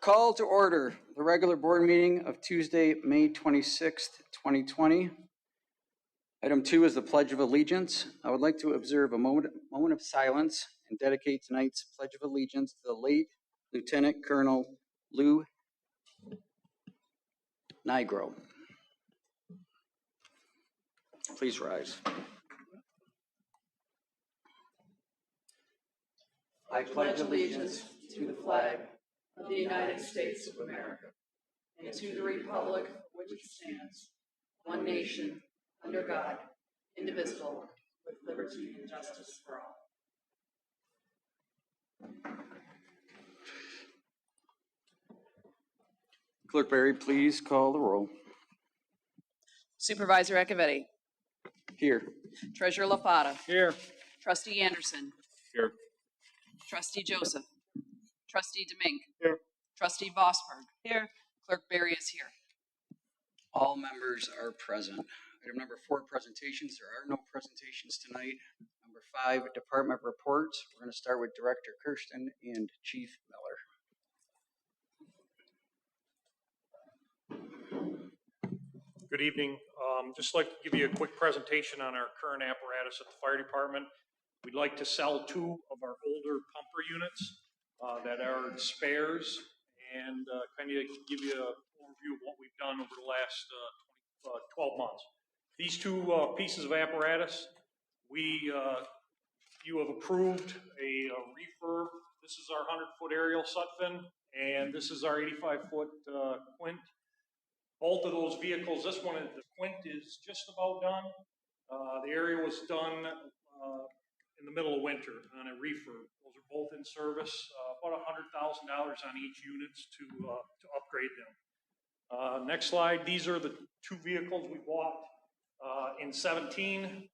Call to order the regular board meeting of Tuesday, May 26th, 2020. Item 2 is the Pledge of Allegiance. I would like to observe a moment of silence and dedicate tonight's Pledge of Allegiance to the late Lieutenant Colonel Lou Nigro. Please rise. I pledge allegiance to the flag of the United States of America and to the republic for which it stands, one nation, under God, indivisible, with liberty and justice for all. Clerk Barry, please call the roll. Supervisor Acciavatti. Here. Treasurer LaFata. Here. Trustee Anderson. Here. Trustee Joseph. Trustee Demink. Here. Trustee Vosberg. Here. Clerk Barry is here. All members are present. Item number 4, presentations. There are no presentations tonight. Number 5, department reports. We're going to start with Director Kirsten and Chief Miller. Good evening. Just like to give you a quick presentation on our current apparatus at the fire department. We'd like to sell 2 of our older pumper units that are spares and kind of give you an overview of what we've done over the last 12 months. These 2 pieces of apparatus, you have approved a refurb. This is our 100-foot aerial Sutphin, and this is our 85-foot Quint. Both of those vehicles, this one, the Quint is just about done. The aerial was done in the middle of winter on a refurb. Those are both in service, about $100,000 on each unit to upgrade them. Next slide, these are the 2 vehicles we bought in 17.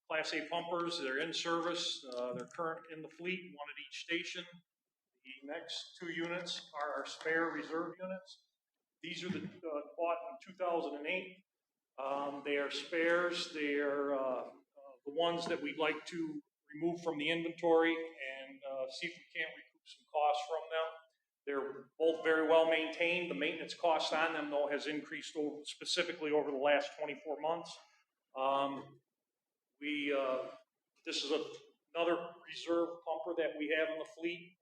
Class A pumpers, they're in service, they're current in the fleet, 1 at each station. The next 2 units are our spare reserve units. These are the bought in 2008. They are spares. They are the ones that we'd like to remove from the inventory and see if we can't recoup some costs from them. They're both very well maintained. The maintenance cost on them, though, has increased specifically over the last 24 months. This is another reserve pumper that we have in the fleet.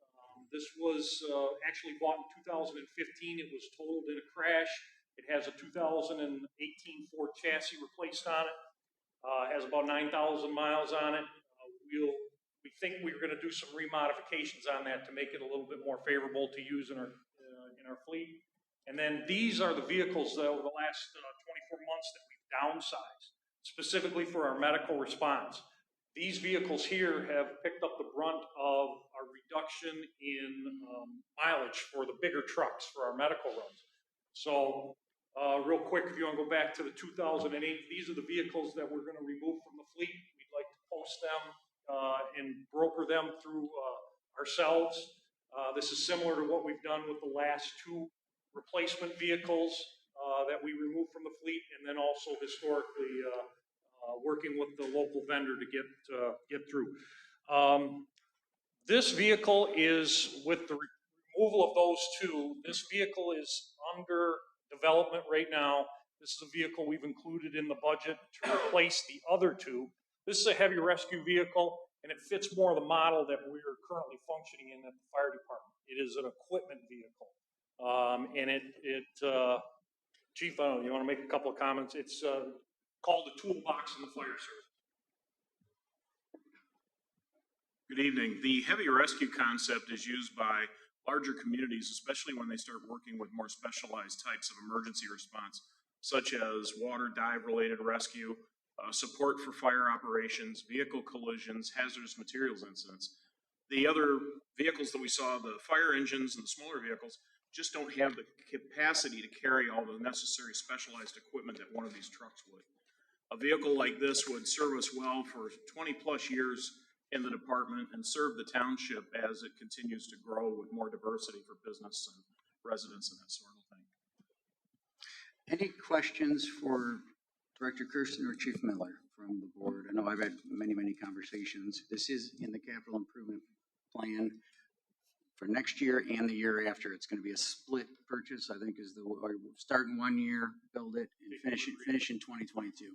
This was actually bought in 2015. It was totaled in a crash. It has a 2018 Ford chassis replaced on it. Has about 9,000 miles on it. We think we're going to do some remodifications on that to make it a little bit more favorable to use in our fleet. And then these are the vehicles that over the last 24 months that we've downsized, specifically for our medical response. These vehicles here have picked up the brunt of our reduction in mileage for the bigger trucks for our medical runs. So real quick, if you want to go back to the 2008, these are the vehicles that we're going to remove from the fleet. We'd like to post them and broker them through ourselves. This is similar to what we've done with the last 2 replacement vehicles that we removed from the fleet, and then also historically working with the local vendor to get through. This vehicle is, with the removal of those 2, this vehicle is under development right now. This is a vehicle we've included in the budget to replace the other 2. This is a heavy rescue vehicle, and it fits more of the model that we are currently functioning in at the fire department. It is an equipment vehicle. And Chief, I don't know, you want to make a couple of comments? It's called the toolbox in the fire service. Good evening. The heavy rescue concept is used by larger communities, especially when they start working with more specialized types of emergency response, such as water dive-related rescue, support for fire operations, vehicle collisions, hazardous materials incidents. The other vehicles that we saw, the fire engines and the smaller vehicles, just don't have the capacity to carry all the necessary specialized equipment that one of these trucks would. A vehicle like this would serve us well for 20-plus years in the department and serve the township as it continues to grow with more diversity for business and residents and that sort of thing. Any questions for Director Kirsten or Chief Miller from the board? I know I've had many conversations. This is in the capital improvement plan for next year and the year after. It's going to be a split purchase, I think, is or start in 1 year, build it, and finish in 2022.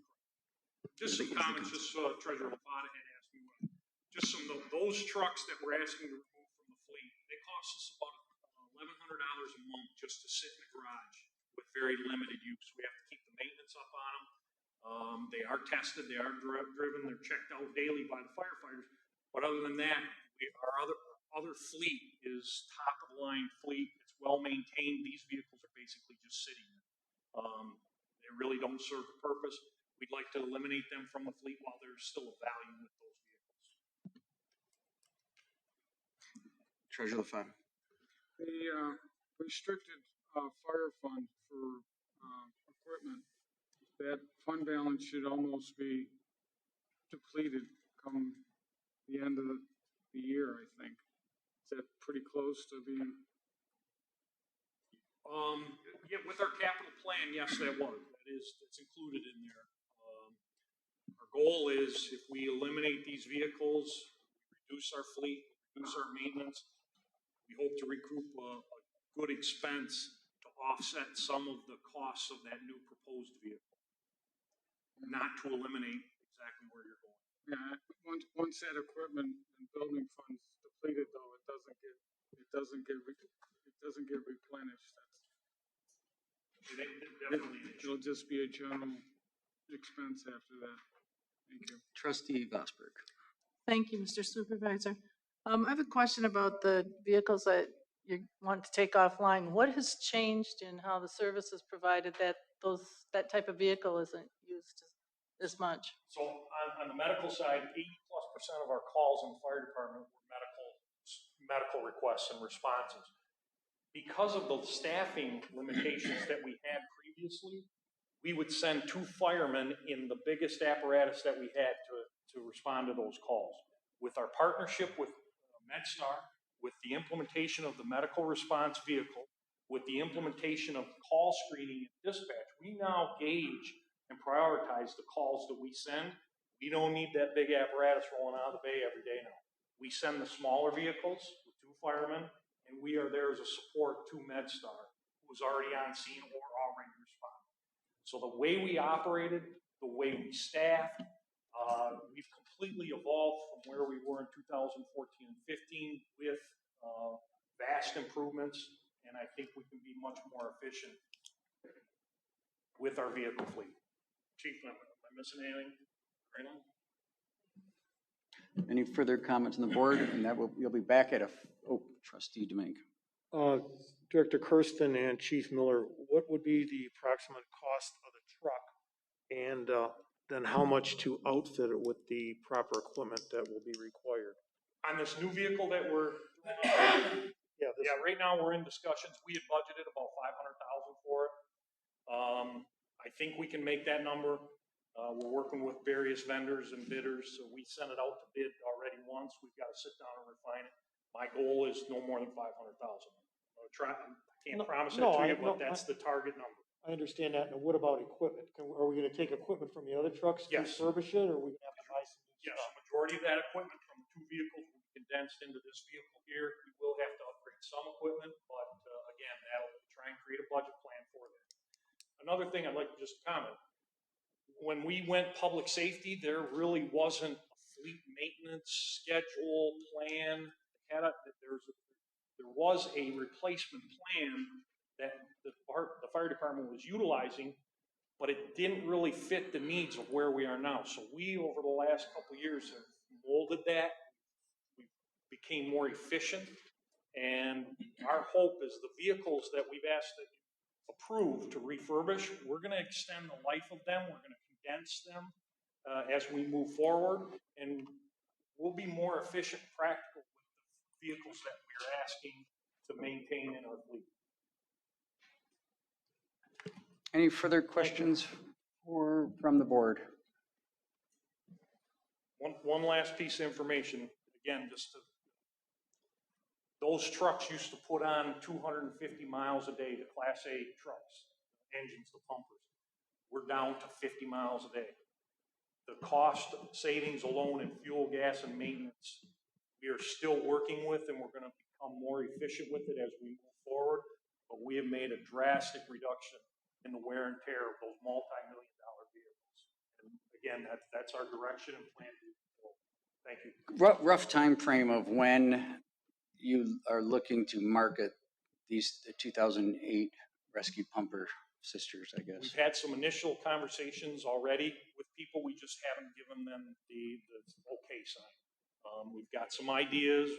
Just some comments, just Treasurer Lafata had asked me, just some of those trucks that we're asking to remove from the fleet, they cost us about $1,100 a month just to sit in the garage with very limited use. We have to keep the maintenance up on them. They are tested, they are driven, they're checked out daily by the firefighters. But other than that, our other fleet is top of the line fleet. It's well maintained. These vehicles are basically just sitting there. They really don't serve a purpose. We'd like to eliminate them from the fleet while there's still a value with those vehicles. Treasurer LaFatta. The restricted fire fund for equipment, that fund balance should almost be depleted come the end of the year, I think. Is that pretty close to being? Yeah, with our capital plan, yes, that's included in there. Our goal is if we eliminate these vehicles, reduce our fleet, reduce our maintenance, we hope to recoup a good expense to offset some of the costs of that new proposed vehicle, not to eliminate exactly where you're going. Yeah, once that equipment and building funds depleted, though, it doesn't get replenished. It'll just be a general expense after that. Thank you. Trustee Vosberg. Thank you, Mr. Supervisor. I have a question about the vehicles that you want to take offline. What has changed in how the service is provided that that type of vehicle isn't used as much? So on the medical side, 80+% of our calls in the fire department were medical requests and responses. Because of the staffing limitations that we had previously, we would send 2 firemen in the biggest apparatus that we had to respond to those calls. With our partnership with MedStar, with the implementation of the medical response vehicle, with the implementation of call screening and dispatch, we now gauge and prioritize the calls that we send. We don't need that big apparatus rolling out of the bay every day now. We send the smaller vehicles with 2 firemen, and we are there as a support to MedStar, who is already on scene or already responding. So the way we operated, the way we staffed, we've completely evolved from where we were in 2014 and 15 with vast improvements, and I think we can be much more efficient with our vehicle fleet. Chief, am I missing anything? Right on. Any further comments on the board? And you'll be back at Trustee Domingue. Director Kirsten and Chief Miller, what would be the approximate cost of the truck? And then how much to outfit it with the proper equipment that will be required? On this new vehicle that we're, right now we're in discussions. We had budgeted about $500,000 for it. I think we can make that number. We're working with various vendors and bidders, so we sent it out to bid already once. We've got to sit down and refine it. My goal is no more than $500,000. I can't promise that to you, but that's the target number. I understand that. And what about equipment? Are we going to take equipment from the other trucks to refurbish it, or are we going to have to buy some new stuff? stuff? The majority of that equipment from the 2 vehicles will be condensed into this vehicle here. We will have to upgrade some equipment, but again, that'll try and create a budget plan for that. Another thing I'd like to just comment. When we went public safety, there really wasn't a fleet maintenance schedule plan. There was a replacement plan that the fire department was utilizing, but it didn't really fit the needs of where we are now. So we, over the last couple of years, have molded that. We became more efficient, and our hope is the vehicles that we've asked to approve to refurbish, we're going to extend the life of them. We're going to condense them as we move forward, and we'll be more efficient and practical with the vehicles that we're asking to maintain in our fleet. Any further questions from the board? One last piece of information, again, those trucks used to put on 250 miles a day, the Class A trucks, engines, the pumpers. We're down to 50 miles a day. The cost savings alone in fuel, gas, and maintenance, we are still working with, and we're going to be become more efficient with it as we move forward. But we have made a drastic reduction in the wear and tear of those multi-million-dollar vehicles. And again, that's our direction and plan moving forward. Thank you. Rough time frame of when you are looking to market the 2008 rescue pumper sisters, I guess. We've had some initial conversations already with people. We just haven't given them the okay sign. We've got some ideas.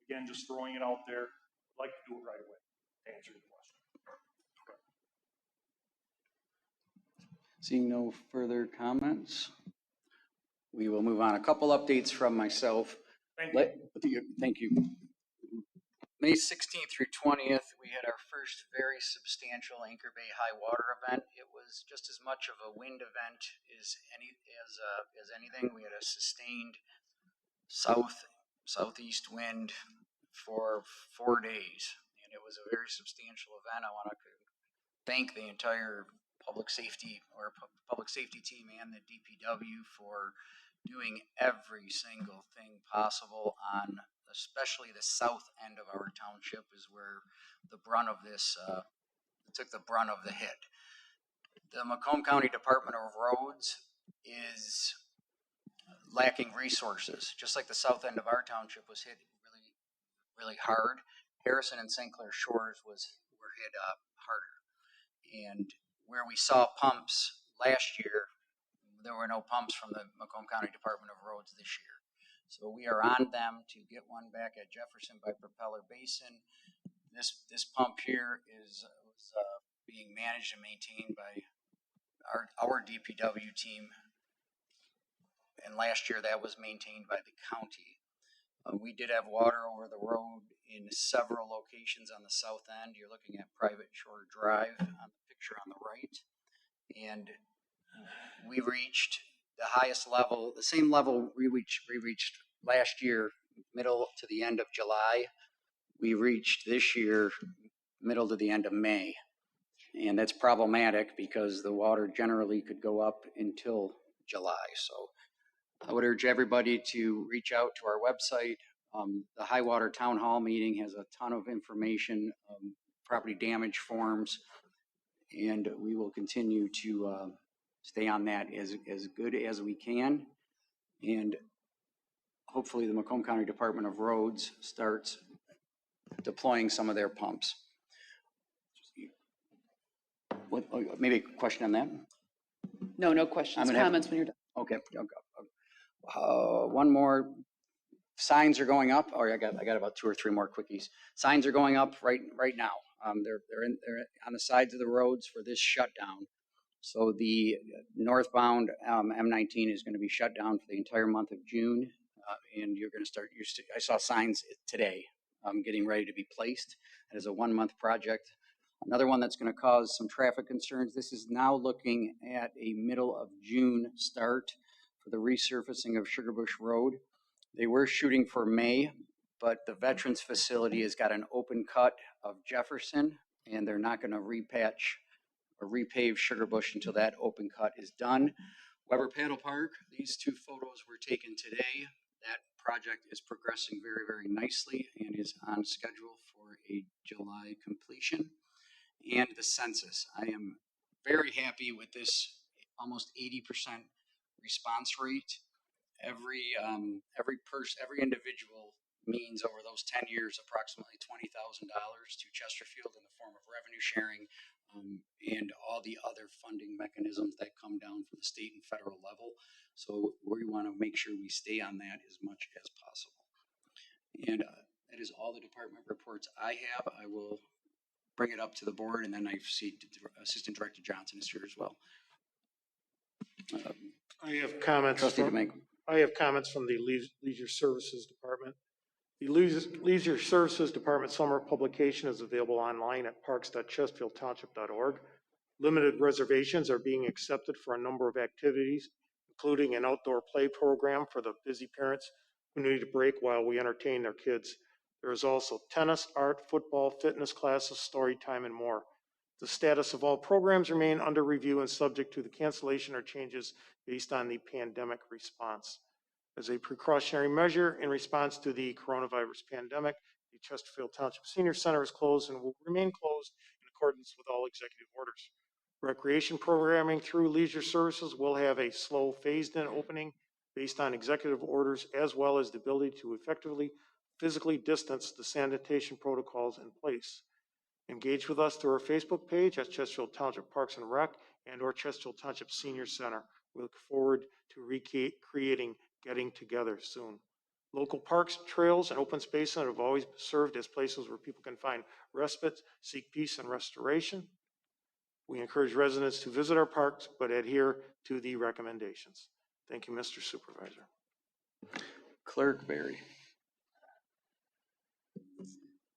Again, just throwing it out there. I'd like to do it right away to answer your question. Seeing no further comments, we will move on. A couple updates from myself. Thank you. May 16th through 20th, we had our first very substantial Anchor Bay high water event. It was just as much of a wind event as anything. We had a sustained southeast wind for 4 days, and it was a very substantial event. I want to thank the entire public safety team and the DPW for doing every single thing possible on especially the south end of our township is where the brunt of this took the brunt of the hit. The Macomb County Department of Roads is lacking resources, just like the south end of our township was hit really, really hard. Harrison and St. Clair Shores were hit harder, and where we saw pumps last year, there were no pumps from the Macomb County Department of Roads this year. So we are on them to get one back at Jefferson by Propeller Basin. This pump here was being managed and maintained by our DPW team, and last year that was maintained by the county. We did have water over the road in several locations on the south end. You're looking at Private Shore Drive on the picture on the right, and we reached the highest level, the same level we reached last year, middle to the end of July. We reached this year, middle to the end of May. And that's problematic because the water generally could go up until July. So I would urge everybody to reach out to our website. The High Water Town Hall meeting has a ton of information, property damage forms, and we will continue to stay on that as good as we can. And hopefully the Macomb County Department of Roads starts deploying some of their pumps. Maybe a question on that? No questions, comments when you're done. Okay. One more. Signs are going up. I got about 2 or 3 more quickies. Signs are going up right now. They're on the sides of the roads for this shutdown. So the northbound M19 is going to be shut down for the entire month of June, and you're going to start. I saw signs today, getting ready to be placed. It is a 1-month project. Another one that's going to cause some traffic concerns. This is now looking at a middle of June start for the resurfacing of Sugarbush Road. They were shooting for May, but the Veterans Facility has got an open cut of Jefferson, and they're not going to repatch or repave Sugarbush until that open cut is done. Weber Paddle Park, these 2 photos were taken today. That project is progressing very, very nicely and is on schedule for a July completion. And the census, I am very happy with this almost 80% response rate. Every individual means over those 10 years approximately $20,000 to Chesterfield in the form of revenue sharing and all the other funding mechanisms that come down from the state and federal level. So we want to make sure we stay on that as much as possible. And that is all the department reports I have. I will bring it up to the board, and then I see Assistant Director Johnson is here as well. I have comments. Trustee DeMink. I have comments from the Leisure Services Department. The Leisure Services Department summer publication is available online at parks.chesterfieldtownship.org. Limited reservations are being accepted for a number of activities, including an outdoor play program for the busy parents who need a break while we entertain their kids. There is also tennis, art, football, fitness classes, story time, and more. The status of all programs remain under review and subject to the cancellation or changes based on the pandemic response. As a precautionary measure in response to the coronavirus pandemic, the Chesterfield Township Senior Center is closed and will remain closed in accordance with all executive orders. Recreation programming through leisure services will have a slow phased-in opening based on executive orders, as well as the ability to effectively physically distance the sanitation protocols in place. Engage with us through our Facebook page at Chesterfield Township Parks and Rec and or Chesterfield Township Senior Center. We look forward to recreating getting together soon. Local parks, trails, and open spaces have always served as places where people can find respite, seek peace, and restoration. We encourage residents to visit our parks, but adhere to the recommendations. Thank you, Mr. Supervisor. Clerk Barry.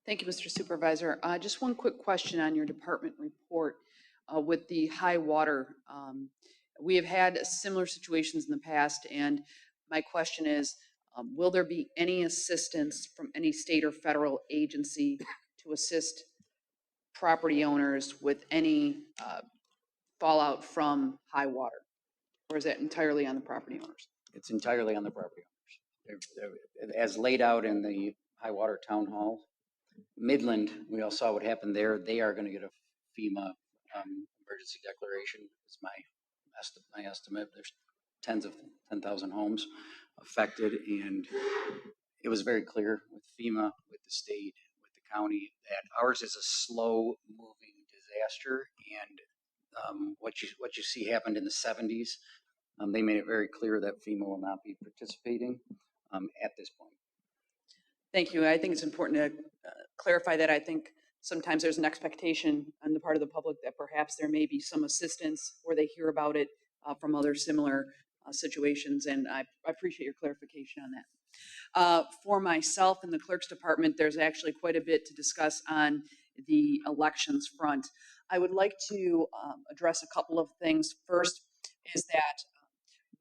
Thank you, Mr. Supervisor. Just one quick question on your department report with the high water. We have had similar situations in the past, and my question is, will there be any assistance from any state or federal agency to assist property owners with any fallout from high water? Or is that entirely on the property owners? It's entirely on the property owners. As laid out in the high water town hall, Midland, we all saw what happened there. They are going to get a FEMA emergency declaration. Is my estimate. There's tens of 10,000 homes affected, and it was very clear with FEMA, with the state, with the county, that ours is a slow-moving disaster. And what you see happened in the 70s, they made it very clear that FEMA will not be participating at this point. Thank you. I think it's important to clarify that. I think sometimes there's an expectation on the part of the public that perhaps there may be some assistance or they hear about it from other similar situations, and I appreciate your clarification on that. For myself in the clerk's department, there's actually quite a bit to discuss on the elections front. I would like to address a couple of things. First is that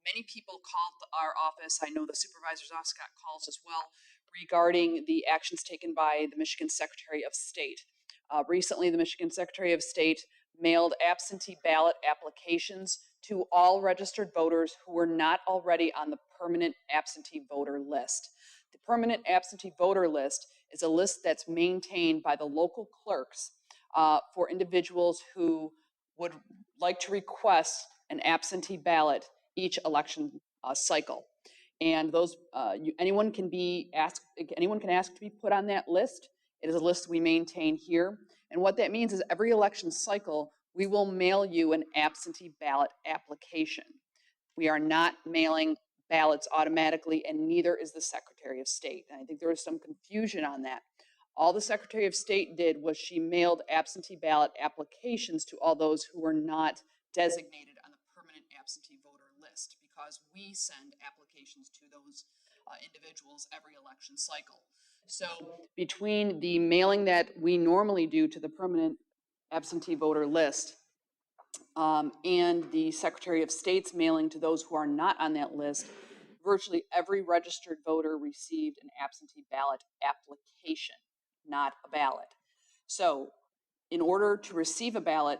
many people called our office. I know the supervisor's office got calls as well regarding the actions taken by the Michigan Secretary of State. Recently, the Michigan Secretary of State mailed absentee ballot applications to all registered voters who were not already on the permanent absentee voter list. The permanent absentee voter list is a list that's maintained by the local clerks for individuals who would like to request an absentee ballot each election cycle. And those anyone can ask to be put on that list. It is a list we maintain here. And what that means is every election cycle, we will mail you an absentee ballot application. We are not mailing ballots automatically, and neither is the Secretary of State. And I think there was some confusion on that. All the Secretary of State did was she mailed absentee ballot applications to all those who were not designated on the permanent absentee voter list, because we send applications to those individuals every election cycle. So between the mailing that we normally do to the permanent absentee voter list and the Secretary of State's mailing to those who are not on that list, virtually every registered voter received an absentee ballot application, not a ballot. So in order to receive a ballot,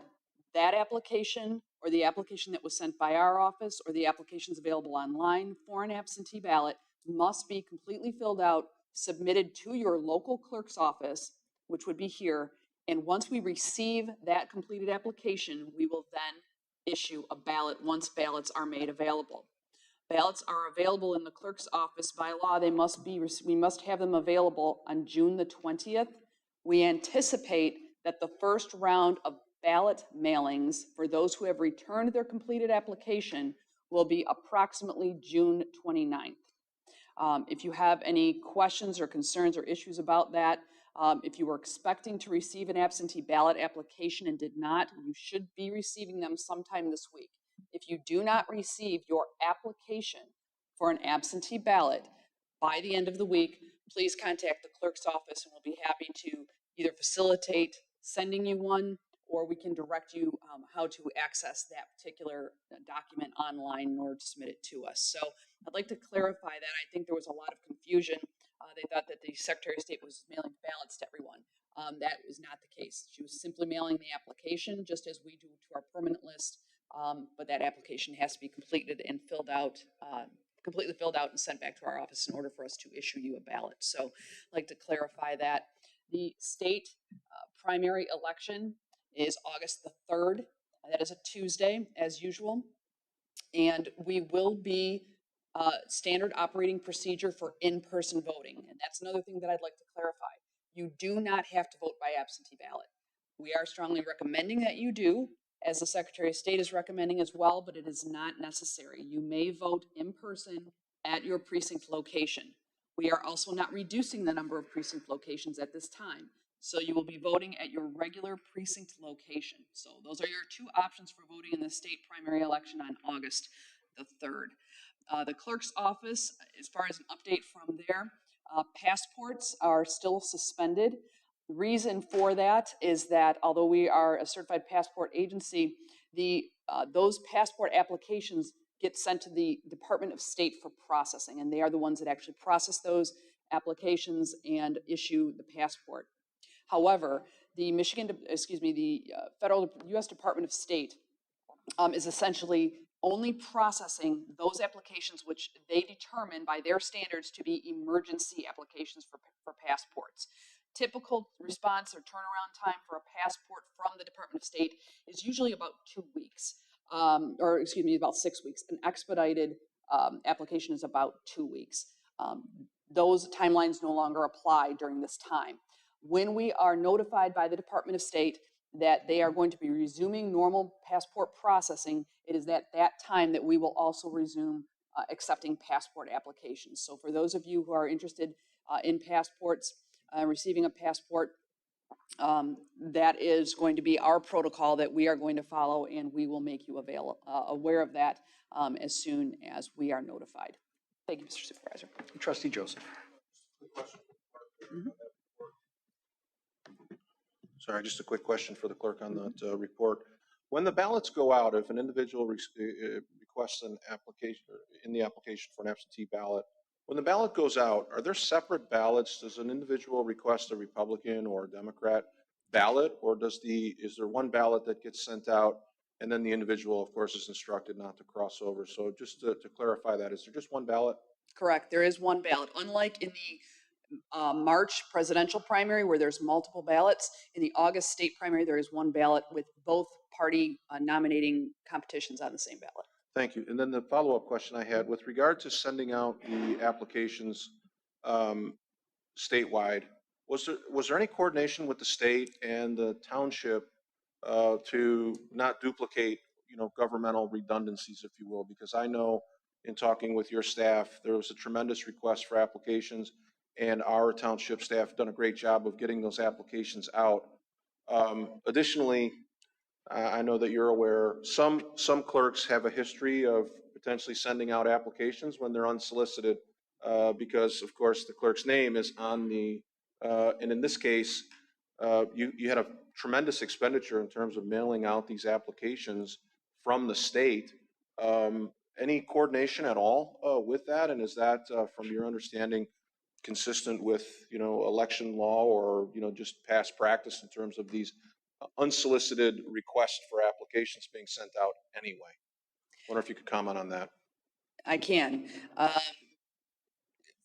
that application or the application that was sent by our office or the applications available online for an absentee ballot must be completely filled out, submitted to your local clerk's office, which would be here. And once we receive that completed application, we will then issue a ballot once ballots are made available. Ballots are available in the clerk's office by law. We must have them available on June the 20th. We anticipate that the first round of ballot mailings for those who have returned their completed application will be approximately June 29th. If you have any questions or concerns or issues about that, if you were expecting to receive an absentee ballot application and did not, you should be receiving them sometime this week. If you do not receive your application for an absentee ballot by the end of the week, please contact the clerk's office and we'll be happy to either facilitate sending you one, or we can direct you how to access that particular document online in order to submit it to us. So I'd like to clarify that. I think there was a lot of confusion. They thought that the Secretary of State was mailing ballots to everyone. That was not the case. She was simply mailing the application just as we do to our permanent list, but that application has to be completed and filled out, completely filled out and sent back to our office in order for us to issue you a ballot. So I'd like to clarify that. The state primary election is August the 3rd. That is a Tuesday, as usual. And we will be standard operating procedure for in-person voting. And that's another thing that I'd like to clarify. You do not have to vote by absentee ballot. We are strongly recommending that you do, as the Secretary of State is recommending as well, but it is not necessary. You may vote in person at your precinct location. We are also not reducing the number of precinct locations at this time. So you will be voting at your regular precinct location. So those are your two options for voting in the state primary election on August the 3rd. The clerk's office, as far as an update from there, passports are still suspended. The reason for that is that although we are a certified passport agency, those passport applications get sent to the Department of State for processing, and they are the ones that actually process those applications and issue the passport. However, the federal U.S. Department of State is essentially only processing those applications which they determine by their standards to be emergency applications for passports. Typical response or turnaround time for a passport from the Department of State is usually about 2 weeks, about 6 weeks. An expedited application is about 2 weeks. Those timelines no longer apply during this time. When we are notified by the Department of State that they are going to be resuming normal passport processing, it is at that time that we will also resume accepting passport applications. So for those of you who are interested in passports, receiving a passport, that is going to be our protocol that we are going to follow, and we will make you aware of that as soon as we are notified. Thank you, Mr. Supervisor. Trustee Joseph. Sorry, just a quick question for the clerk on that report. When the ballots go out, if an individual requests an application, in the application for an absentee ballot, when the ballot goes out, are there separate ballots? Does an individual request a Republican or a Democrat ballot, or is there one ballot that gets sent out, and then the individual, of course, is instructed not to cross over? So just to clarify that, is there just one ballot? Correct. There is one ballot. Unlike in the March presidential primary where there's multiple ballots, in the August state primary there is one ballot with both party nominating competitions on the same ballot. Thank you. And then the follow-up question I had with regard to sending out the applications statewide, was there any coordination with the state and the township to not duplicate, governmental redundancies, if you will? Because I know in talking with your staff, there was a tremendous request for applications, and our township staff done a great job of getting those applications out. Additionally, I know that you're aware, some clerks have a history of potentially sending out applications when they're unsolicited because, of course, the clerk's name is on the, and in this case, you had a tremendous expenditure in terms of mailing out these applications from the state. Any coordination at all with that? And is that, from your understanding, consistent with, election law or, just past practice in terms of these unsolicited requests for applications being sent out anyway? I wonder if you could comment on that. I can.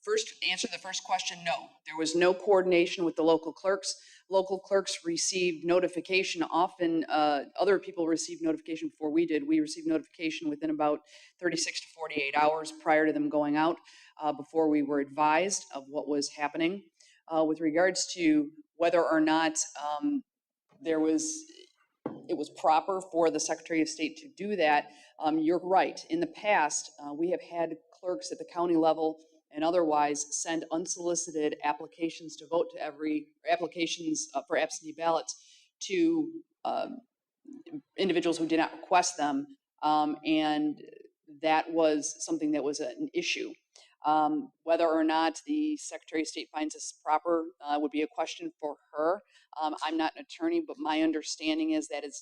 First, answer the first question, no. There was no coordination with the local clerks. Local clerks received notification. Often other people received notification before we did. We received notification within about 36 to 48 hours prior to them going out before we were advised of what was happening. With regards to whether or not it was proper for the Secretary of State to do that, you're right. In the past, we have had clerks at the county level and otherwise send unsolicited applications to vote to applications for absentee ballots to individuals who did not request them, and that was something that was an issue. Whether or not the Secretary of State finds this proper would be a question for her. I'm not an attorney, but my understanding is that it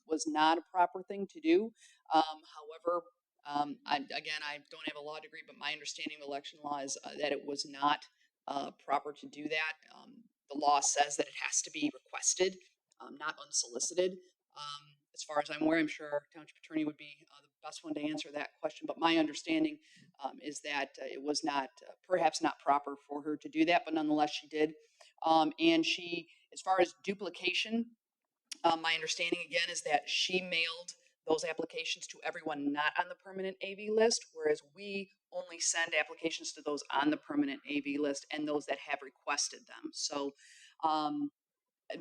was not a proper thing to do. However, I don't have a law degree, but my understanding of election law is that it was not proper to do that. The law says that it has to be requested, not unsolicited. As far as I'm aware, I'm sure our township attorney would be the best one to answer that question, but my understanding is that it was not, perhaps not proper for her to do that, but nonetheless she did. And she, as far as duplication, my understanding again is that she mailed those applications to everyone not on the permanent AV list, whereas we only send applications to those on the permanent AV list and those that have requested them. So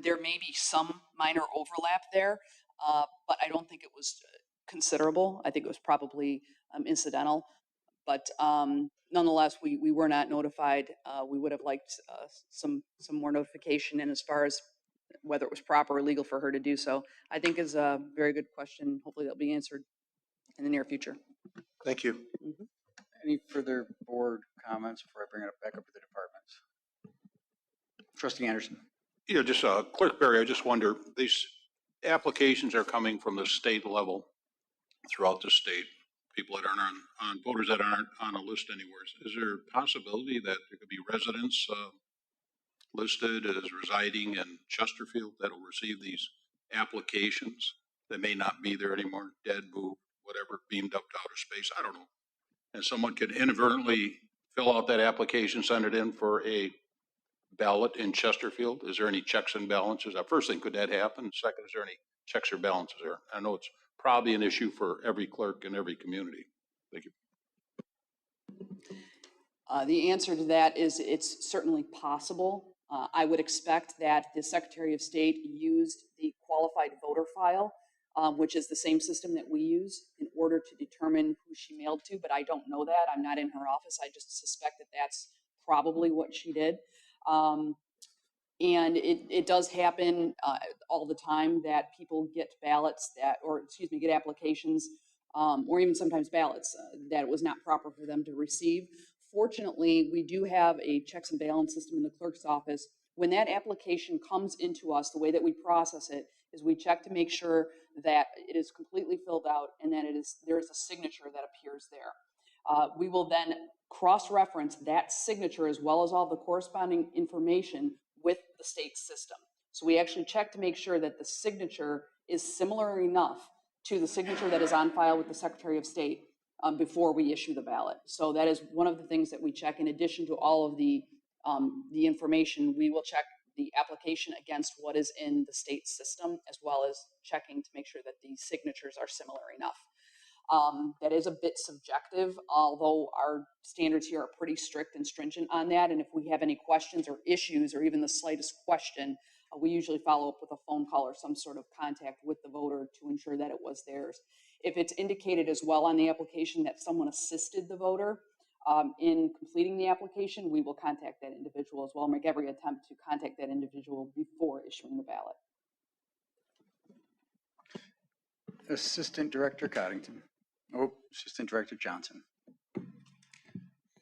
there may be some minor overlap there, but I don't think it was considerable. I think it was probably incidental. But nonetheless, we were not notified. We would have liked some more notification. And as far as whether it was proper or legal for her to do so, I think is a very good question. Hopefully that'll be answered in the near future. Thank you. Any further board comments before I bring it back up to the departments? Trustee Anderson. Yeah, just Clerk Barry, I just wonder, these applications are coming from the state level throughout the state, people that aren't on voters that aren't on a list anywhere. Is there a possibility that there could be residents listed as residing in Chesterfield that will receive these applications that may not be there anymore, dead, moved, whatever, beamed up to outer space? I don't know. And someone could inadvertently fill out that application, send it in for a ballot in Chesterfield. Is there any checks and balances? First thing, could that happen? Second, is there any checks or balances there? I know it's probably an issue for every clerk in every community. Thank you. The answer to that is it's certainly possible. I would expect that the Secretary of State used the qualified voter file, which is the same system that we use, in order to determine who she mailed to, but I don't know that. I'm not in her office. I just suspect that that's probably what she did. And it does happen all the time that people get ballots get applications, or even sometimes ballots that it was not proper for them to receive. Fortunately, we do have a checks and balance system in the clerk's office. When that application comes into us, the way that we process it is we check to make sure that it is completely filled out and that there is a signature that appears there. We will then cross-reference that signature as well as all the corresponding information with the state system. So we actually check to make sure that the signature is similar enough to the signature that is on file with the Secretary of State before we issue the ballot. So that is one of the things that we check. In addition to all of the information, we will check the application against what is in the state system, as well as checking to make sure that the signatures are similar enough. That is a bit subjective, although our standards here are pretty strict and stringent on that. And if we have any questions or issues or even the slightest question, we usually follow up with a phone call or some sort of contact with the voter to ensure that it was theirs. If it's indicated as well on the application that someone assisted the voter in completing the application, we will contact that individual as well, make every attempt to contact that individual before issuing the ballot. Assistant Director Coddington. Oh, Assistant Director Johnson.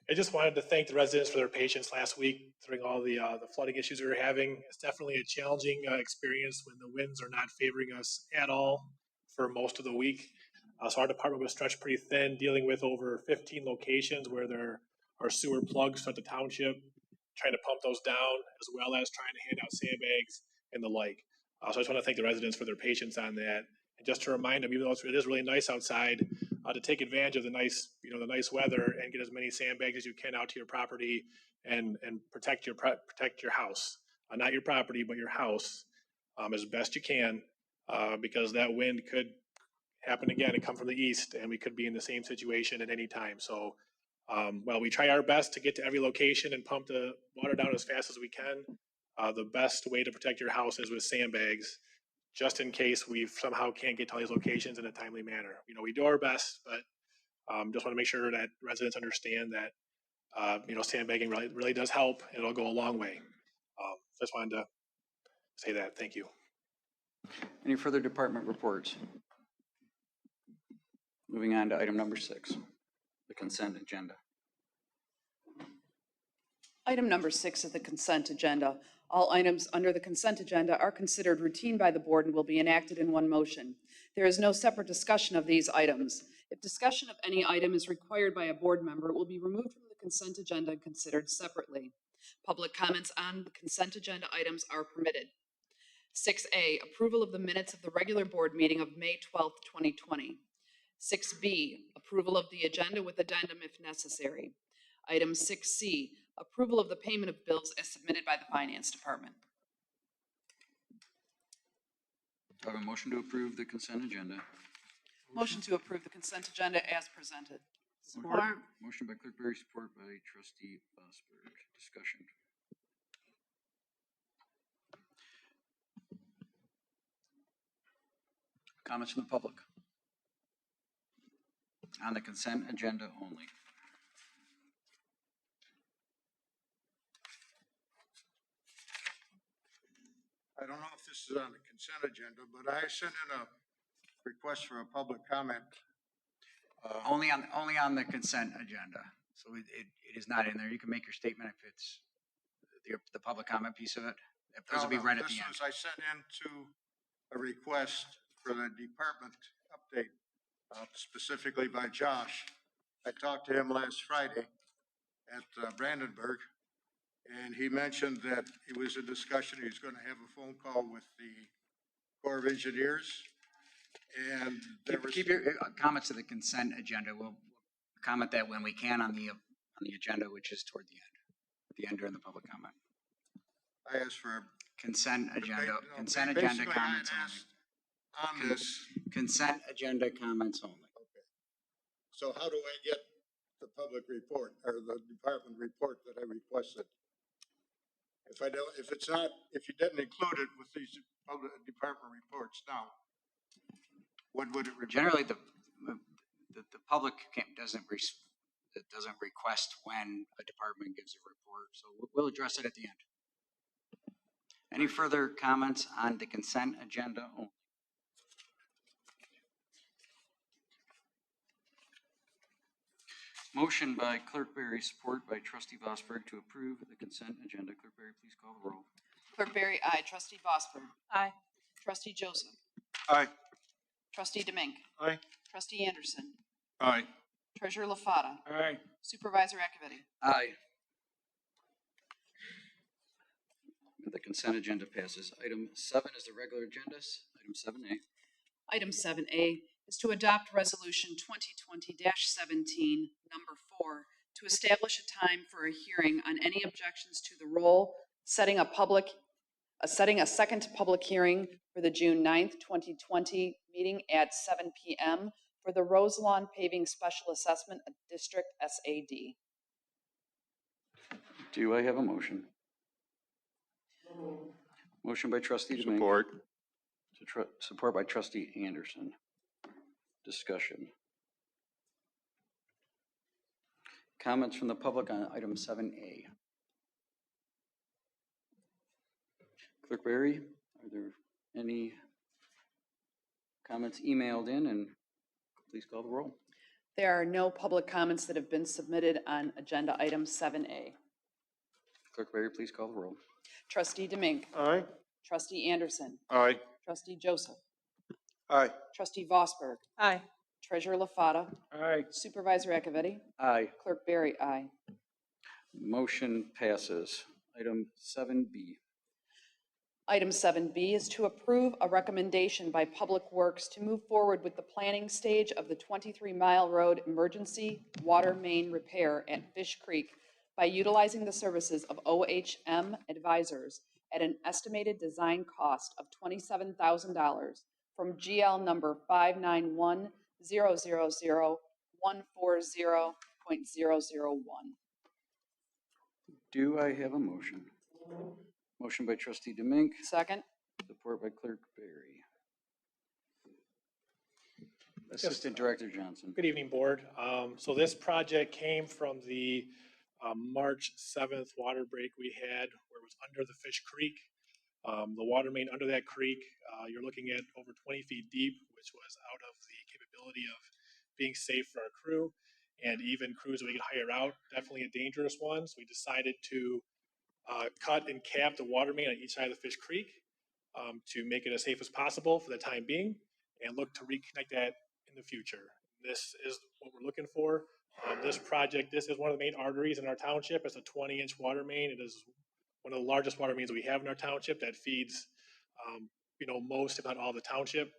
I just wanted to thank the residents for their patience last week during all the flooding issues we were having. It's definitely a challenging experience when the winds are not favoring us at all for most of the week. So our department was stretched pretty thin, dealing with over 15 locations where there are sewer plugs at the township, trying to pump those down, as well as trying to hand out sandbags and the like. So I just want to thank the residents for their patience on that. And just to remind them, even though it is really nice outside, to take advantage of the nice weather and get as many sandbags as you can out to your property and protect your house, not your property, but your house as best you can, because that wind could happen again and come from the east, and we could be in the same situation at any time. So, while we try our best to get to every location and pump the water down as fast as we can, the best way to protect your house is with sandbags, just in case we somehow can't get to all these locations in a timely manner. We do our best, but just want to make sure that residents understand that, sandbagging really does help, and it'll go a long way. Just wanted to say that. Thank you. Any further department reports? Moving on to item number 6, the consent agenda. Item number 6 of the consent agenda. All items under the consent agenda are considered routine by the board and will be enacted in one motion. There is no separate discussion of these items. If discussion of any item is required by a board member, it will be removed from the consent agenda and considered separately. Public comments on the consent agenda items are permitted. 6A, approval of the minutes of the regular board meeting of May 12th, 2020. 6B, approval of the agenda with addendum if necessary. Item 6C, Approval of the payment of bills as submitted by the Finance Department. Do I have a motion to approve the consent agenda? Motion to approve the consent agenda as presented. Support. Motion by Clerk Berry, support by Trustee Bosberg. Discussion. Comments from the public? On the consent agenda only. I don't know if this is on the consent agenda, but I sent in a request for a public comment. Only on the consent agenda. So it is not in there. You can make your statement if it's the public comment piece of it. If those will be right at the end. This was, I sent in to a request for the department update, specifically by Josh. I talked to him last Friday at Brandenburg, and he mentioned that it was a discussion. He was going to have a phone call with the Corps of Engineers. And there was, Keep your comments to the consent agenda. We'll comment that when we can on the agenda, which is toward the end during the public comment. I asked for Consent agenda, no, consent basically, agenda I comments had only. asked on this. Consent agenda comments only. Okay. So how do I get the public report or the department report that I requested? If I don't, if it's not, if you didn't include it with these public department reports now, what would it? Generally, the public doesn't request when a department gives a report, so we'll address it at the end. Any further comments on the consent agenda only? Motion by Clerk Berry, support by Trustee Bosberg to approve the consent agenda. Clerk Berry, please call the roll. Clerk Berry, aye. Trustee Bosberg. Aye. Trustee Joseph. Aye. Trustee Demink. Aye. Trustee Anderson. Aye. Treasurer LaFata. Aye. Supervisor Acciavatti. Aye. The consent agenda passes. Item 7 is the regular agendas. Item 7A. Item 7A is to adopt Resolution 2020-17, number 4, to establish a time for a hearing on any objections to the roll, setting a second public hearing for the June 9th, 2020 meeting at 7 p.m. for the Roselawn Paving Special Assessment District SAD. Do I have a motion? Motion by Trustee Domingue. Support. Support by Trustee Anderson. Discussion. Comments from the public on item 7A. Clerk Berry, are there any comments emailed in, and please call the roll. There are no public comments that have been submitted on agenda item 7A. Clerk Berry, please call the roll. Trustee Demink. Aye. Trustee Anderson. Aye. Trustee Joseph. Aye. Trustee Vosberg. Aye. Treasurer LaFata. Aye. Supervisor Acciavatti. Aye. Clerk Berry, aye. Motion passes. Item 7B. Item 7B is to approve a recommendation by Public Works to move forward with the planning stage of the 23-mile road emergency water main repair at Fish Creek by utilizing the services of OHM Advisors at an estimated design cost of $27,000 from GL number 591000140.001. Do I have a motion? Motion by Trustee Domingue, Second. support by Clerk Berry. Assistant Director Johnson. Good evening, Board. So this project came from the March 7th water break we had where it was under the Fish Creek. The water main under that creek, you're looking at over 20 feet deep, which was out of the capability of being safe for our crew and even crews that we could hire out, definitely a dangerous one. So we decided to cut and cap the water main on each side of the Fish Creek to make it as safe as possible for the time being and look to reconnect that in the future. This is what we're looking for. This project, this is one of the main arteries in our township. It's a 20-inch water main. It is one of the largest water mains we have in our township that feeds, most, if not all, the township.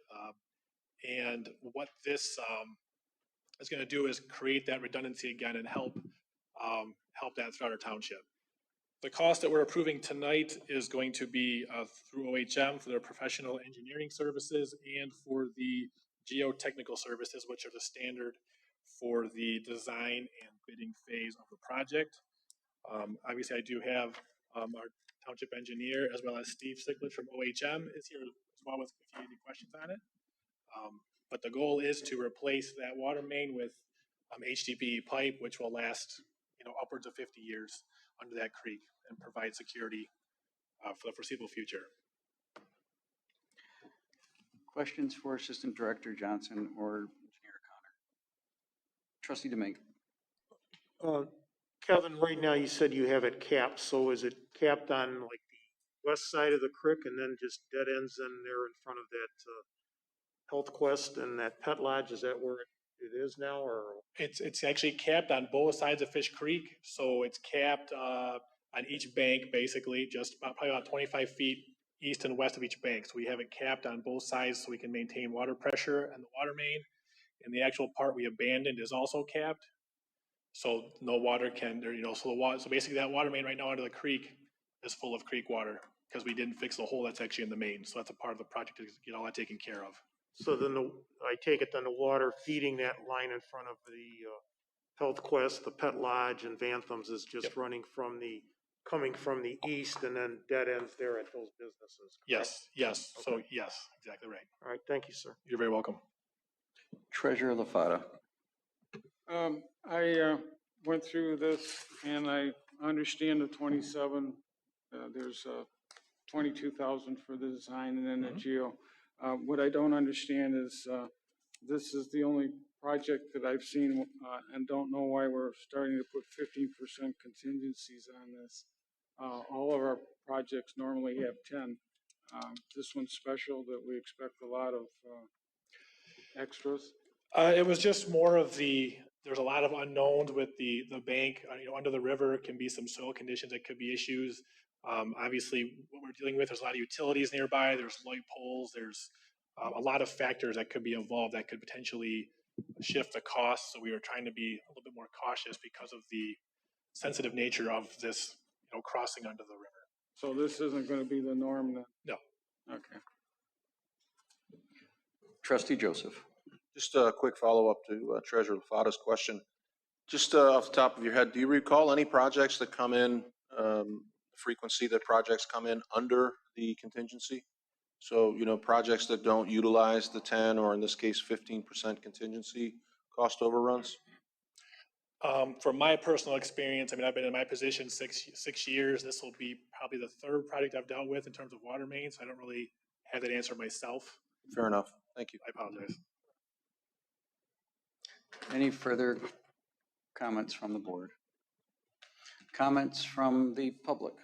And what this is going to do is create that redundancy again and help help that throughout our township. The cost that we're approving tonight is going to be through OHM for their professional engineering services and for the geotechnical services, which are the standard for the design and bidding phase of the project. Obviously, I do have our township engineer as well as Steve Sicklich from OHM is here as well if you have any questions on it. But the goal is to replace that water main with HDPE pipe, which will last, upwards of 50 years under that creek and provide security for the foreseeable future. Questions for Assistant Director Johnson or Engineer Connor? Trustee Domingue. Kevin, right now you said you have it capped, so is it capped on like the west side of the creek and then just dead ends in there in front of that Health Quest and that Pet Lodge? Is that where it is now, or? It's actually capped on both sides of Fish Creek, so it's capped on each bank, basically, just probably about 25 feet east and west of each bank. So we have it capped on both sides so we can maintain water pressure and the water main. And the actual part we abandoned is also capped. So no water can, so basically that water main right now under the creek is full of creek water because we didn't fix the hole that's actually in the main. So that's a part of the project to get all that taken care of. So then I take it then the water feeding that line in front of the Health Quest, the Pet Lodge and Vanthams is just running coming from the east and then dead ends there at those businesses. Correct? Yes. Okay. So yes, exactly right. All right, thank you, sir. You're very welcome. Treasurer LaFata. I went through this and I understand the 27, there's 22,000 for the design and then the geo. What I don't understand is this is the only project that I've seen and don't know why we're starting to put 15% contingencies on this. All of our projects normally have 10. This one's special that we expect a lot of extras. It was just more of there's a lot of unknowns with the bank, under the river can be some soil conditions that could be issues. Obviously what we're dealing with, there's a lot of utilities nearby, there's light poles, there's a lot of factors that could be involved that could potentially shift the cost. So we were trying to be a little bit more cautious because of the sensitive nature of this, crossing under the river. So this isn't going to be the norm then? No. Okay. Trustee Joseph. Just a quick follow-up to Treasurer LaFata's question. Just off the top of your head, do you recall any projects that come in, frequency that projects come in under the contingency? So, projects that don't utilize the 10 or in this case 15% contingency cost overruns? From my personal experience, I've been in my position six years. This will be probably the third project I've dealt with in terms of water mains. I don't really have that answer myself. Fair enough. Thank you. I apologize. Any further comments from the board? Comments from the public?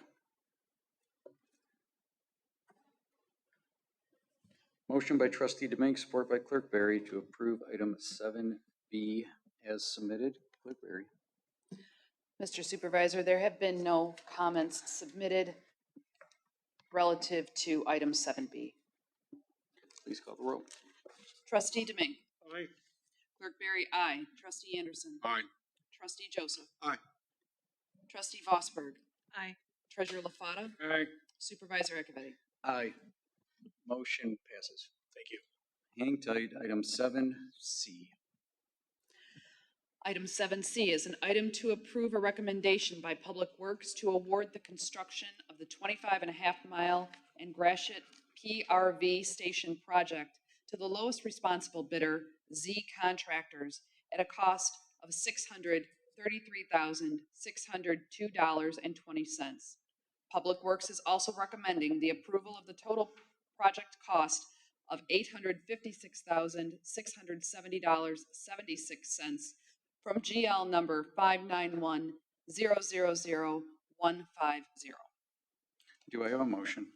Motion by Trustee Domingue, support by Clerk Barry to approve item 7B as submitted. Clerk Barry. Mr. Supervisor, there have been no comments submitted relative to item 7B. Please call the roll. Trustee Domingue. Aye. Clerk Barry, aye. Trustee Anderson. Aye. Trustee Joseph. Aye. Trustee Vosberg. Aye. Treasurer LaFata. Aye. Supervisor Acciavatti. Aye. Motion passes. Thank you. Hang tight. Item 7C. Item 7C is an item to approve a recommendation by Public Works to award the construction of the 25.5-mile and Gratiot PRV station project to the lowest responsible bidder, Z Contractors, at a cost of $633,602.20. Public Works is also recommending the approval of the total project cost of $856,670.76 from GL number 591000150. Do I have a motion?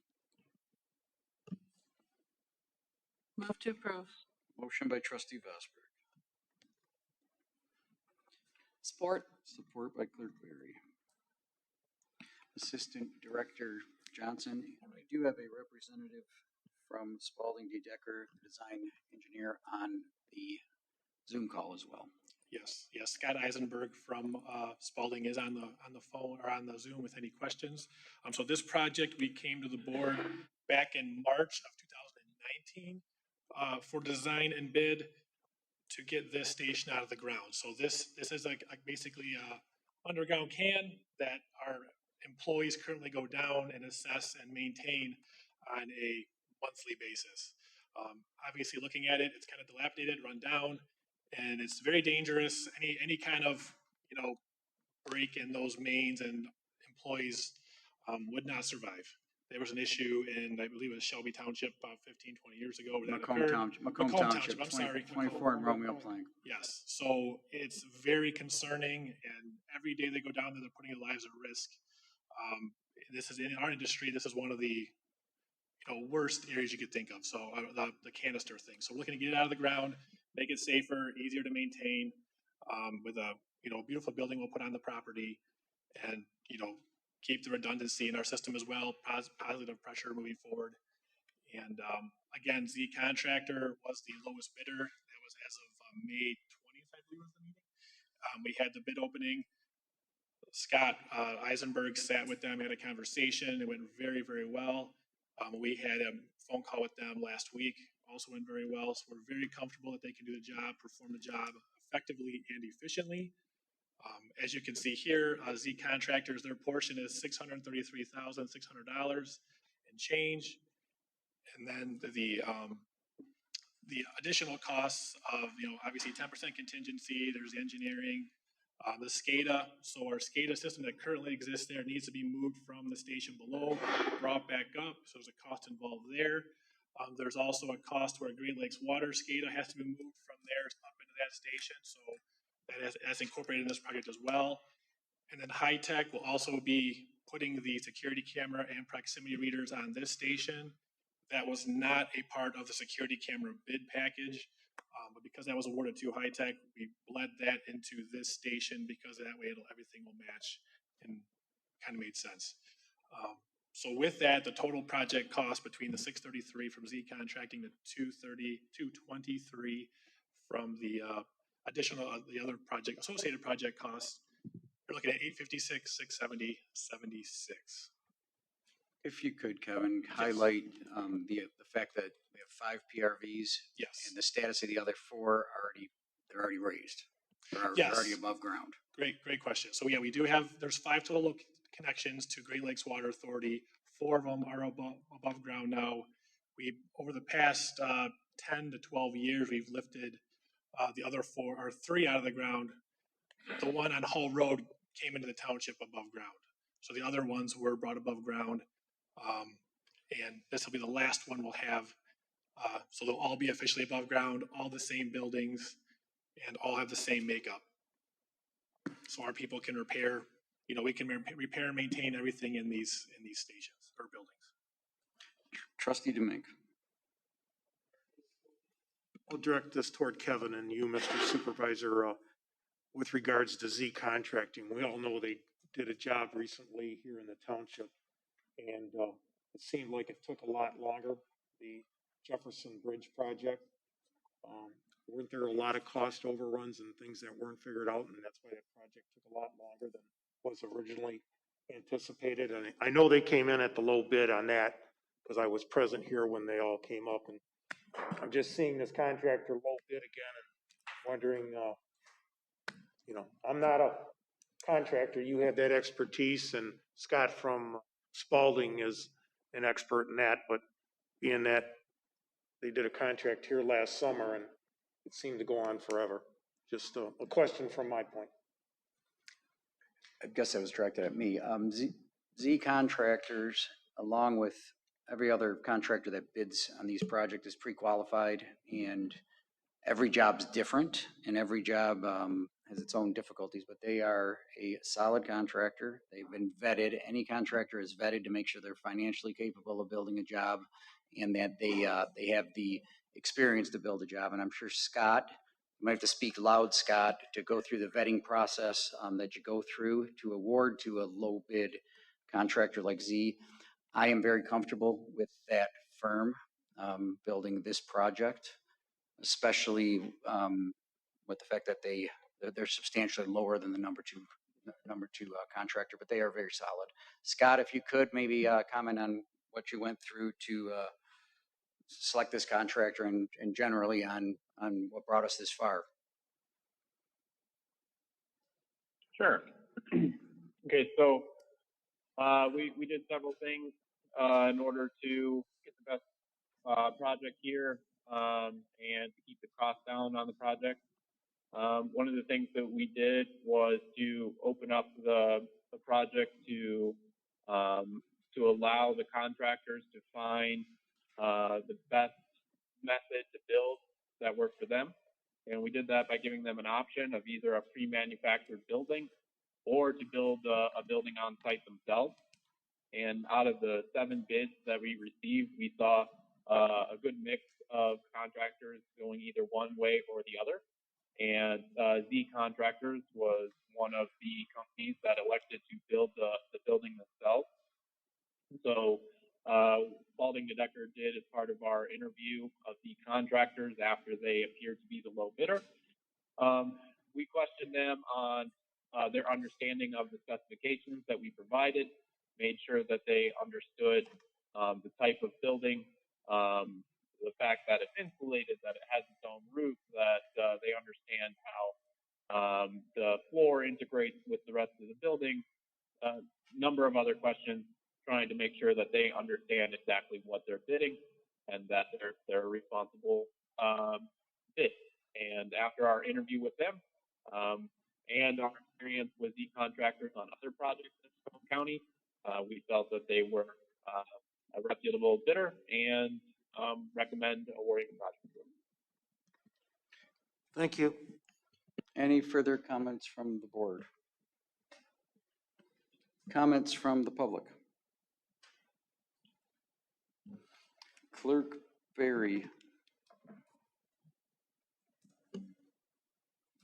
Move to approve. Motion by Trustee Vosberg. Support. Support by Clerk Barry. Assistant Director Johnson, I do have a representative from Spalding D. Decker, the design engineer, on the Zoom call as well. Yes, yes. Scott Eisenberg from Spalding is on the phone or on the Zoom with any questions. So this project, we came to the board back in March of 2019 for design and bid to get this station out of the ground. So this is like basically a underground can that our employees currently go down and assess and maintain on a monthly basis. Obviously, looking at it, it's kind of dilapidated, run down, and it's very dangerous. Any kind of break in those mains and employees would not survive. There was an issue in, I believe it was Shelby Township about 15, 20 years ago where that occurred. Macomb Township, I'm sorry. 24 in Romeo Plank. Yes, so it's very concerning, and every day they go down there, they're putting their lives at risk. This is in our industry. This is one of the worst areas you could think of. So the canister thing. So we're looking to get it out of the ground, make it safer, easier to maintain, with a beautiful building we'll put on the property, and keep the redundancy in our system as well, positive pressure moving forward. And again, Z Contractor was the lowest bidder. That was as of May 20th, I believe was the meeting. We had the bid opening. Scott Eisenberg sat with them, had a conversation. It went very, very well. We had a phone call with them last week, also went very well. So we're very comfortable that they can do the job, perform the job effectively and efficiently. As you can see here, Z Contractors, their portion is $633,600 and change. And then the additional costs of, obviously 10% contingency, there's the engineering, the SCADA. So our SCADA system that currently exists there needs to be moved from the station below, brought back up. So there's a cost involved there. There's also a cost where Great Lakes Water SCADA has to be moved from there up into that station. So that's incorporated in this project as well. And then High Tech will also be putting the security camera and proximity readers on this station. That was not a part of the security camera bid package, but because that was awarded to High Tech, we bled that into this station because that way everything will match and kind of made sense. So with that, the total project cost between the 633 from Z Contracting to 223 from the the other project, associated project costs, you're looking at 856, 670, 76. If you could, Kevin, highlight the fact that we have 5 PRVs. Yes. And the status of the other 4 they're already raised. They're Yes. already above ground. Great question. So yeah, we do have, there's 5 total connections to Great Lakes Water Authority. 4 of them are above ground now. Over the past 10 to 12 years, we've lifted the other 3 out of the ground. The one on Hull Road came into the township above ground. So the other ones were brought above ground. And this will be the last one we'll have. So they'll all be officially above ground, all the same buildings, and all have the same makeup. So our people can repair, we can repair and maintain everything in these stations or buildings. Trustee Demink. I'll direct this toward Kevin and you, Mr. Supervisor, with regards to Z Contracting. We all know they did a job recently here in the township, and it seemed like it took a lot longer, the Jefferson Bridge project. Weren't there a lot of cost overruns and things that weren't figured out, and that's why that project took a lot longer than was originally anticipated? And I know they came in at the low bid on that because I was present here when they all came up, and I'm just seeing this contractor low bid again and wondering, I'm not a contractor. You have that expertise, and Scott from Spalding is an expert in that, but being that they did a contract here last summer and it seemed to go on forever. Just a question from my point. I guess that was directed at me. Z Contractors, along with every other contractor that bids on these projects, is pre-qualified, and every job's different, and every job has its own difficulties, but they are a solid contractor. They've been vetted. Any contractor is vetted to make sure they're financially capable of building a job and that they have the experience to build a job. And I'm sure Scott, you might have to speak loud, Scott, to go through the vetting process that you go through to award to a low bid contractor like Z. I am very comfortable with that firm building this project, especially with the fact that they they're substantially lower than the number two contractor, but they are very solid. Scott, if you could maybe comment on what you went through to select this contractor and generally on what brought us this far. Sure. Okay, so we did several things in order to get the best project here and to keep the cost down on the project. One of the things that we did was to open up the project to allow the contractors to find the best method to build that worked for them. And we did that by giving them an option of either a pre-manufactured building or to build a building on site themselves. And out of the 7 bids that we received, we saw a good mix of contractors going either one way or the other. And Z Contractors was one of the companies that elected to build the building themselves. So Spalding & Decker did as part of our interview of the contractors after they appeared to be the low bidder. We questioned them on their understanding of the specifications that we provided, made sure that they understood the type of building, the fact that it's insulated, that it has its own roof, that they understand how the floor integrates with the rest of the building, a number of other questions, trying to make sure that they understand exactly what they're bidding and that they're a responsible bid. And after our interview with them and our experience with the contractors on other projects in Stone County, we felt that they were a reputable bidder and recommend awarding the project. Thank you. Any further comments from the board? Comments from the public? Clerk Barry.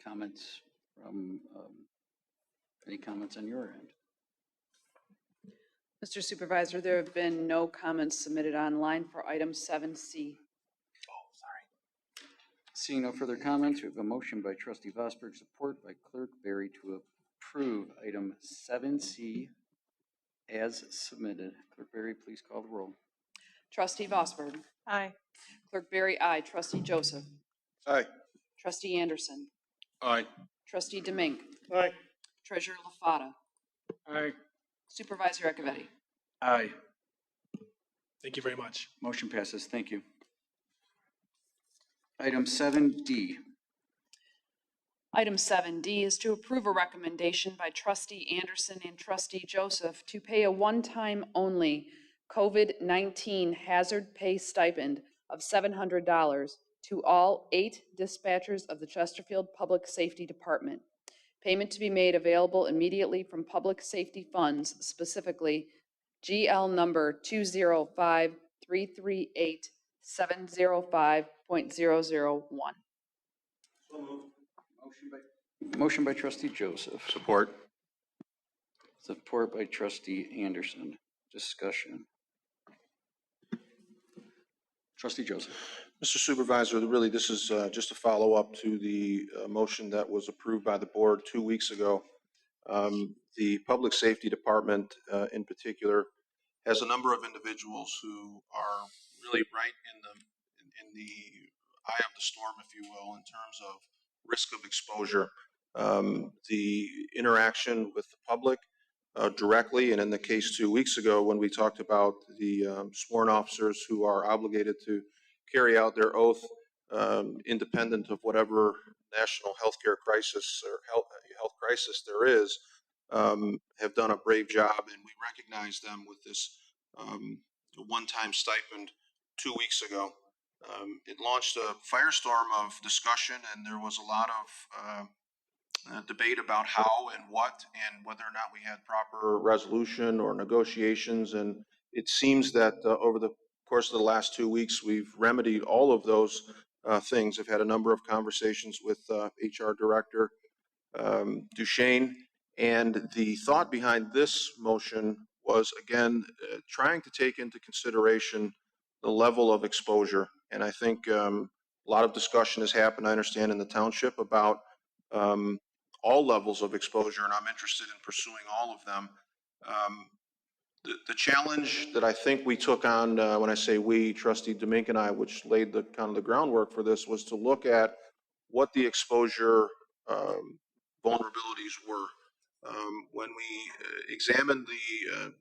Comments from, any comments on your end? Mr. Supervisor, there have been no comments submitted online for item 7C. Seeing no further comments, we have a motion by Trustee Vosberg, support by Clerk Barry to approve item 7C as submitted. Clerk Barry, please call the roll. Trustee Vosberg. Aye. Clerk Barry, aye. Trustee Joseph. Aye. Trustee Anderson. Aye. Trustee Demink. Aye. Treasurer LaFata. Aye. Supervisor Acciavatti. Aye. Thank you very much. Motion passes. Thank you. Item 7D. Item 7D is to approve a recommendation by Trustee Anderson and Trustee Joseph to pay a one-time only COVID-19 hazard pay stipend of $700 to all 8 dispatchers of the Chesterfield Public Safety Department. Payment to be made available immediately from public safety funds, specifically GL number 205-338-705.001. Motion by Trustee Joseph. Support. Support by Trustee Anderson. Discussion. Trustee Joseph. Mr. Supervisor, really, this is just a follow-up to the motion that was approved by the board 2 weeks ago. The Public Safety Department in particular has a number of individuals who are really right in the eye of the storm, if you will, in terms of risk of exposure. The interaction with the public directly, and in the case 2 weeks ago when we talked about the sworn officers who are obligated to carry out their oath independent of whatever national healthcare crisis or health crisis there is, have done a brave job, and we recognize them with this one-time stipend 2 weeks ago. It launched a firestorm of discussion, and there was a lot of debate about how and what and whether or not we had proper resolution or negotiations. And it seems that over the course of the last 2 weeks, we've remedied all of those things. I've had a number of conversations with HR Director Duchesne, and the thought behind this motion was, again, trying to take into consideration the level of exposure. And I think a lot of discussion has happened, I understand, in the township about all levels of exposure, and I'm interested in pursuing all of them. The challenge that I think we took on, when I say we, Trustee Domink and I, which laid the kind of the groundwork for this, was to look at what the exposure vulnerabilities were. When we examined the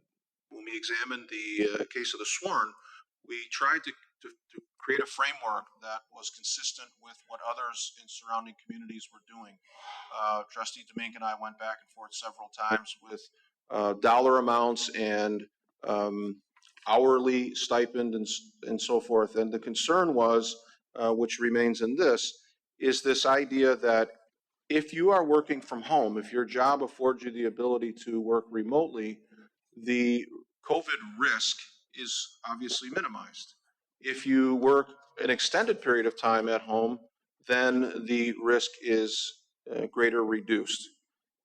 case of the sworn, we tried to create a framework that was consistent with what others in surrounding communities were doing. Trustee Domink and I went back and forth several times with dollar amounts and hourly stipend and so forth. And the concern was, which remains in this, is this idea that if you are working from home, if your job affords you the ability to work remotely, the COVID risk is obviously minimized. If you work an extended period of time at home, then the risk is greater reduced.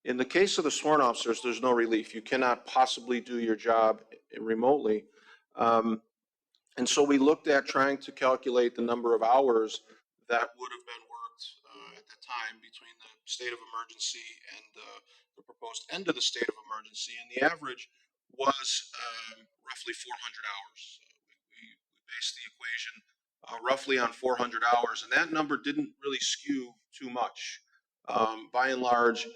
In the case of the sworn officers, there's no relief. You cannot possibly do your job remotely. And so we looked at trying to calculate the number of hours that would have been worked at the time between the state of emergency and the proposed end of the state of emergency. And the average was roughly 400 hours. We based the equation roughly on 400 hours, and that number didn't really skew too much. By and large,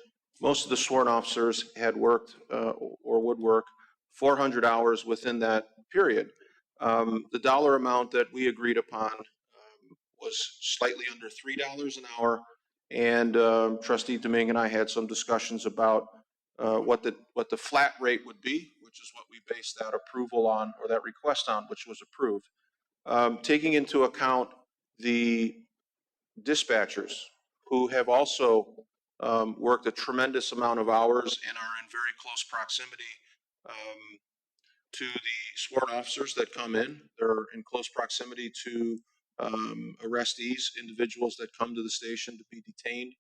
most of the sworn officers had worked or would work 400 hours within that period. The dollar amount that we agreed upon was slightly under $3 an hour, and Trustee Domink and I had some discussions about what the flat rate would be, which is what we based that approval on, or that request on, which was approved. Taking into account the dispatchers who have also worked a tremendous amount of hours and are in very close proximity to the sworn officers that come in. They're in close proximity to arrestees, individuals that come to the station to be detained.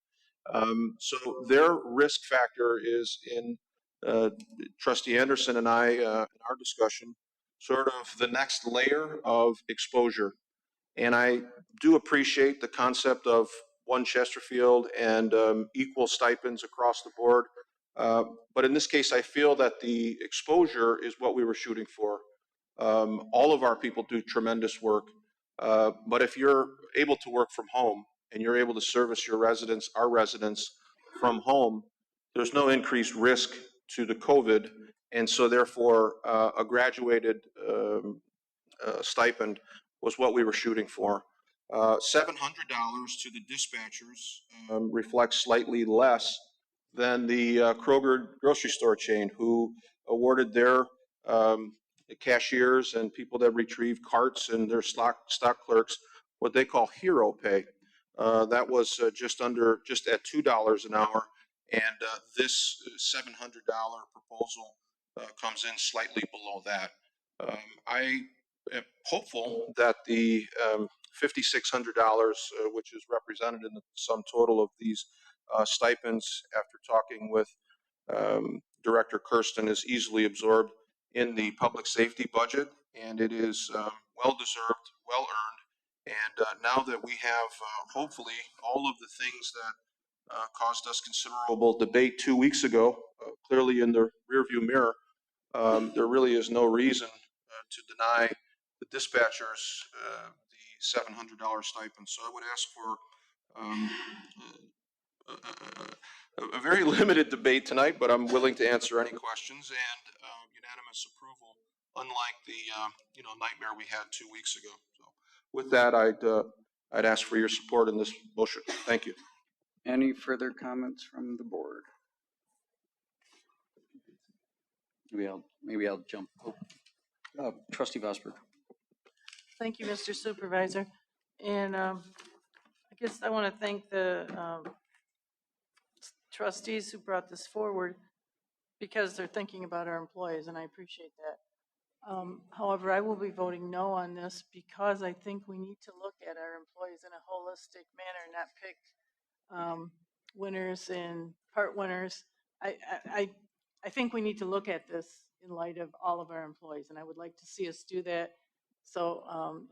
So their risk factor is in Trustee Anderson and I, in our discussion, sort of the next layer of exposure. And I do appreciate the concept of one Chesterfield and equal stipends across the board. But in this case, I feel that the exposure is what we were shooting for. All of our people do tremendous work. But if you're able to work from home and you're able to service your residents, our residents, from home, there's no increased risk to the COVID. And so therefore, a graduated stipend was what we were shooting for. $700 to the dispatchers reflects slightly less than the Kroger grocery store chain, who awarded their cashiers and people that retrieve carts and their stock clerks what they call hero pay. That was just at $2 an hour, and this $700 proposal comes in slightly below that. I am hopeful that the $5,600, which is represented in the sum total of these stipends, after talking with Director Kirsten, is easily absorbed in the public safety budget, and it is well-deserved, well-earned. And now that we have, hopefully, all of the things that caused us considerable debate 2 weeks ago, clearly in the rearview mirror, there really is no reason to deny the dispatchers the $700 stipend. So I would ask for a very limited debate tonight, but I'm willing to answer any questions, and unanimous approval, unlike the nightmare we had 2 weeks ago. So with that, I'd ask for your support in this motion. Thank you. Any further comments from the board? Maybe I'll jump. Trustee Vosberg. Thank you, Mr. Supervisor. And I guess I want to thank the trustees who brought this forward, because they're thinking about our employees, and I appreciate that. However, I will be voting no on this because I think we need to look at our employees in a holistic manner, not pick winners and part winners. I think we need to look at this in light of all of our employees, and I would like to see us do that So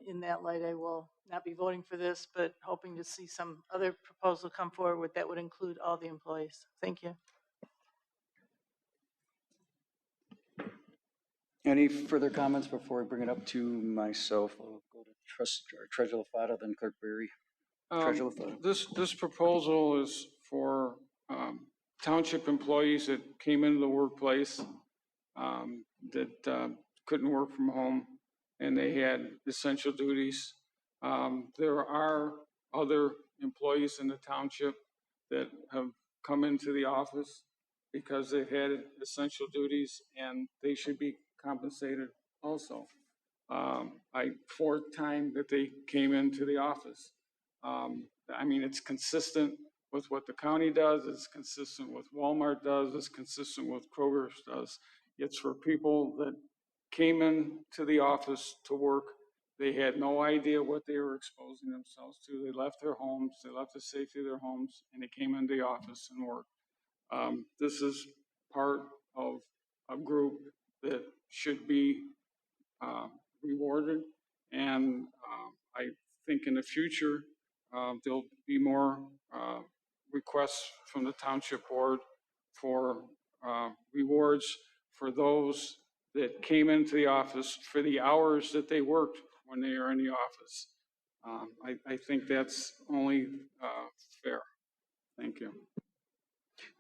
in that light, I will not be voting for this, but hoping to see some other proposal come forward that would include all the employees. Thank you. Any further comments before I bring it up to myself? I'll go to Treasurer LaFata, then Clerk Berry. Treasurer LaFata. This proposal is for township employees that came into the workplace that couldn't work from home, and they had essential duties. There are other employees in the township that have come into the office because they've had essential duties, and they should be compensated also. Fourth time that they came into the office. I mean, it's consistent with what the county does, it's consistent with Walmart does, it's consistent with Kroger does. It's for people that came into the office to work. They had no idea what they were exposing themselves to. They left their homes, they left the safety of their homes, and they came into the office and worked. This is part of a group that should be rewarded, and I think in the future there'll be more requests from the township board for rewards for those that came into the office for the hours that they worked when they are in the office. I think that's only fair. Thank you.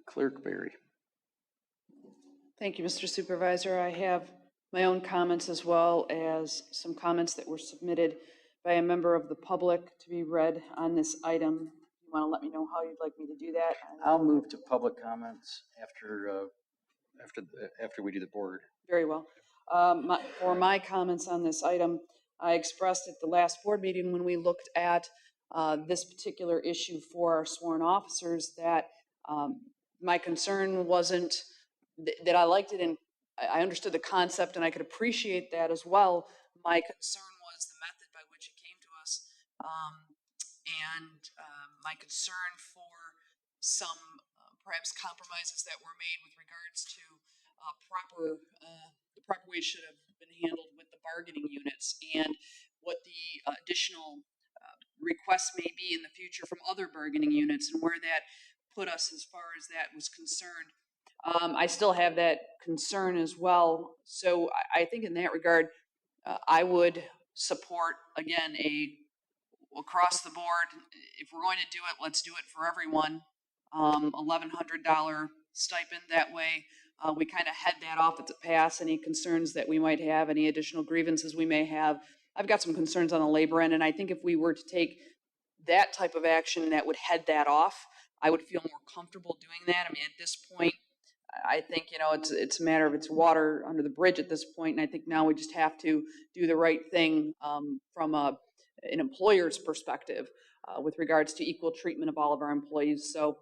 Clerk Berry. Thank you, Mr. Supervisor. I have my own comments as well as some comments that were submitted by a member of the public to be read on this item. You want to let me know how you'd like me to do that? I'll move to public comments after we do the board. Very well. For my comments on this item, I expressed at the last board meeting when we looked at this particular issue for our sworn officers that my concern wasn't that I liked it and I understood the concept and I could appreciate that as well. My concern was the method by which it came to us, and my concern for some perhaps compromises that were made with regards to the proper way it should have been handled with the bargaining units and what the additional requests may be in the future from other bargaining units and where that put us as far as that was concerned. I still have that concern as well. So I think in that regard, I would support, again, across the board, if we're going to do it, let's do it for everyone. $1,100 stipend. That way we kind of head that off at the pass. Any concerns that we might have, any additional grievances we may have. I've got some concerns on the labor end, and I think if we were to take that type of action that would head that off, I would feel more comfortable doing that. I mean, at this point, I think, it's a matter of it's water under the bridge at this point, and I think now we just have to do the right thing from an employer's perspective with regards to equal treatment of all of our employees. So,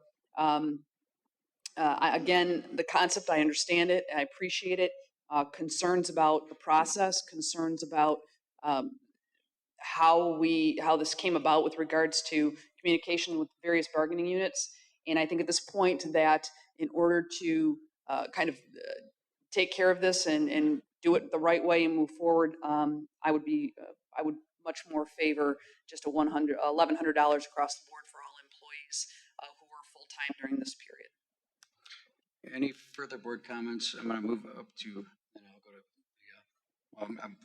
again, the concept, I understand it, I appreciate it. Concerns about the process, concerns about how this came about with regards to communication with various bargaining units. And I think at this point that in order to take care of this and do it the right way and move forward, I would much more favor just $1,100 across the board for all employees who were full-time during this period. Any further board comments? I'm going to move up to, and I'll go to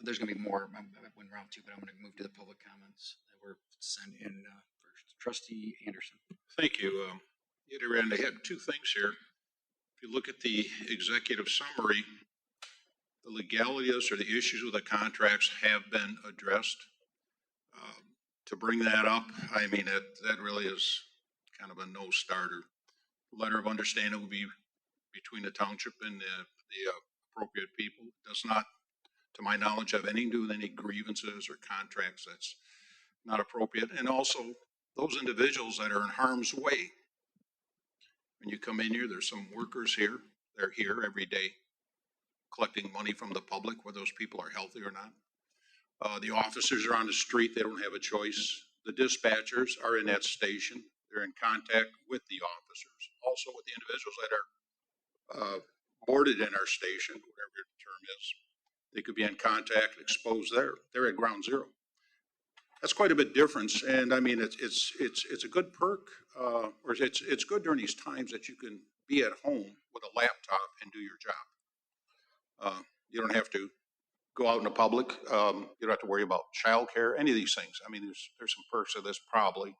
there's going to be more. I went round two, but I'm going to move to the public comments that were sent in first. Trustee Anderson. Thank you. Rand, I have two things here. If you look at the executive summary, the legalities or the issues with the contracts have been addressed. To bring that up, I mean, that really is kind of a no-starter. Letter of understanding will be between the township and the appropriate people. It does not, to my knowledge, have anything to do with any grievances or contracts. That's not appropriate. And also, those individuals that are in harm's way. When you come in here, there's some workers here. They're here every day collecting money from the public, whether those people are healthy or not. The officers are on the street. They don't have a choice. The dispatchers are in that station. They're in contact with the officers, also with the individuals that are boarded in our station, whatever the term is. they could be in contact, exposed there. They're at ground zero. That's quite a bit difference, and I mean, it's a good perk, or it's good during these times that you can be at home with a laptop and do your job. You don't have to go out in the public. You don't have to worry about childcare, any of these things. I mean, there's some perks of this probably.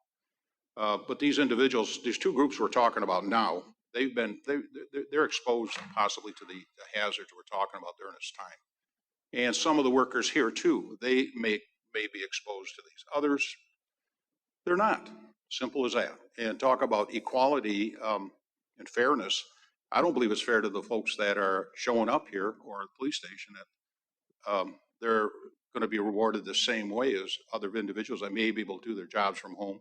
But these individuals, these two groups we're talking about now, they're exposed possibly to the hazards we're talking about during this time. And some of the workers here too, they may be exposed to these. Others, they're not. Simple as that. And talk about equality and fairness. I don't believe it's fair to the folks that are showing up here or at the police station that they're going to be rewarded the same way as other individuals that may be able to do their jobs from home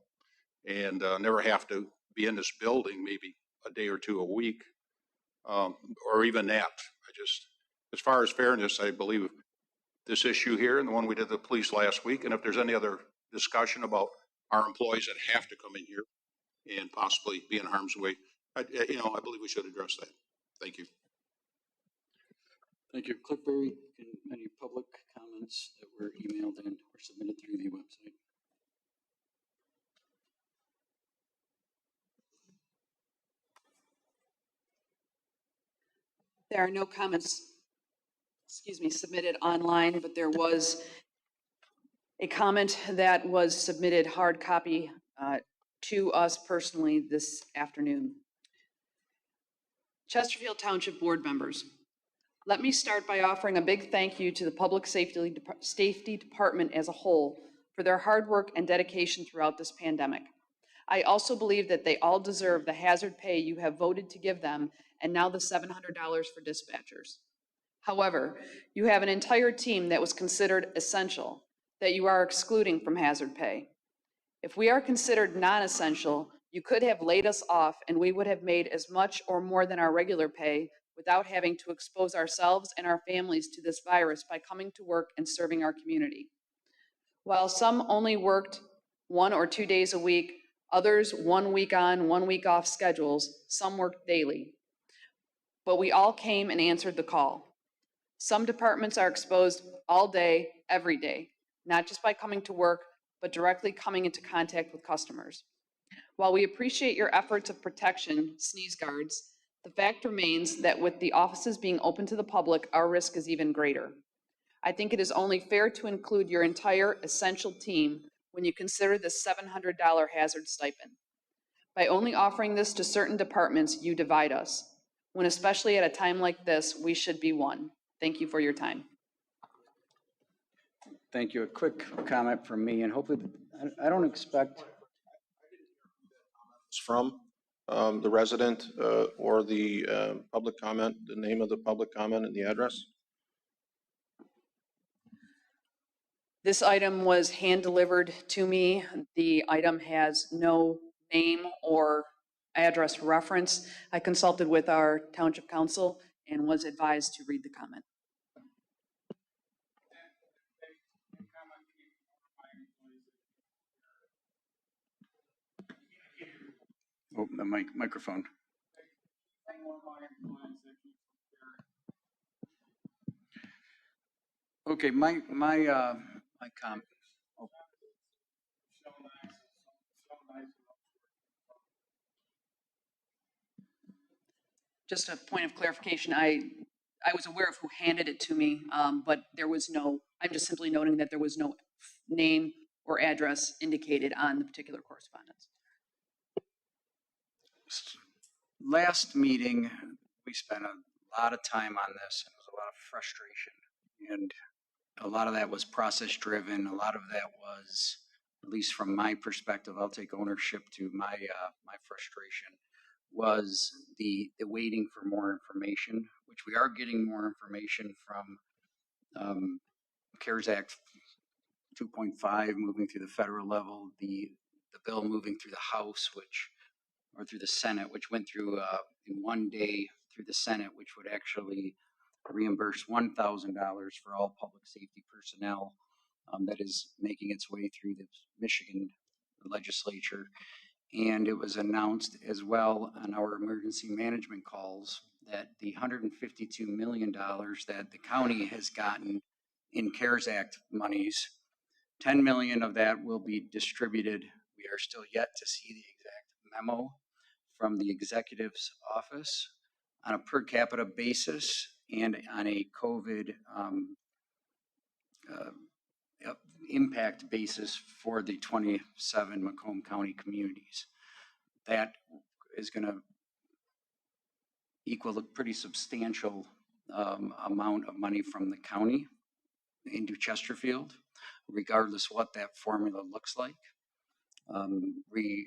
and never have to be in this building maybe a day or two a week, or even that. As far as fairness, I believe this issue here and the one we did the police last week, and if there's any other discussion about our employees that have to come in here and possibly be in harm's way, I believe we should address that. Thank you. Thank you. Clerk Berry, any public comments that were emailed in or submitted through the website? There are no comments, submitted online, but there was a comment that was submitted hard copy to us personally this afternoon. Chesterfield Township Board members, let me start by offering a big thank you to the Public Safety Department as a whole for their hard work and dedication throughout this pandemic. I also believe that they all deserve the hazard pay you have voted to give them, and now the $700 for dispatchers. However, you have an entire team that was considered essential that you are excluding from hazard pay. If we are considered non-essential, you could have laid us off and we would have made as much or more than our regular pay without having to expose ourselves and our families to this virus by coming to work and serving our community. While some only worked 1 or 2 days a week, others 1 week on, 1 week off schedules, some worked daily. But we all came and answered the call. Some departments are exposed all day, every day, not just by coming to work, but directly coming into contact with customers. While we appreciate your efforts of protection, sneeze guards, the fact remains that with the offices being open to the public, our risk is even greater. I think it is only fair to include your entire essential team when you consider this $700 hazard stipend. By only offering this to certain departments, you divide us, when especially at a time like this, we should be one. Thank you for your time. Thank you. A quick comment from me, and hopefully, I don't expect. It's from the resident or the public comment, the name of the public comment and the address. This item was hand-delivered to me. The item has no name or address reference. I consulted with our township council and was advised to read the comment. Oh, the microphone. Okay, my comment. Oh. Just a point of clarification, I was aware of who handed it to me, but there was no, I'm just simply noting that there was no name or address indicated on the particular correspondence. Last meeting, we spent a lot of time on this, and there was a lot of frustration, and a lot of that was process driven. A lot of that was, at least from my perspective, I'll take ownership to my frustration, was the waiting for more information, which we are getting more information from CARES Act 2.5 moving through the federal level, the bill moving through the House, or through the Senate, which went through in 1 day through the Senate, which would actually reimburse $1,000 for all public safety personnel. That is making its way through the Michigan legislature. And it was announced as well on our emergency management calls that the $152 million that the county has gotten in CARES Act monies, 10 million of that will be distributed. We are still yet to see the exact memo from the executive's office on a per capita basis and on a COVID impact basis for the 27 Macomb County communities. That is going to equal a pretty substantial amount of money from the county into Chesterfield, regardless what that formula looks like. The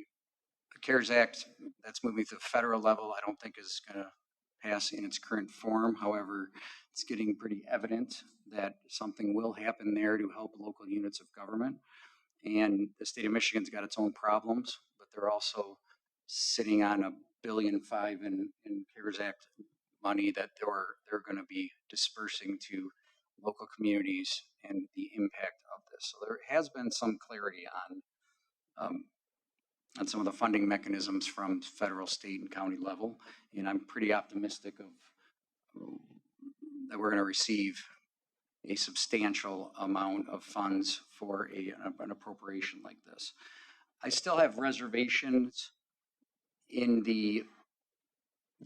CARES Act, that's moving to the federal level, I don't think is going to pass in its current form. However, it's getting pretty evident that something will happen there to help local units of government. And the state of Michigan's got its own problems, but they're also sitting on $1.5 billion in CARES Act money that they're going to be dispersing to local communities and the impact of this. So there has been some clarity on some of the funding mechanisms from federal, state, and county level, and I'm pretty optimistic of that we're going to receive a substantial amount of funds for an appropriation like this. I still have reservations in the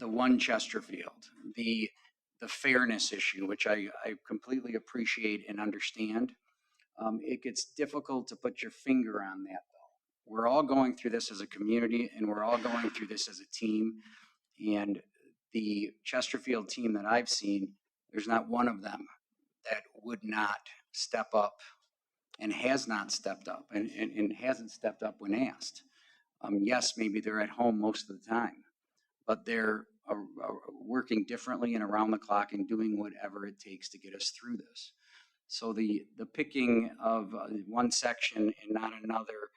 one Chesterfield, the fairness issue, which I completely appreciate and understand. It gets difficult to put your finger on that, though. We're all going through this as a community, and we're all going through this as a team. And the Chesterfield team that I've seen, there's not one of them that would not step up and has not stepped up and hasn't stepped up when asked. Yes, maybe they're at home most of the time, but they're working differently and around the clock and doing whatever it takes to get us through this. So the picking of one section and not another,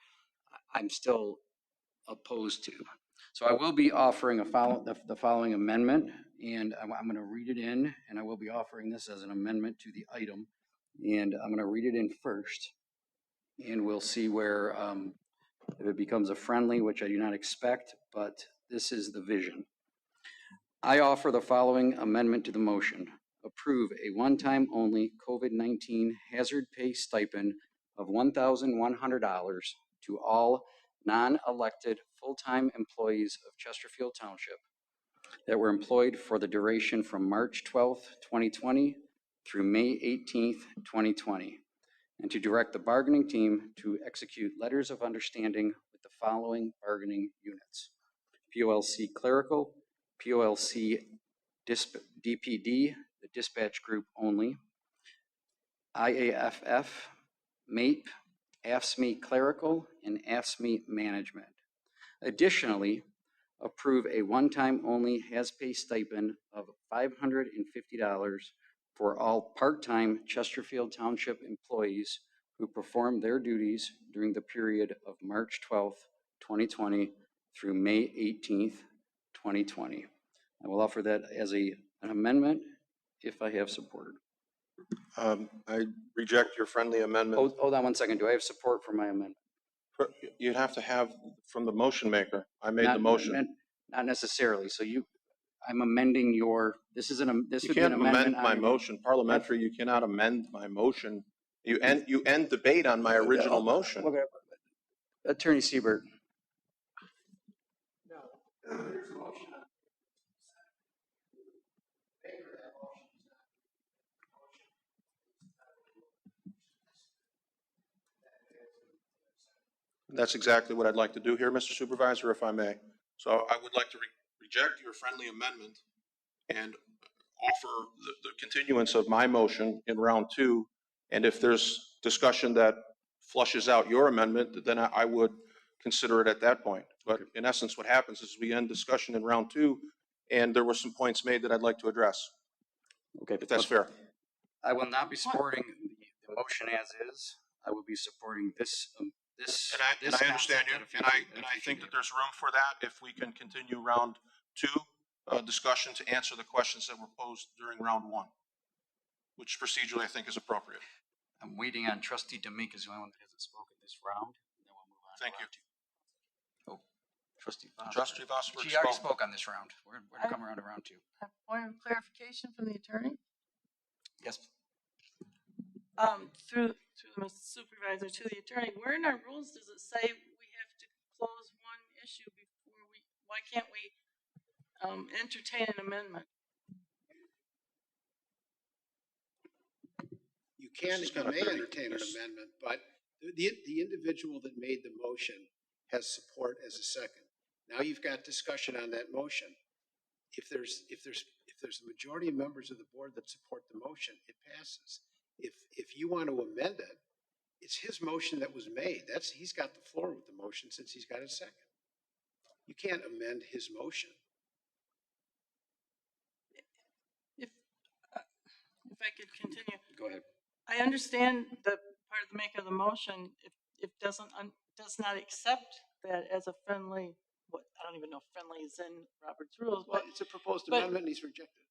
I'm still opposed to. So I will be offering the following amendment, and I'm going to read it in, and I will be offering this as an amendment to the item, and I'm going to read it in first, and we'll see where if it becomes a friendly, which I do not expect, but this is the vision. I offer the following amendment to the motion. Approve a one-time only COVID-19 hazard pay stipend of $1,100 to all non-elected full-time employees of Chesterfield Township that were employed for the duration from March 12th, 2020 through May 18th, 2020, and to direct the bargaining team to execute letters of understanding with the following bargaining units: POLC Clerical, POLC DPD, the dispatch group only, IAFF, MAPE, AFSCME Clerical, and AFSCME Management. Additionally, approve a one-time only has-pay stipend of $550 for all part-time Chesterfield Township employees who perform their duties during the period of March 12th, 2020 through May 18th, 2020. I will offer that as an amendment if I have support. I reject your friendly amendment. Hold on one second. Do I have support for my amendment? You'd have to have from the motion maker. I made the motion. Not necessarily. So I'm amending your, this would You be an can't amendment. amend my motion. Parliamentary, you cannot amend my motion. You end debate on my original motion. Okay. Attorney Siebert. That's exactly what I'd like to do here, Mr. Supervisor, if I may. So I would like to reject your friendly amendment and offer the continuance of my motion in round two. And if there's discussion that flushes out your amendment, then I would consider it at that point. But in essence, what happens is we end discussion in round two, and there were some points made that I'd like to address. Okay. If that's fair. I will not be supporting the motion as is. I will be supporting this. And I understand you, and I think that there's room for that if we can continue round two discussion to answer the questions that were posed during round one, which procedurally I think is appropriate. I'm waiting on Trustee D'Amica, is the only one that hasn't spoken this round. And then we'll move on. Thank you. Oh, Trustee Vosper. Trustee Vosper She already spoke. spoke on this round. We're going to come around to round two. A point of clarification from the attorney. Yes. Through the supervisor to the attorney, where in our rules does it say we have to close one issue before why can't we entertain an amendment? You can, you may entertain an amendment, but the individual that made the motion has support as a second. Now you've got discussion on that motion. If there's a majority of members of the board that support the motion, it passes. If you want to amend it, it's his motion that was made. He's got the floor with the motion since he's got a second. You can't amend his motion. If I could continue. Go ahead. I understand the part of the making of the motion, if does not accept that as a friendly, I don't even know if friendly is in Robert's rules, Well, but it's a proposed but- amendment and he's rejected.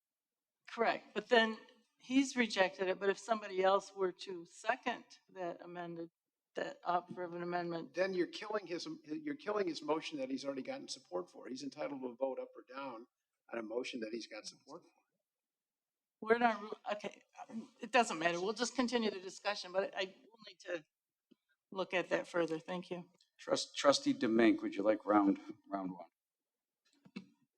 correct. But then he's rejected it, but if somebody else were to second that offer of an amendment, Then you're killing his motion that he's already gotten support for. He's entitled to a vote up or down on a motion that he's got support for. we're not, okay, it doesn't matter. We'll just continue the discussion, but I will need to look at that further. Thank you. Trustee Demink, would you like round one?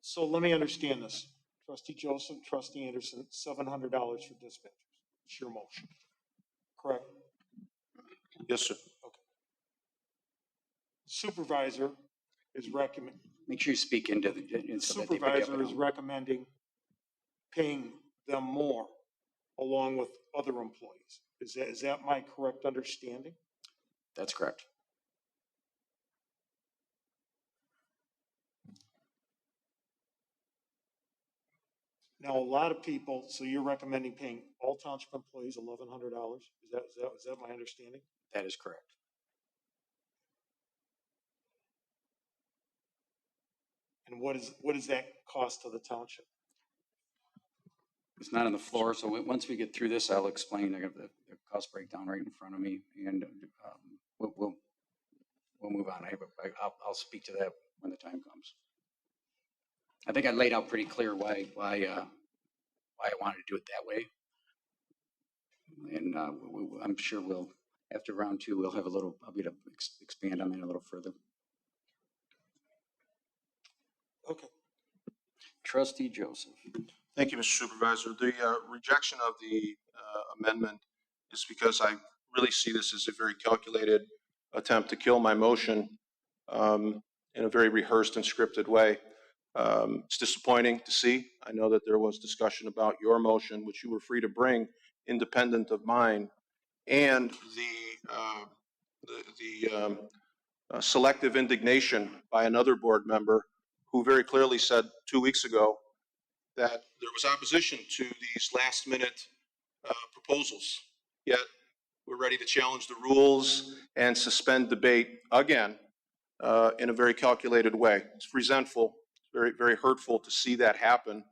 So let me understand this. Trustee Joseph, Trustee Anderson, $700 for dispatchers. It's your motion, correct? Yes, sir. Supervisor is recommending. Make sure you speak into the. So that they pick up Supervisor is recommending paying them more along with other employees. Is that my correct understanding? That's correct. Now, a lot of people, so you're recommending paying all township employees $1,100? Is that my understanding? That is correct. And what is that cost to the township? It's not on the floor, so once we get through this, I'll explain. I got the cost breakdown right in front of me, and we'll move on. I'll speak to that when the time comes. I think I laid out pretty clear why I wanted to do it that way, and I'm sure we'll after round two we'll have I'll be able to expand on that a little further. Okay. Trustee Joseph. Thank you, Mr. Supervisor. The rejection of the amendment is because I really see this as a very calculated attempt to kill my motion in a very rehearsed and scripted way. It's disappointing to see. I know that there was discussion about your motion, which you were free to bring, independent of mine, and the selective indignation by another board member who very clearly said 2 weeks ago that there was opposition to these last-minute proposals. Yet we're ready to challenge the rules and suspend debate again in a very calculated way. It's resentful, very, very hurtful to see that happen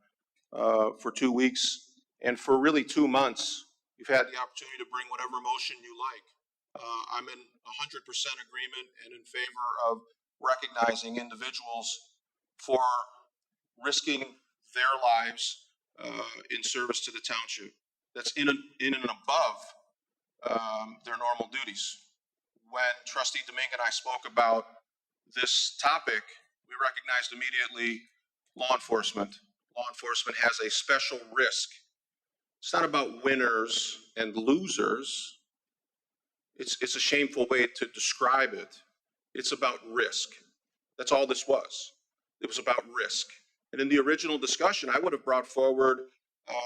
for 2 weeks. And for really 2 months, you've had the opportunity to bring whatever motion you like. I'm in 100% agreement and in favor of recognizing individuals for risking their lives in service to the township. That's in and above their normal duties. When Trustee Demink and I spoke about this topic, we recognized immediately law enforcement. Law enforcement has a special risk. It's not about winners and losers. It's a shameful way to describe it. It's about risk. That's all this was. It was about risk. And in the original discussion, I would have brought forward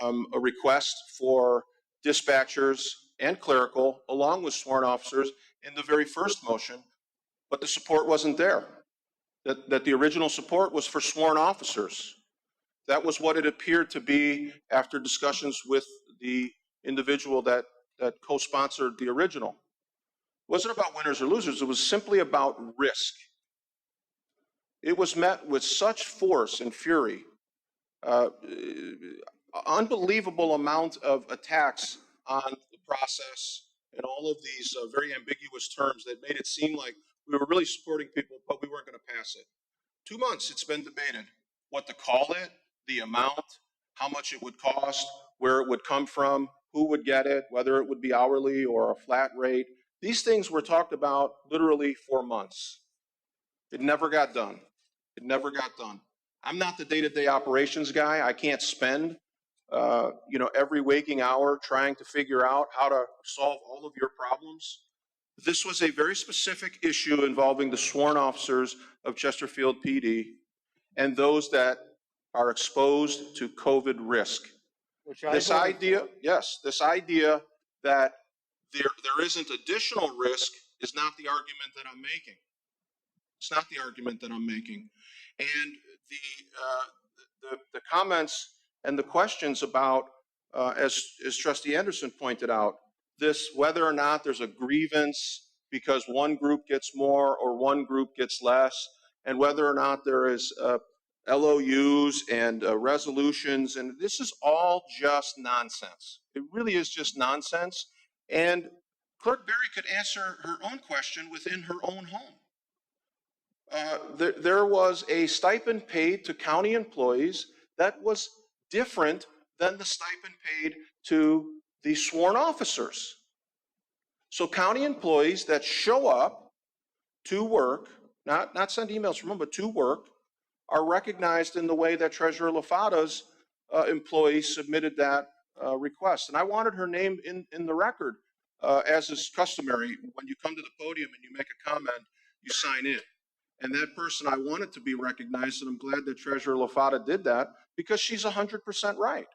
a request for dispatchers and clerical, along with sworn officers, in the very first motion, but the support wasn't there. That the original support was for sworn officers. That was what it appeared to be after discussions with the individual that co-sponsored the original. It wasn't about winners or losers. It was simply about risk. It was met with such force and fury, unbelievable amount of attacks on the process and all of these very ambiguous terms that made it seem like we were really supporting people, but we weren't going to pass it. 2 months it's been debated, what to call it, the amount, how much it would cost, where it would come from, who would get it, whether it would be hourly or a flat rate. These things were talked about literally for months. It never got done. It never got done. I'm not the day-to-day operations guy. I can't spend, every waking hour trying to figure out how to solve all of your problems. This was a very specific issue involving the sworn officers of Chesterfield PD and those that are exposed to COVID risk. This idea that there isn't additional risk is not the argument that I'm making. It's not the argument that I'm making. And the comments and the questions about, as Trustee Anderson pointed out, this whether or not there's a grievance because one group gets more or one group gets less, and whether or not there is LOUs and resolutions, and this is all just nonsense. It really is just nonsense. And Clerk Berry could answer her own question within her own home. There was a stipend paid to county employees that was different than the stipend paid to the sworn officers. So county employees that show up to work, not send emails from them, but to work, are recognized in the way that Treasurer LaFata's employees submitted that request. And I wanted her name in the record, as is customary. When you come to the podium and you make a comment, you sign in. And that person, I wanted to be recognized, and I'm glad that Treasurer LaFata did that, because she's 100% right.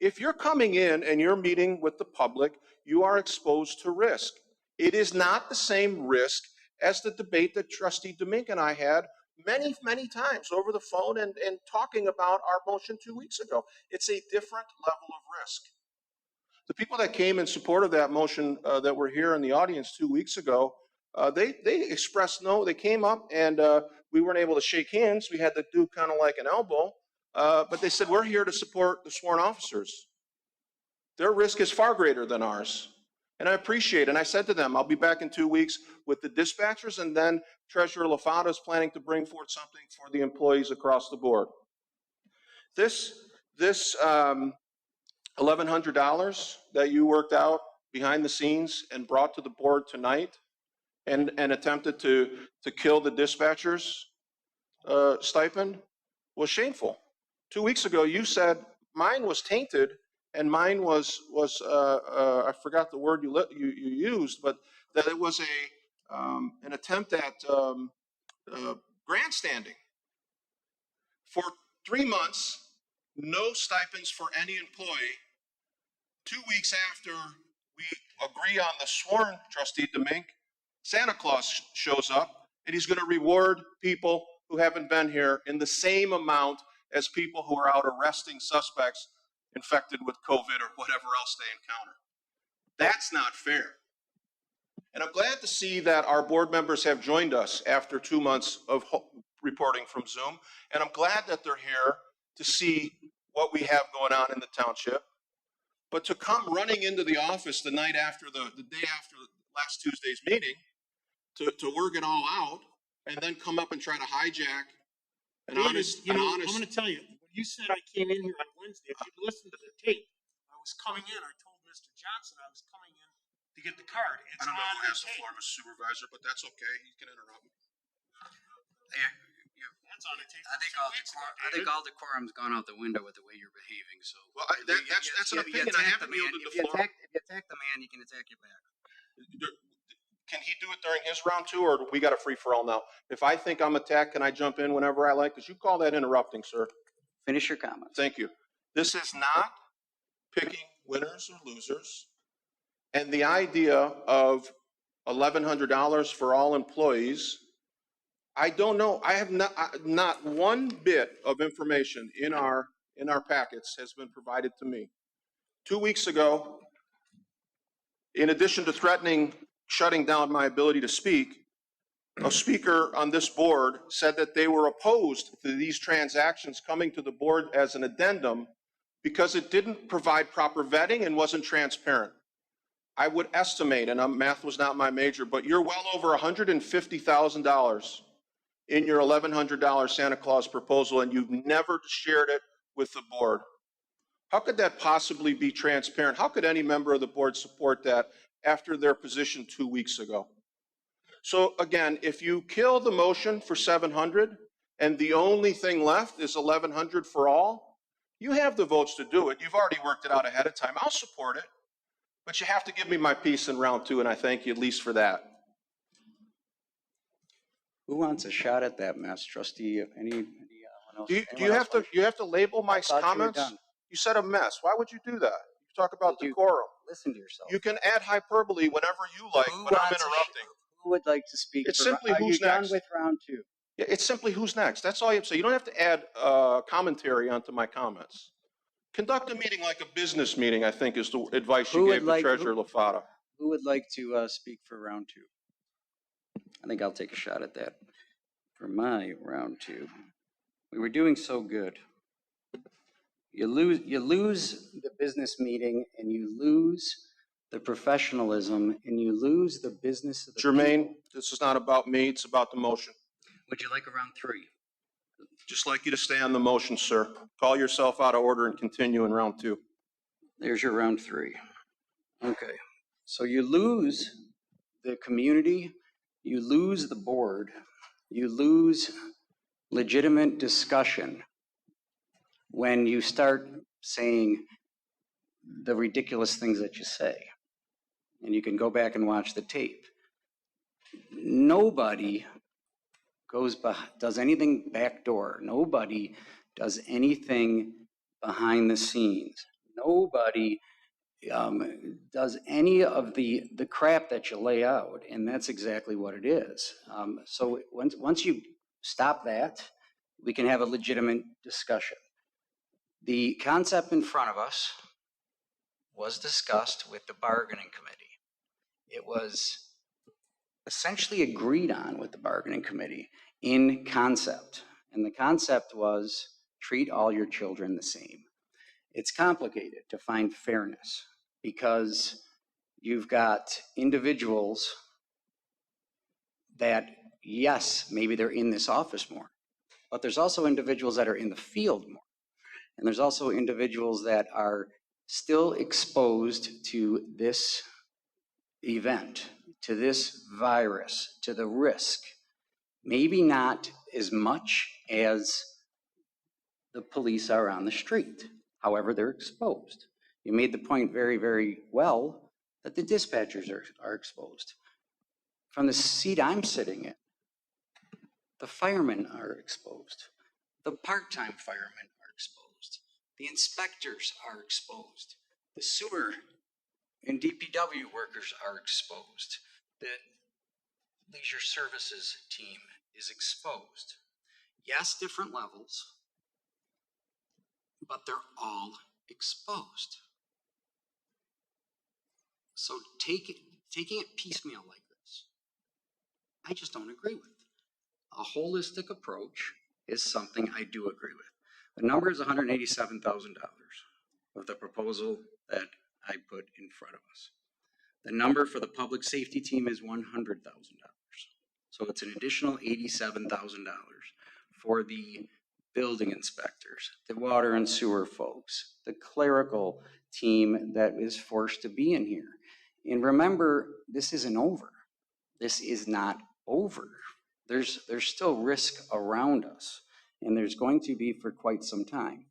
If you're coming in and you're meeting with the public, you are exposed to risk. It is not the same risk as the debate that Trustee Domingue and I had many, many times over the phone and talking about our motion 2 weeks ago. It's a different level of risk. The people that came in support of that motion that were here in the audience 2 weeks ago, they expressed no. They came up and we weren't able to shake hands. We had to do kind of like an elbow. But they said, we're here to support the sworn officers. Their risk is far greater than ours. And I appreciate it. And I said to them, I'll be back in 2 weeks with the dispatchers, and then Treasurer LaFata is planning to bring forth something for the employees across the board. This $1,100 that you worked out behind the scenes and brought to the board tonight and attempted to kill the dispatchers' stipend was shameful. 2 weeks ago, you said mine was tainted and mine was I forgot the word you used, but that it was an attempt at grandstanding. For 3 months, no stipends for any employee. 2 weeks after we agree on the sworn, Trustee Domingue, Santa Claus shows up and he's going to reward people who haven't been here in the same amount as people who are out arresting suspects infected with COVID or whatever else they encounter. That's not fair. And I'm glad to see that our board members have joined us after 2 months of reporting from Zoom. And I'm glad that they're here to see what we have going on in the township. But to come running into the office the night after the day after last Tuesday's meeting to work it all out and then come up and try to hijack an honest. I'm going to tell you, when you said I came in here on Wednesday, if you listened to the tape, I was coming in, I told Mr. Johnson I was coming in to get the card. It's I don't know on who has the tape. floor, Mr. Supervisor, but that's okay. He can interrupt me. That's on the tape. I think all decorum's gone out the window with the way you're behaving, so. Well, that's an opinion. I haven't yielded the floor. If you attack the man, he can attack you back. Can he do it during his round two, or do we got a free-for-all now? If I think I'm attacked, can I jump in whenever I like? Because you call that interrupting, sir. Finish your comments. Thank you. This is not picking winners or losers. And the idea of $1,100 for all employees, I don't know. I have not one bit of information in our packets has been provided to me. 2 weeks ago, in addition to threatening shutting down my ability to speak, a speaker on this board said that they were opposed to these transactions coming to the board as an addendum because it didn't provide proper vetting and wasn't transparent. I would estimate, and math was not my major, but you're well over $150,000 in your $1,100 Santa Claus proposal and you've never shared it with the board. How could that possibly be transparent? How could any member of the board support that after their position 2 weeks ago? So again, if you kill the motion for 700 and the only thing left is 1,100 for all, you have the votes to do it. You've already worked it out ahead of time. I'll support it, but you have to give me my piece in round 2, and I thank you at least for that. Who wants a shot at that mess, Trustee? Anyone else? Do you have to label my thought you were comments? done. You said a mess. Why would you do that? You talk about decorum. Listen to yourself. You can add hyperbole whenever you like when I'm interrupting. Who would like to speak? It's for- simply Are who's you done next. with round 2? Yeah, it's simply who's next. That's all you have to say. You don't have to add commentary onto my comments. Conduct a meeting like a business meeting, I think, is the advice Who you would gave to like- Treasurer LaFata. Who would like to speak for round 2? I think I'll take a shot at that for my round 2. We were doing so good. You lose the business meeting, and you lose the professionalism, and you lose the business of the Jermaine, people. this is not about me, it's about the motion. Would you like a round 3? Just like you to stay on the motion, sir. Call yourself out of order and continue in round 2. There's your round 3. Okay, so you lose the community, you lose the board, you lose legitimate discussion when you start saying the ridiculous things that you say. And you can go back and watch the tape. Nobody does anything backdoor. Nobody does anything behind the scenes. Nobody does any of the crap that you lay out, and that's exactly what it is. So once you stop that, we can have a legitimate discussion. The concept in front of us was discussed with the bargaining committee. It was essentially agreed on with the bargaining committee in concept. And the concept was treat all your children the same. It's complicated to find fairness because you've got individuals that, yes, maybe they're in this office more, but there's also individuals that are in the field more. And there's also individuals that are still exposed to this event, to this virus, to the risk. Maybe not as much as the police are on the street. However, they're exposed. You made the point very, very well that the dispatchers are exposed. From the seat I'm sitting in, the firemen are exposed. The part-time firemen are exposed. The inspectors are exposed. The sewer and DPW workers are exposed. The leisure services team is exposed. Yes, different levels, but they're all exposed. So taking it piecemeal like this, I just don't agree with. A holistic approach is something I do agree with. The number is $187,000 of the proposal that I put in front of us. The number for the public safety team is $100,000. So it's an additional $87,000 for the building inspectors, the water and sewer folks, the clerical team that is forced to be in here. And remember, this isn't over. This is not over. There's still risk around us, and there's going to be for quite some time.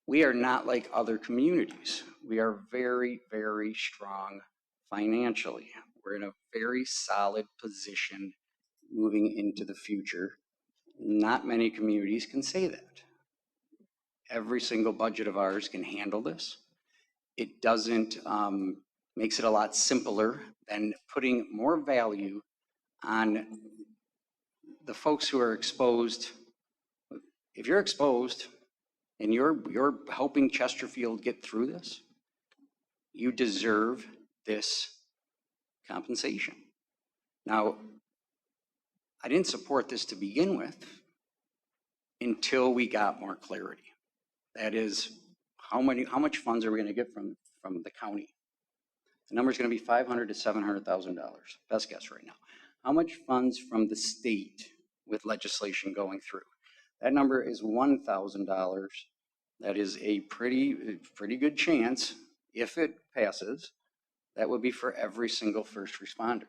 We are not like other communities. We are very, very strong financially. We're in a very solid position moving into the future. Not many communities can say that. Every single budget of ours can handle this. It doesn't, makes it a lot simpler than putting more value on the folks who are exposed. If you're exposed and you're helping Chesterfield get through this, you deserve this compensation. Now, I didn't support this to begin with until we got more clarity. That is, how much funds are we going to get from the county? The number is going to be $500,000 to $700,000, best guess right now. How much funds from the state with legislation going through. That number is $1,000. That is a pretty good chance, if it passes, that would be for every single first responder.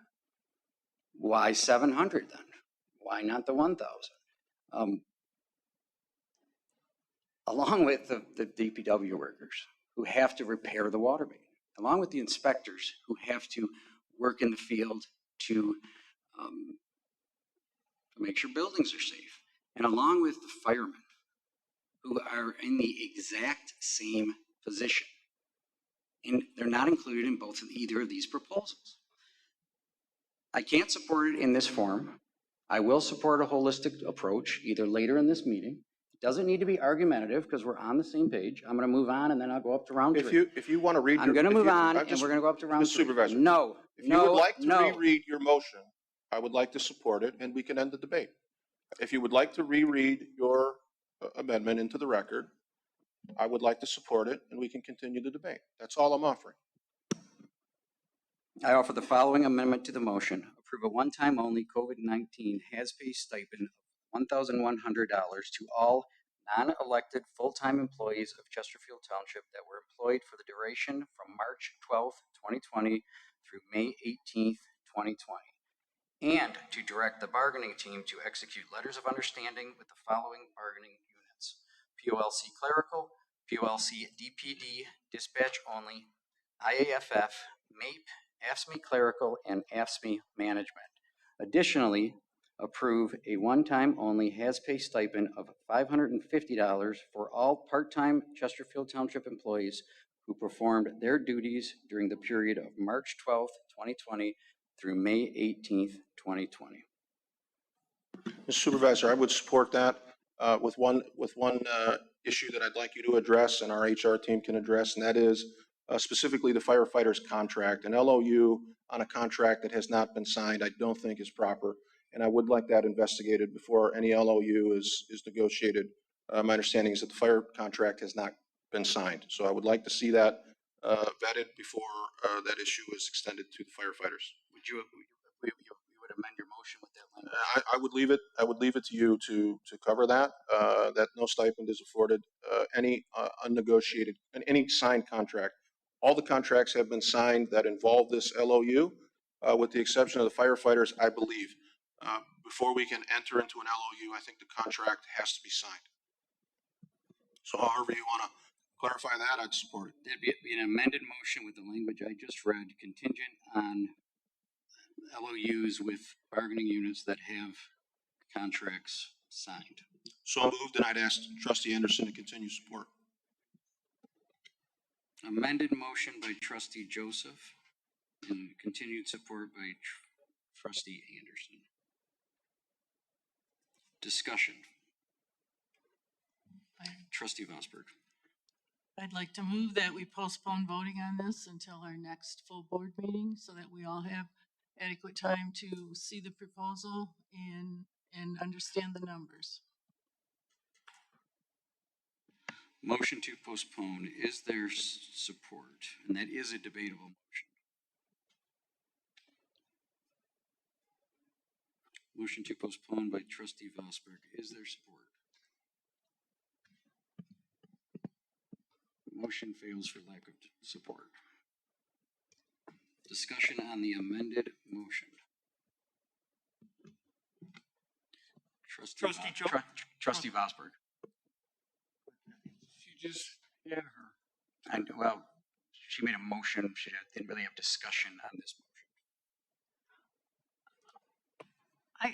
Why 700 then? Why not the 1,000? Along with the DPW workers who have to repair the water main, along with the inspectors who have to work in the field to make sure buildings are safe, and along with the firemen who are in the exact same position. And they're not included in either of these proposals. I can't support it in this form. I will support a holistic approach either later in this meeting. It doesn't need to be argumentative because we're on the same page. I'm going to move on and then I'll go up to round three. If you want to read, I'm going to move on and we're going to go up to round Mr. three. Supervisor. No, If you would like to reread your motion, I would like to support it and we can end the debate. If you would like to reread your amendment into the record, I would like to support it and we can continue the debate. That's all I'm offering. I offer the following amendment to the motion. Approve a one-time only COVID-19 has-pay stipend of $1,100 to all non-elected full-time employees of Chesterfield Township that were employed for the duration from March 12th, 2020 through May 18th, 2020. And to direct the bargaining team to execute letters of understanding with the following bargaining units: POLC Clerical, POLC DPD Dispatch Only, IAFF, MAPE, AFSCME Clerical, and AFSCME Management. Additionally, approve a one-time only has-pay stipend of $550 for all part-time Chesterfield Township employees who performed their duties during the period of March 12th, 2020 through May 18th, 2020. Mr. Supervisor, I would support that with one issue that I'd like you to address and our HR team can address, and that is specifically the firefighters' contract. An LOU on a contract that has not been signed, I don't think is proper, and I would like that investigated before any LOU is negotiated. My understanding is that the fire contract has not been signed, so I would like to see that vetted before that issue is extended to the firefighters. Would you would amend your motion with that language? I would leave it to you to cover that. That no stipend is afforded any unnegotiated and any signed contract. All the contracts have been signed that involve this LOU, with the exception of the firefighters. I believe before we can enter into an LOU, I think the contract has to be signed. So, however you want to clarify that, I'd support it. There'd be an amended motion with the language I just read, contingent on LOUs with bargaining units that have contracts signed. So moved, and I'd ask Trustee Anderson to continue support. Amended motion by Trustee Joseph and continued support by Trustee Anderson. Discussion. Trustee Vosberg. I'd like to move that we postpone voting on this until our next full board meeting so that we all have adequate time to see the proposal and understand the numbers. Motion to postpone. Is there support? And that is a debatable motion. Motion to postpone by Trustee Vosberg. Is there support? Motion fails for lack of support. Discussion on the amended motion. Trustee Vosberg. She just had her. And well, she made a motion. She didn't really have discussion on this motion.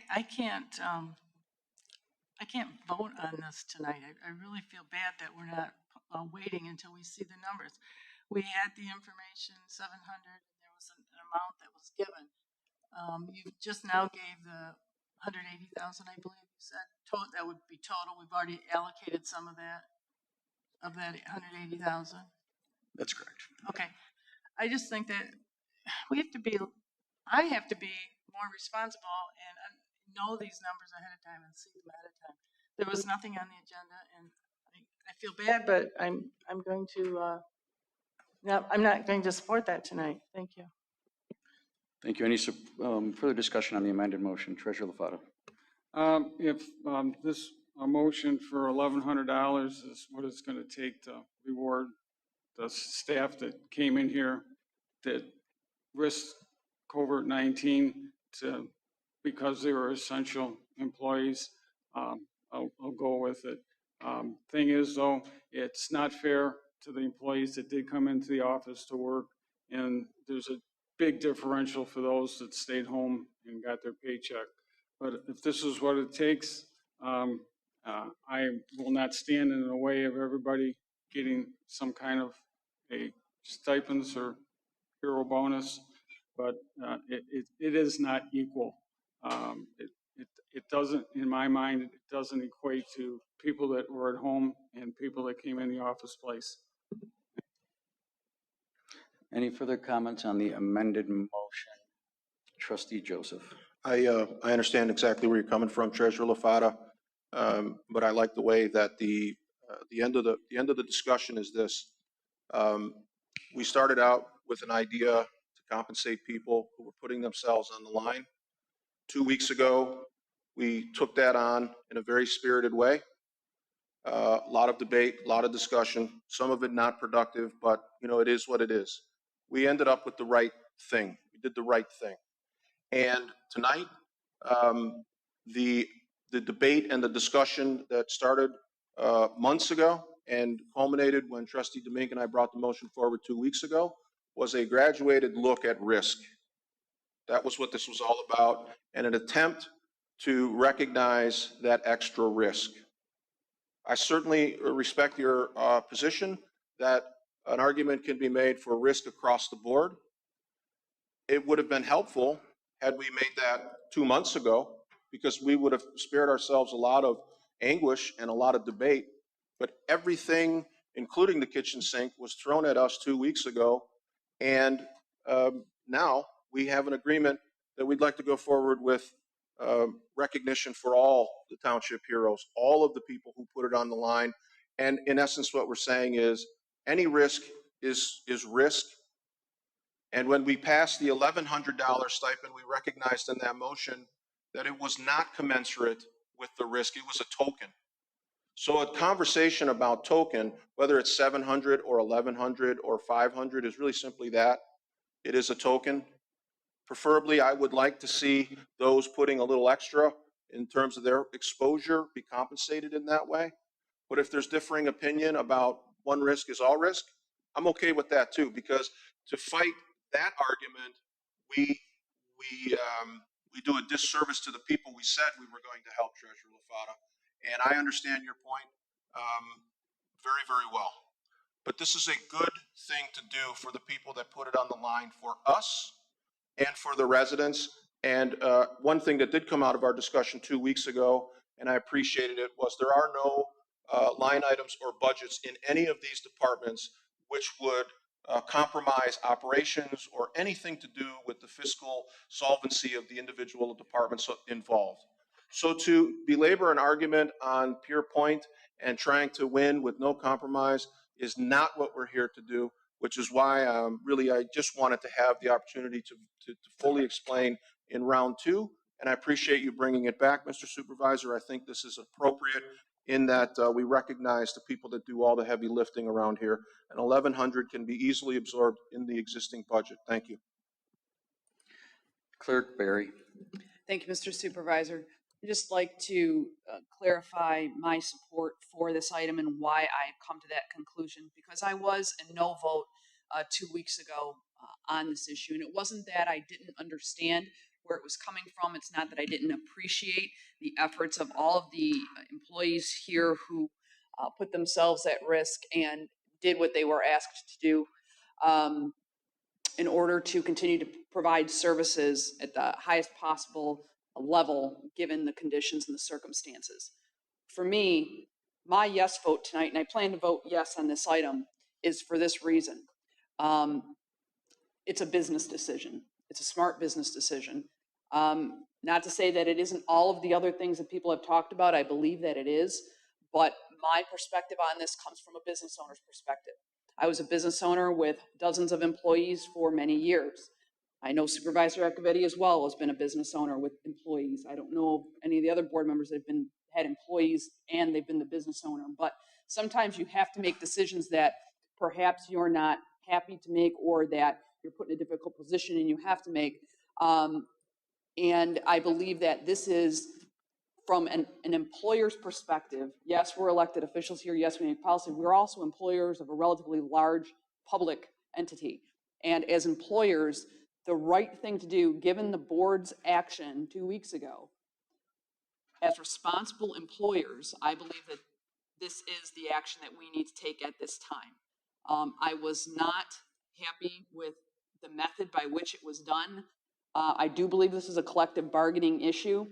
I can't vote on this tonight. I really feel bad that we're not waiting until we see the numbers. We had the information, 700, and there was an amount that was given. You just now gave the 180,000, I believe you said. That would be total. We've already allocated some of that 180,000. That's correct. Okay. I just think that I have to be more responsible and know these numbers ahead of time and see them ahead of time. There was nothing on the agenda, and I feel bad, but I'm going to I'm not going to support that tonight. Thank you. Thank you. Any further discussion on the amended motion? Treasurer LaFato. If this a motion for $1,100 is what it's going to take to reward the staff that came in here that risked COVID-19 to, because they were essential employees, I'll go with it. Thing is, though, it's not fair to the employees that did come into the office to work, and there's a big differential for those that stayed home and got their paycheck. But if this is what it takes, I will not stand in the way of everybody getting some kind of a stipends or hero bonus, but it is not equal. It doesn't, in my mind, it doesn't equate to people that were at home and people that came in the office place. Any further comments on the amended motion? Trustee Joseph. I understand exactly where you're coming from, Treasurer LaFata, but I like the way that the end of the discussion is this. We started out with an idea to compensate people who were putting themselves on the line. 2 weeks ago, we took that on in a very spirited way. A lot of debate, a lot of discussion, some of it not productive, but it is what it is. We ended up with the right thing. We did the right thing. And tonight, the debate and the discussion that started months ago and culminated when Trustee Domink and I brought the motion forward 2 weeks ago was a graduated look at risk. That was what this was all about, and an attempt to recognize that extra risk. I certainly respect your position that an argument can be made for risk across the board. It would have been helpful had we made that 2 months ago, because we would have spared ourselves a lot of anguish and a lot of debate. But everything, including the kitchen sink, was thrown at us 2 weeks ago, and now we have an agreement that we'd like to go forward with recognition for all the township heroes, all of the people who put it on the line. And in essence, what we're saying is any risk is risk. And when we passed the $1,100 stipend, we recognized in that motion that it was not commensurate with the risk. It was a token. So a conversation about token, whether it's 700 or 1,100 or 500, is really simply that. It is a token. Preferably, I would like to see those putting a little extra in terms of their exposure be compensated in that way. But if there's differing opinion about one risk is all risk, I'm okay with that too, because to fight that argument, we do a disservice to the people we said we were going to help, Treasurer LaFata. And I understand your point very, very well. But this is a good thing to do for the people that put it on the line for us and for the residents. And one thing that did come out of our discussion 2 weeks ago, and I appreciated it, was there are no line items or budgets in any of these departments which would compromise operations or anything to do with the fiscal solvency of the individual departments involved. So to belabor an argument on pure point and trying to win with no compromise is not what we're here to do, which is why really I just wanted to have the opportunity to fully explain in round two. And I appreciate you bringing it back, Mr. Supervisor. I think this is appropriate in that we recognize the people that do all the heavy lifting around here. And 1,100 can be easily absorbed in the existing budget. Thank you. Clerk Barry. Thank you, Mr. Supervisor. I'd just like to clarify my support for this item and why I've come to that conclusion, because I was a no vote 2 weeks ago on this issue. And it wasn't that I didn't understand where it was coming from. It's not that I didn't appreciate the efforts of all of the employees here who put themselves at risk and did what they were asked to do in order to continue to provide services at the highest possible level given the conditions and the circumstances. For me, my yes vote tonight, and I plan to vote yes on this item, is for this reason. It's a business decision. It's a smart business decision. Not to say that it isn't all of the other things that people have talked about. I believe that it is, but my perspective on this comes from a business owner's perspective. I was a business owner with dozens of employees for many years. I know Supervisor Acciavatti as well has been a business owner with employees. I don't know of any of the other board members that have had employees and they've been the business owner. But sometimes you have to make decisions that perhaps you're not happy to make or that you're put in a difficult position and you have to make. And I believe that this is from an employer's perspective. Yes, we're elected officials here. Yes, we make policy. We're also employers of a relatively large public entity. And as employers, the right thing to do, given the board's action 2 weeks ago, as responsible employers, I believe that this is the action that we need to take at this time. I was not happy with the method by which it was done. I do believe this is a collective bargaining issue.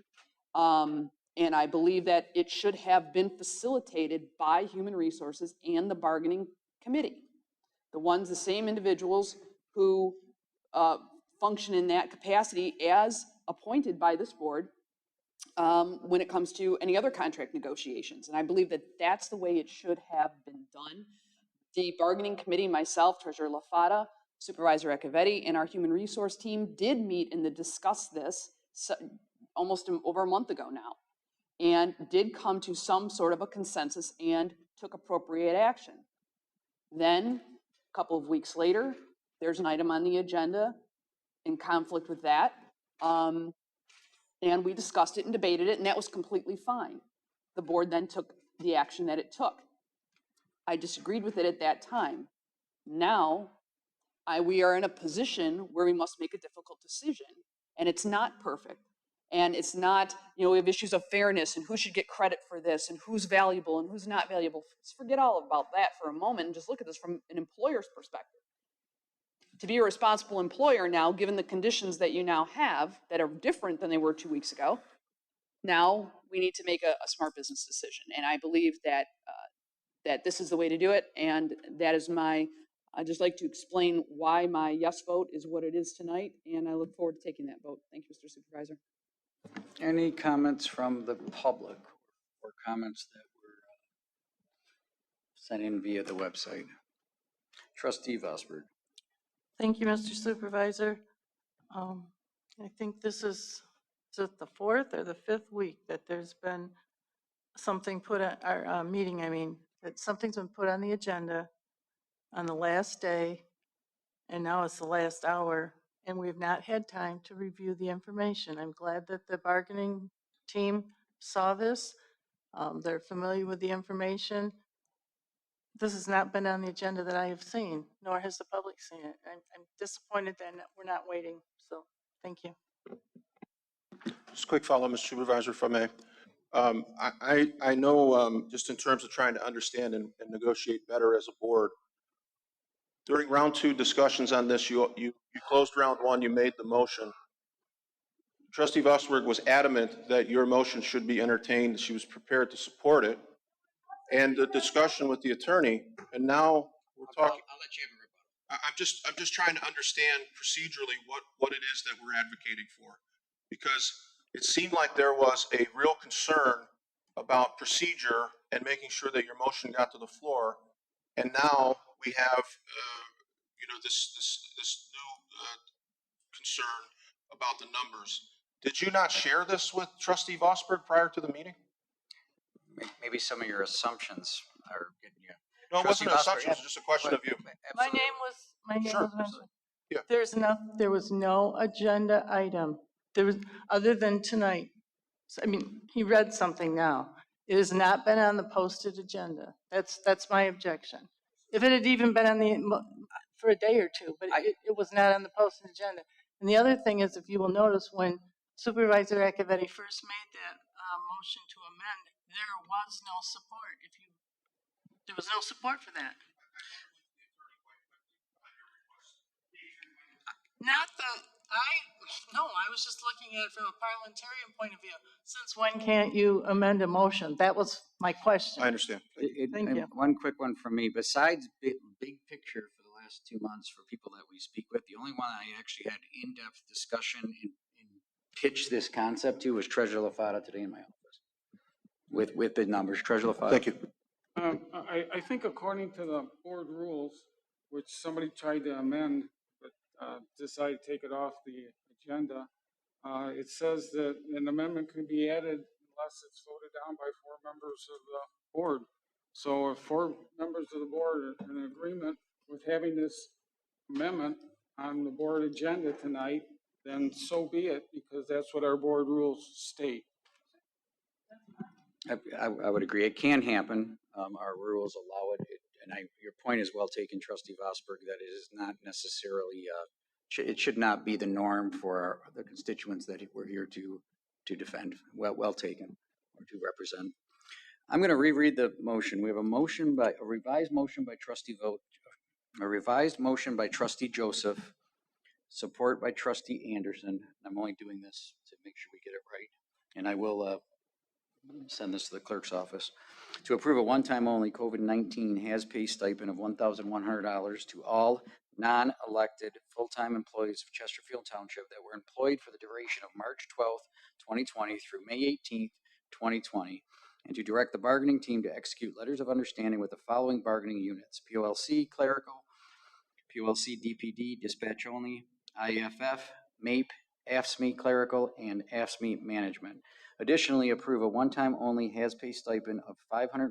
And I believe that it should have been facilitated by Human Resources and the bargaining committee. The same individuals who function in that capacity as appointed by this board when it comes to any other contract negotiations. And I believe that that's the way it should have been done. The bargaining committee, myself, Treasurer LaFata, Supervisor Acciavatti, and our human resource team did meet and discuss this almost over a month ago now, and did come to some sort of a consensus and took appropriate action. Then, a couple of weeks later, there's an item on the agenda in conflict with that, and we discussed it and debated it, and that was completely fine. The board then took the action that it took. I disagreed with it at that time. Now, we are in a position where we must make a difficult decision, and it's not perfect. And it's not, we have issues of fairness and who should get credit for this and who's valuable and who's not valuable. Let's forget all about that for a moment and just look at this from an employer's perspective. To be a responsible employer now, given the conditions that you now have that are different than they were 2 weeks ago, now we need to make a smart business decision. And I believe that that this is the way to do it. And that is I'd just like to explain why my yes vote is what it is tonight. And I look forward to taking that vote. Thank you, Mr. Supervisor. Any comments from the public or comments that were sent in via the website? Trustee Vosberg. Thank you, Mr. Supervisor. I think this is the fourth or the fifth week that there's been something put on our meeting, that something's been put on the agenda on the last day, and now it's the last hour, and we've not had time to review the information. I'm glad that the bargaining team saw this. They're familiar with the information. This has not been on the agenda that I have seen, nor has the public seen it. I'm disappointed that we're not waiting, so thank you. Just a quick follow, Mr. Supervisor, if I may. I know just in terms of trying to understand and negotiate better as a board, during round 2 discussions on this, you closed round 1, you made the motion. Trustee Vosberg was adamant that your motion should be entertained. She was prepared to support it. And the discussion with the attorney, and now we're talking. I'll let you have a rebuttal. I'm just trying to understand procedurally what it is that we're advocating for, because it seemed like there was a real concern about procedure and making sure that your motion got to the floor, and now we have this new concern about the numbers. Did you not share this with Trustee Vosberg prior to the meeting? Maybe some of your assumptions are getting you. No, it wasn't an assumption. It was just a question of you. My name was Sure. mentioned. Yeah. There was no agenda item. There was, other than tonight. He read something now. It has not been on the posted agenda. That's my objection. If it had even been on for a day or two, but it was not on the posted agenda. And the other thing is, if you will notice, when Supervisor Acciavatti first made that motion to amend, there was no support. There was no support for that. I was just looking at it from a parliamentarian point of view. Since when can't you amend a motion? That was my question. I understand. Thank you. One quick one from me. Besides big picture for the last 2 months for people that we speak with, the only one I actually had in-depth discussion and pitched this concept to was Treasurer LaFata today in my office with the numbers. Treasurer LaFata. Thank you. I think according to the board rules, which somebody tried to amend, but decide to take it off the agenda. It says that an amendment can be added unless it's voted down by 4 members of the board. So if 4 members of the board are in agreement with having this amendment on the board agenda tonight, then so be it, because that's what our board rules state. I would agree. It can happen. Our rules allow it. Your point is well taken, Trustee Vosberg, that it is not necessarily, it should not be the norm for the constituents that we're here to defend. Well taken, or to represent. I'm going to reread the motion. We have a revised motion by Trustee Joseph, support by Trustee Anderson. I'm only doing this to make sure we get it right. And I will send this to the clerk's office. To approve a one-time only COVID-19 has-pay stipend of $1,100 to all non-elected full-time employees of Chesterfield Township that were employed for the duration of March 12th, 2020 through May 18th, 2020, and to direct the bargaining team to execute letters of understanding with the following bargaining units: POLC Clerical, POLC DPD Dispatch Only, IFF, MAPE, AFSME Clerical, and AFSME Management. Additionally, approve a one-time only has-pay stipend of $550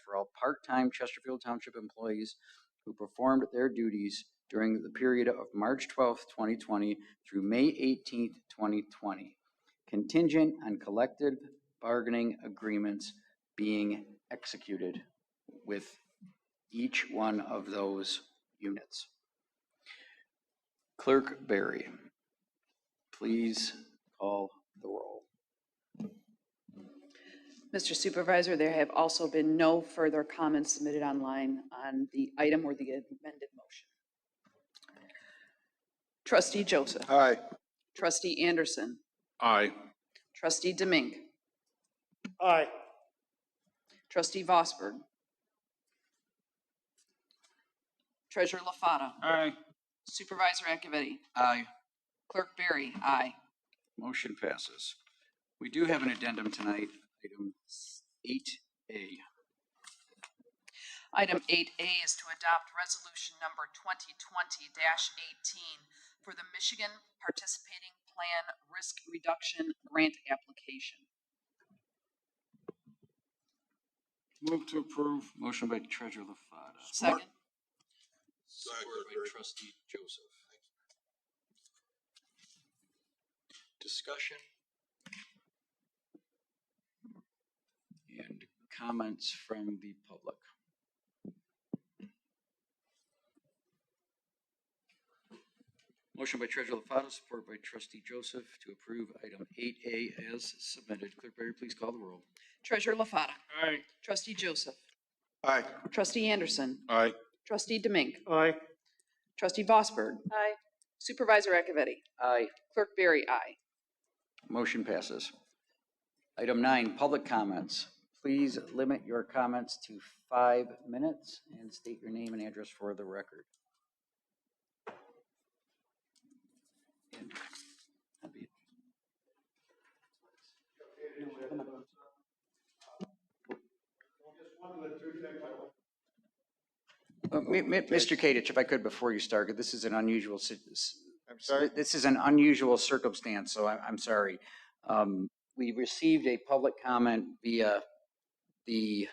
for all part-time Chesterfield Township employees who performed their duties during the period of March 12th, 2020 through May 18th, 2020, contingent on collective bargaining agreements being executed with each one of those units. Clerk Barry, please call the roll. Mr. Supervisor, there have also been no further comments submitted online on the item or the amended motion. Trustee Joseph. Aye. Trustee Anderson. Aye. Trustee Demink. Aye. Trustee Vosberg. Treasurer LaFata. Aye. Supervisor Acciavatti. Aye. Clerk Barry. Aye. Motion passes. We do have an addendum tonight, item 8A. Item 8A is to adopt resolution number 2020-18 for the Michigan Participating Plan Risk Reduction Grant application. Move to approve. Motion by Treasurer LaFata. Second. Support by Trustee Joseph. Discussion and comments from the public. Motion by Treasurer LaFata, support by Trustee Joseph to approve item 8A as submitted. Clerk Barry, please call the roll. Treasurer LaFata. Aye. Trustee Joseph. Aye. Trustee Anderson. Aye. Trustee Demink. Aye. Trustee Vosberg. Aye. Supervisor Acciavatti. Aye. Clerk Barry. Aye. Motion passes. Item 9, public comments. Please limit your comments to 5 minutes and state your name and address for the record. Mr. Kadich, if I could, before you start, this is an unusual, I'm sorry? this is an unusual circumstance, so I'm sorry. We received a public comment via the,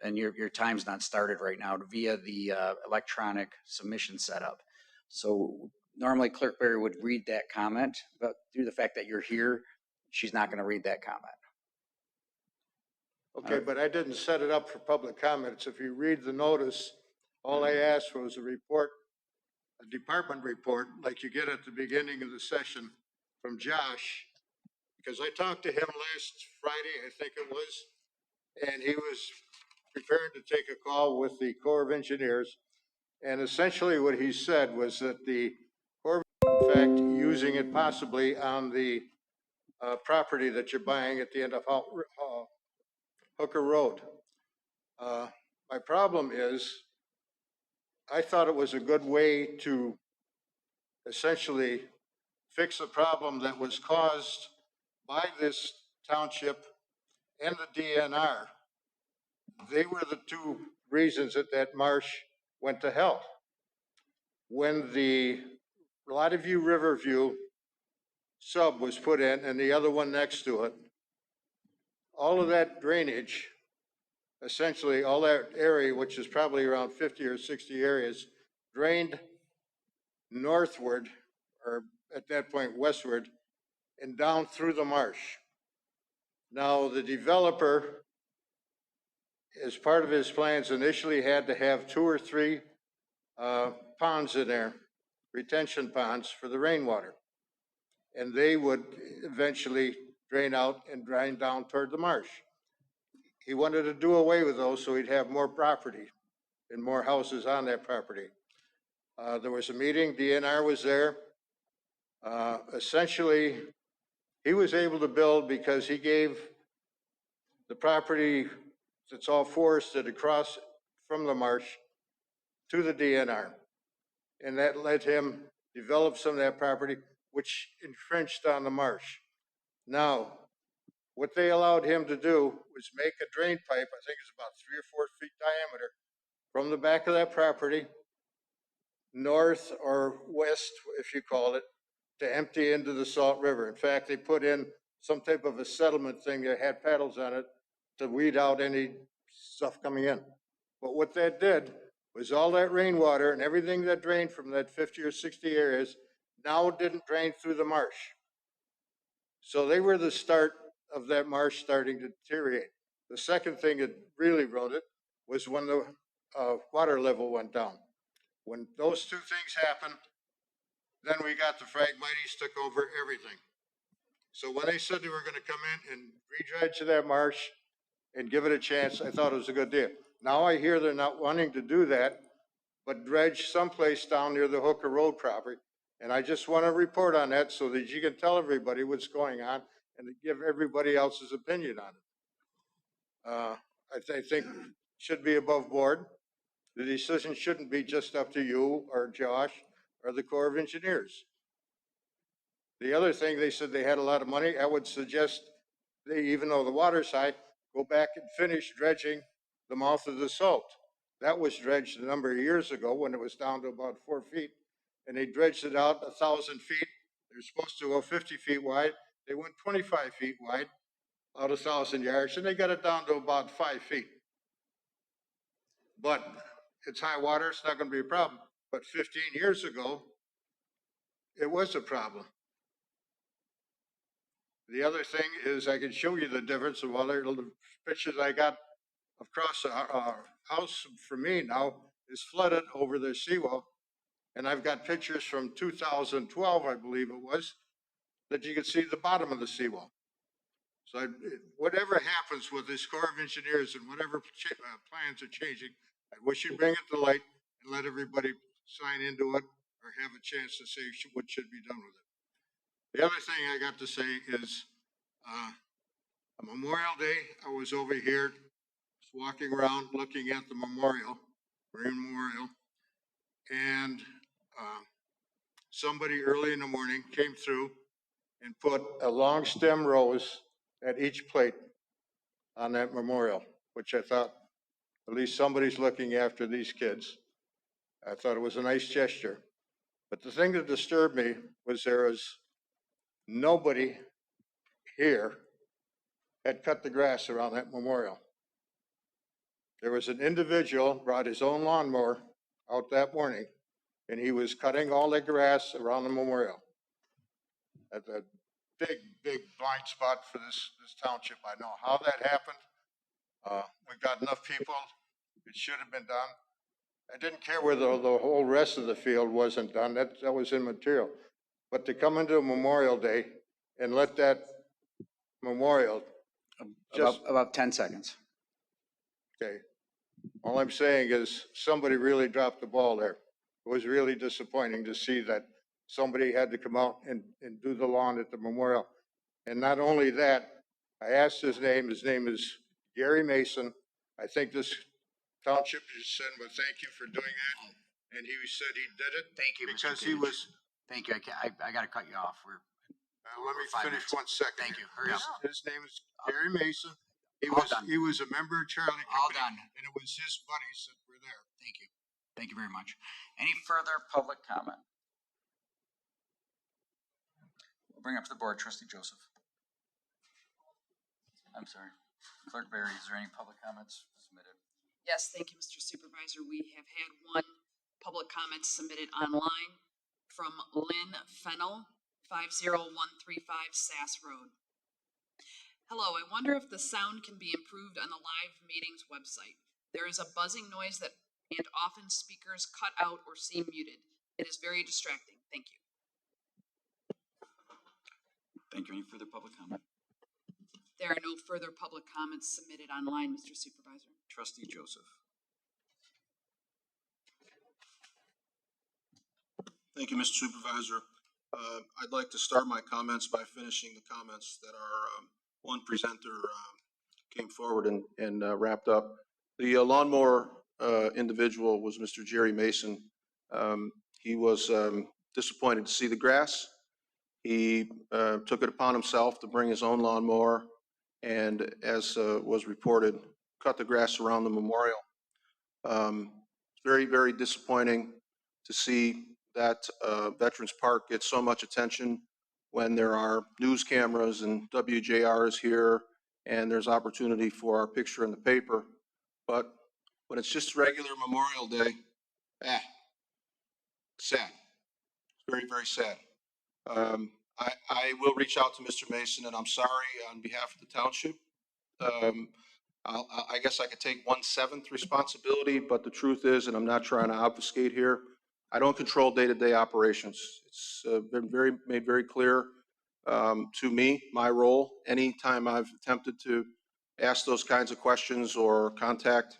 and your time's not started right now, via the electronic submission setup. So normally Clerk Barry would read that comment, but due to the fact that you're here, she's not going to read that comment. Okay, but I didn't set it up for public comments. If you read the notice, all I asked was a report, a department report, like you get at the beginning of the session from Josh, because I talked to him last Friday, I think it was, and he was prepared to take a call with the Corps of Engineers. And essentially what he said was that the Corps, in fact, using it possibly on the property that you're buying at the end of Hooker Road. My problem is, I thought it was a good way to essentially fix a problem that was caused by this township and the DNR. They were the two reasons that that marsh went to hell. When the View Riverview sub was put in and the other one next to it. All of that drainage, essentially all that area, which is probably around 50 or 60 areas, drained northward, or at that point westward, and down through the marsh. Now, the developer, as part of his plans, initially had to have 2 or 3 ponds in there, retention ponds for the rainwater. And they would eventually drain out and drain down toward the marsh. He wanted to do away with those so he'd have more property and more houses on that property. There was a meeting, DNR was there. Essentially, he was able to build because he gave the property that's all forested across from the marsh to the DNR. And that let him develop some of that property, which infringed on the marsh. Now, what they allowed him to do was make a drain pipe, I think it's about 3 or 4 feet diameter, from the back of that property, north or west, if you call it, to empty into the Salt River. In fact, they put in some type of a settlement thing that had paddles on it to weed out any stuff coming in. But what that did was all that rainwater and everything that drained from that 50 or 60 areas now didn't drain through the marsh. So they were the start of that marsh starting to deteriorate. The second thing that really wrote it was when the water level went down. When those two things happened, then we got the Phragmites took over everything. So when they said they were going to come in and redredge that marsh and give it a chance, I thought it was a good deal. Now I hear they're not wanting to do that, but dredge someplace down near the Hooker Road property. And I just want to report on that so that you can tell everybody what's going on and to give everybody else's opinion on it. I think should be above board. The decision shouldn't be just up to you or Josh or the Corps of Engineers. The other thing, they said they had a lot of money. I would suggest they, even though the water's high, go back and finish dredging the mouth of the Salt. That was dredged a number of years ago when it was down to about 4 feet. And they dredged it out 1,000 feet. They're supposed to go 50 feet wide. They went 25 feet wide out 1,000 yards, and they got it down to about 5 feet. But it's high water, it's not going to be a problem. But 15 years ago, it was a problem. The other thing is I can show you the difference of all the pictures I got across our house for me now is flooded over the seawall. And I've got pictures from 2012, I believe it was, that you can see the bottom of the seawall. So whatever happens with this Corps of Engineers and whatever plans are changing, I wish you'd bring it to light and let everybody sign into it or have a chance to say what should be done with it. The other thing I got to say is on Memorial Day, I was over here just walking around looking at the memorial, Marine Memorial, and somebody early in the morning came through and put a long stem rose at each plate on that memorial, which I thought, at least somebody's looking after these kids. I thought it was a nice gesture. But the thing that disturbed me was there was nobody here had cut the grass around that memorial. There was an individual brought his own lawnmower out that morning, and he was cutting all the grass around the memorial. That's a big, big blind spot for this township. I know how that happened. We got enough people. It should have been done. I didn't care whether the whole rest of the field wasn't done. That was immaterial. But to come into Memorial Day and let that memorial just About 10 seconds. okay. All I'm saying is somebody really dropped the ball there. It was really disappointing to see that somebody had to come out and do the lawn at the memorial. And not only that, I asked his name. His name is Gary Mason. I think this township just said, well, thank you for doing that. And he said he did it. Thank you, because Mr. he Page. was. Thank you. I got to cut you off. Let me finish 1 second. Thank you. Hurry up. His name is Gary Mason. He was a member of Charlie Company. All done. And it was his buddies that were there. Thank you. Thank you very much. Any further public comment? We'll bring it up to the board. Trustee Joseph. I'm sorry. Clerk Barry, is there any public comments submitted? Yes, thank you, Mr. Supervisor. We have had one public comment submitted online from Lynn Fennel, 50135 Sass Road. Hello, I wonder if the sound can be improved on the live meetings website. There is a buzzing noise and often speakers cut out or seem muted. It is very distracting. Thank you. Thank you. Any further public comment? There are no further public comments submitted online, Mr. Supervisor. Trustee Joseph. Thank you, Mr. Supervisor. I'd like to start my comments by finishing the comments that our one presenter came forward and wrapped up. The lawnmower individual was Mr. Jerry Mason. He was disappointed to see the grass. He took it upon himself to bring his own lawnmower and, as was reported, cut the grass around the memorial. It's very, very disappointing to see that Veterans Park gets so much attention when there are news cameras and WJR is here and there's opportunity for our picture in the paper. But when it's just regular Memorial Day, sad. It's very, very sad. I will reach out to Mr. Mason, and I'm sorry on behalf of the township. I guess I could take 1/7 responsibility, but the truth is, and I'm not trying to obfuscate here, I don't control day-to-day operations. It's been made very clear to me, my role, anytime I've attempted to ask those kinds of questions or contact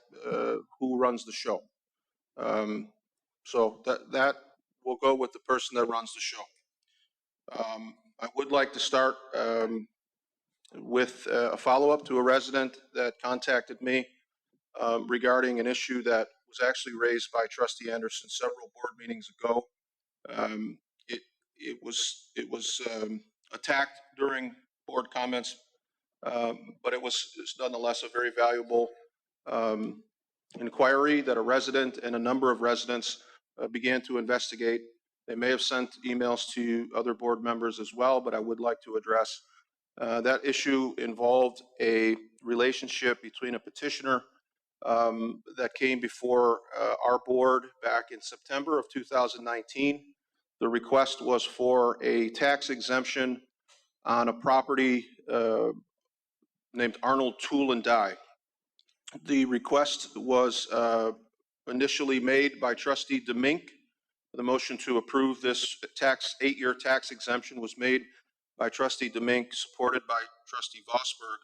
who runs the show. So that will go with the person that runs the show. I would like to start with a follow-up to a resident that contacted me regarding an issue that was actually raised by Trustee Anderson several board meetings ago. It was attacked during board comments, but it was nonetheless a very valuable inquiry that a resident and a number of residents began to investigate. They may have sent emails to other board members as well, but I would like to address that issue. Involved a relationship between a petitioner that came before our board back in September of 2019. The request was for a tax exemption on a property named Arnold Tool and Die. The request was initially made by Trustee DeMink. The motion to approve this 8-year tax exemption was made by Trustee DeMink, supported by Trustee Vosberg.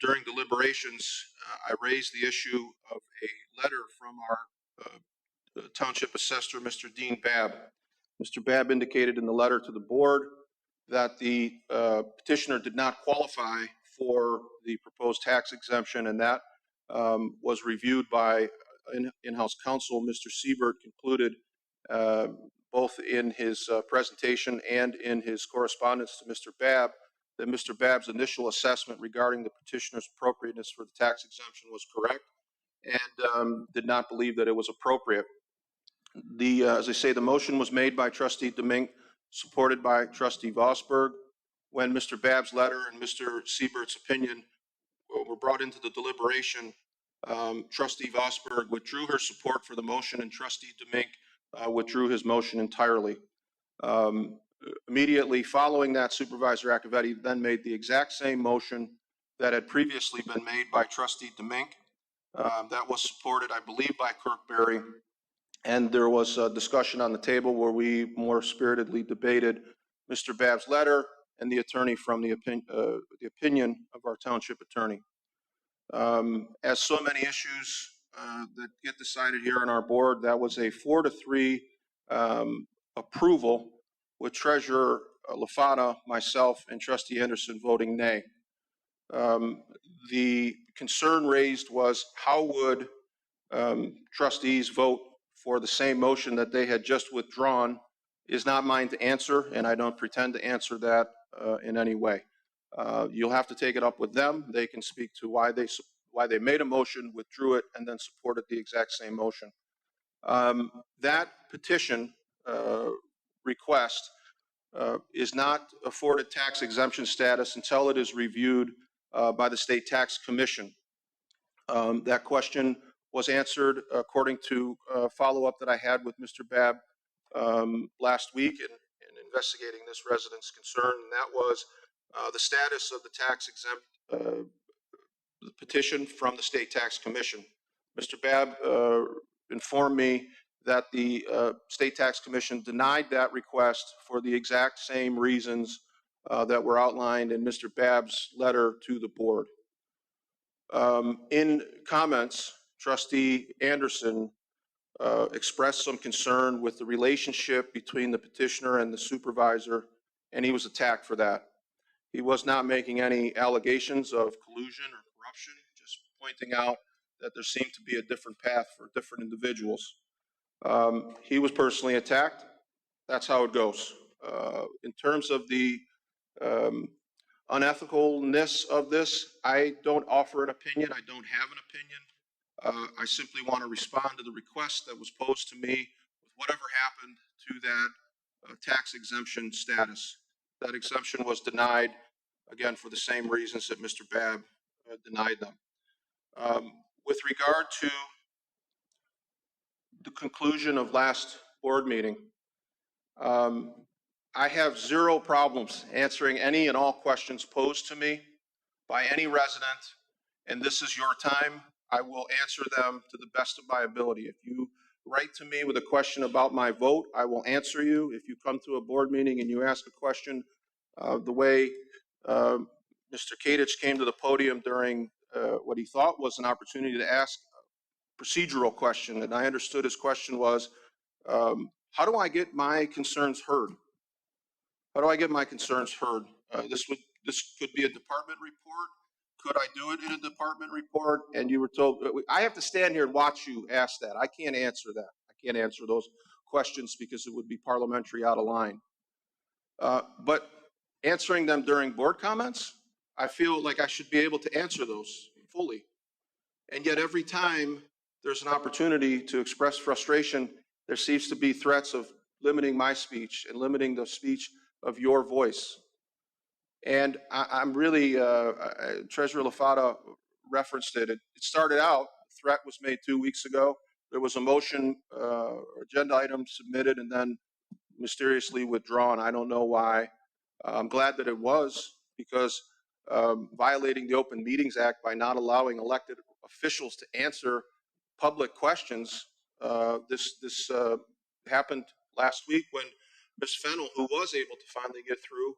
During deliberations, I raised the issue of a letter from our Township Assessor, Mr. Dean Babb. Mr. Babb indicated in the letter to the board that the petitioner did not qualify for the proposed tax exemption, and that was reviewed by in-house counsel. Mr. Siebert concluded both in his presentation and in his correspondence to Mr. Babb that Mr. Babb's initial assessment regarding the petitioner's appropriateness for the tax exemption was correct, and did not believe that it was appropriate. As I say, the motion was made by Trustee DeMink, supported by Trustee Vosberg. When Mr. Babb's letter and Mr. Siebert's opinion were brought into the deliberation, Trustee Vosberg withdrew her support for the motion, and Trustee DeMink withdrew his motion entirely. Immediately following that, Supervisor Acciavatti then made the exact same motion that had previously been made by Trustee DeMink. That was supported, I believe, by Kirkberry, and there was a discussion on the table where we more spiritedly debated Mr. Babb's letter and the attorney from the opinion of our township attorney. As so many issues that get decided here on our board, that was a 4-3 approval, with Treasurer LaFata, myself, and Trustee Anderson voting nay. The concern raised was how would trustees vote for the same motion that they had just withdrawn. Is not mine to answer, and I don't pretend to answer that in any way. You'll have to take it up with them. They can speak to why they made a motion, withdrew it, and then supported the exact same motion. That petition request is not afforded tax exemption status until it is reviewed by the State Tax Commission. That question was answered according to follow-up that I had with Mr. Babb last week in investigating this resident's concern, and that was the status of the tax exempt petition from the State Tax Commission. Mr. Babb informed me that the State Tax Commission denied that request for the exact same reasons that were outlined in Mr. Babb's letter to the board. In comments, Trustee Anderson expressed some concern with the relationship between the petitioner and the supervisor, and he was attacked for that. He was not making any allegations of collusion or corruption, just pointing out that there seemed to be a different path for different individuals. He was personally attacked. That's how it goes. In terms of the unethicalness of this, I don't offer an opinion. I don't have an opinion. I simply want to respond to the request that was posed to me with whatever happened to that tax exemption status. That exemption was denied, again, for the same reasons that Mr. Babb denied them. With regard to the conclusion of last board meeting, I have zero problems answering any and all questions posed to me by any resident, and this is your time. I will answer them to the best of my ability. If you write to me with a question about my vote, I will answer you. If you come to a board meeting and you ask a question the way Mr. Kadich came to the podium during what he thought was an opportunity to ask a procedural question, and I understood his question was, how do I get my concerns heard? How do I get my concerns heard? This could be a department report. Could I do it in a department report? And you were told, I have to stand here and watch you ask that. I can't answer that. I can't answer those questions because it would be parliamentary out of line. But answering them during board comments, I feel like I should be able to answer those fully. And yet every time there's an opportunity to express frustration, there seems to be threats of limiting my speech and limiting the speech of your voice. And I'm really, Treasurer LaFata referenced it. It started out, the threat was made 2 weeks ago. There was a motion, agenda item submitted and then mysteriously withdrawn. I don't know why. I'm glad that it was, because violating the Open Meetings Act by not allowing elected officials to answer public questions, this happened last week when Ms. Fennell, who was able to finally get through,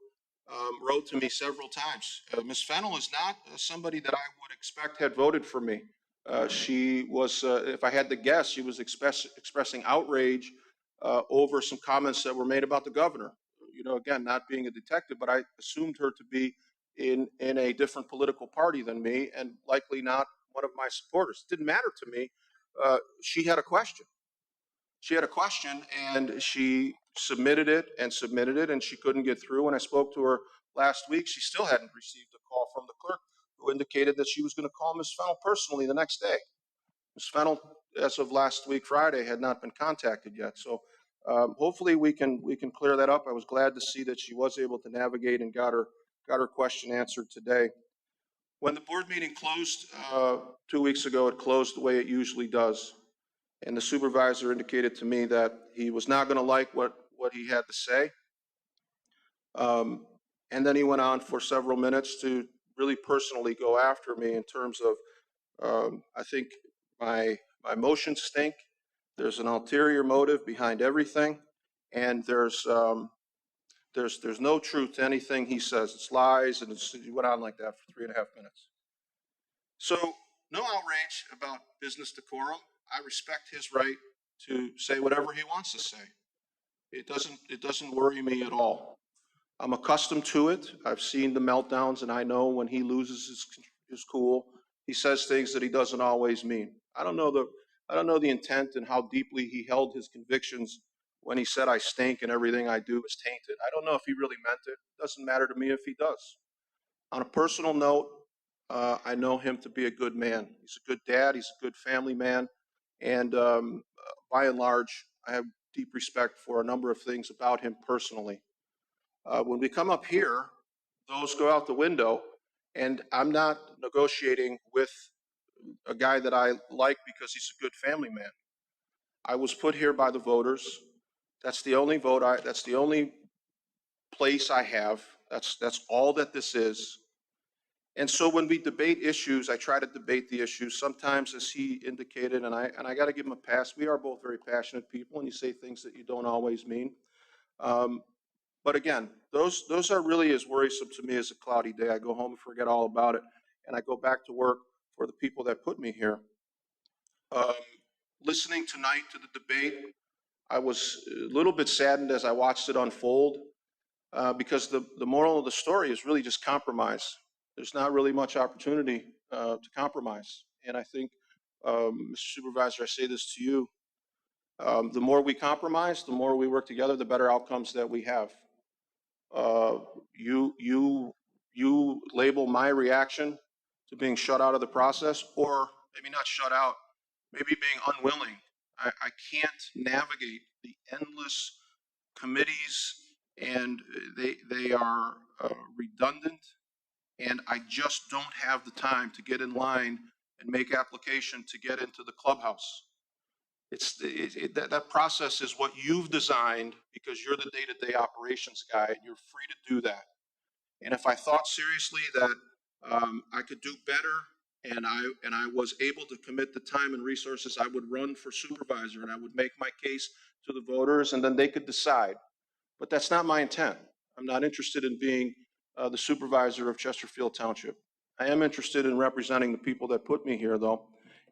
wrote to me several times. Ms. Fennell is not somebody that I would expect had voted for me. She was, if I had to guess, she was expressing outrage over some comments that were made about the governor. You know, again, not being a detective, but I assumed her to be in a different political party than me and likely not one of my supporters. It didn't matter to me. She had a question. She had a question and she submitted it, and she couldn't get through. When I spoke to her last week, she still hadn't received a call from the clerk who indicated that she was going to call Ms. Fennell personally the next day. Ms. Fennell, as of last week, Friday, had not been contacted yet. So hopefully we can clear that up. I was glad to see that she was able to navigate and got her question answered today. When the board meeting closed 2 weeks ago, it closed the way it usually does. And the supervisor indicated to me that he was not going to like what he had to say. And then he went on for several minutes to really personally go after me in terms of, I think my motions stink. There's an ulterior motive behind everything. And there's no truth to anything he says. It's lies, and he went on like that for 3.5 minutes. So no outrage about business decorum. I respect his right to say whatever he wants to say. It doesn't worry me at all. I'm accustomed to it. I've seen the meltdowns, and I know when he loses his cool, he says things that he doesn't always mean. I don't know the intent and how deeply he held his convictions when he said I stink and everything I do is tainted. I don't know if he really meant it. It doesn't matter to me if he does. On a personal note, I know him to be a good man. He's a good dad. He's a good family man. And by and large, I have deep respect for a number of things about him personally. When we come up here, those go out the window, and I'm not negotiating with a guy that I like because he's a good family man. I was put here by the voters. That's the only that's the only place I have. That's all that this is. And so when we debate issues, I try to debate the issues. Sometimes, as he indicated, and I got to give him a pass, we are both very passionate people, and you say things that you don't always mean. But again, those are really as worrisome to me as a cloudy day. I go home and forget all about it, and I go back to work for the people that put me here. Listening tonight to the debate, I was a little bit saddened as I watched it unfold, because the moral of the story is really just compromise. There's not really much opportunity to compromise. And I think, Mr. Supervisor, I say this to you, the more we compromise, the more we work together, the better outcomes that we have. You label my reaction to being shut out of the process, or maybe not shut out, maybe being unwilling. I can't navigate the endless committees, and they are redundant, and I just don't have the time to get in line and make application to get into the clubhouse. That process is what you've designed because you're the day-to-day operations guy, and you're free to do that. And if I thought seriously that I could do better, and I was able to commit the time and resources, I would run for supervisor, and I would make my case to the voters, and then they could decide. But that's not my intent. I'm not interested in being the supervisor of Chesterfield Township. I am interested in representing the people that put me here, though,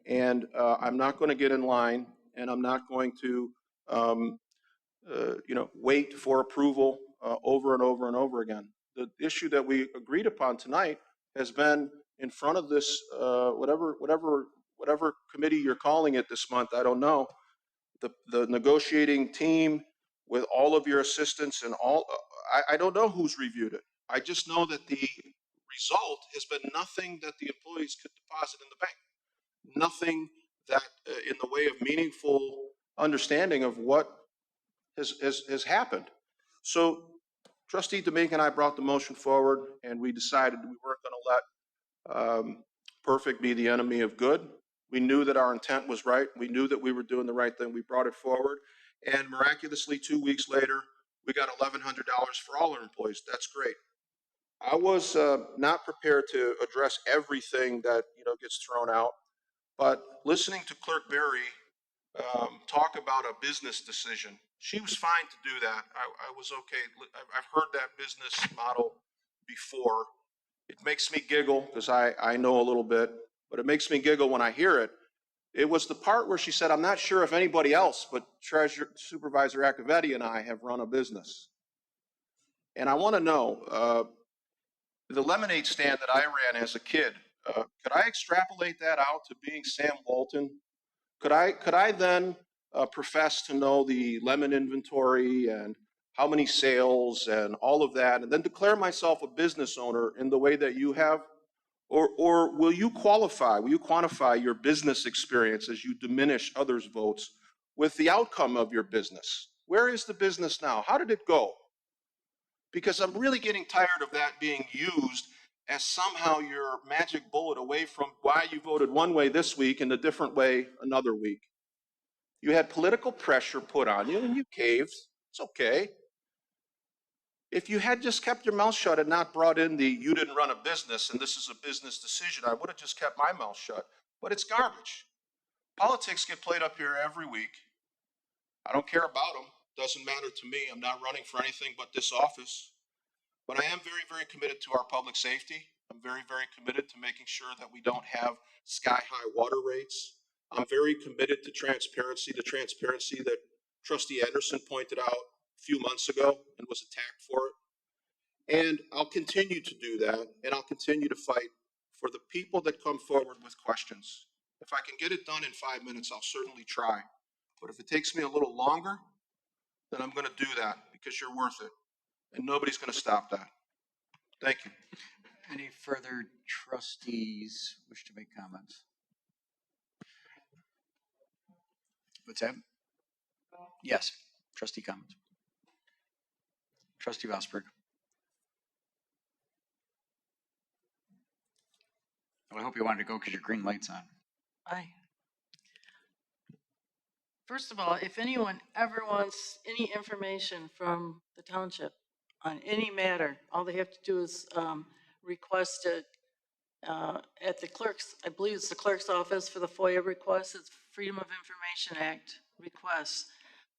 and I'm not going to get in line, and I'm not going to, wait for approval over and over and over again. The issue that we agreed upon tonight has been in front of this, whatever committee you're calling it this month, I don't know, the negotiating team with all of your assistants and all, I don't know who's reviewed it. I just know that the result has been nothing that the employees could deposit in the bank. Nothing that in the way of meaningful understanding of what has happened. So Trustee Domingue and I brought the motion forward, and we decided we weren't going to let perfect be the enemy of good. We knew that our intent was right. We knew that we were doing the right thing. We brought it forward, and miraculously 2 weeks later, we got $1,100 for all our employees. That's great. I was not prepared to address everything that gets thrown out, but listening to Clerk Berry talk about a business decision, she was fine to do that. I was okay. I've heard that business model before. It makes me giggle because I know a little bit, but it makes me giggle when I hear it. It was the part where she said, I'm not sure if anybody else but Supervisor Acciavatti and I have run a business. And I want to know, the lemonade stand that I ran as a kid, could I extrapolate that out to being Sam Walton? Could I then profess to know the lemon inventory and how many sales and all of that, and then declare myself a business owner in the way that you have? Or will you quantify your business experience as you diminish others' votes with the outcome of your business? Where is the business now? How did it go? Because I'm really getting tired of that being used as somehow your magic bullet away from why you voted one way this week and a different way another week. You had political pressure put on you and you caved. It's okay. If you had just kept your mouth shut and not brought in the you didn't run a business and this is a business decision, I would have just kept my mouth shut. But it's garbage. Politics get played up here every week. I don't care about them. Doesn't matter to me. I'm not running for anything but this office. But I am very, very committed to our public safety. I'm very, very committed to making sure that we don't have sky-high water rates. I'm very committed to transparency, the transparency that Trustee Anderson pointed out a few months ago and was attacked for it. And I'll continue to do that, and I'll continue to fight for the people that come forward with questions. If I can get it done in 5 minutes, I'll certainly try. But if it takes me a little longer, then I'm going to do that because you're worth it. And nobody's going to stop that. Thank you. Any further trustees wish to make comments? What's that? Yes, trustee comments. Trustee Vosberg. I hope you wanted to go because your green light's on. Aye. First of all, if anyone ever wants any information from the township on any matter, all they have to do is request it at the clerk's, I believe it's the clerk's office for the FOIA request. It's Freedom of Information Act requests.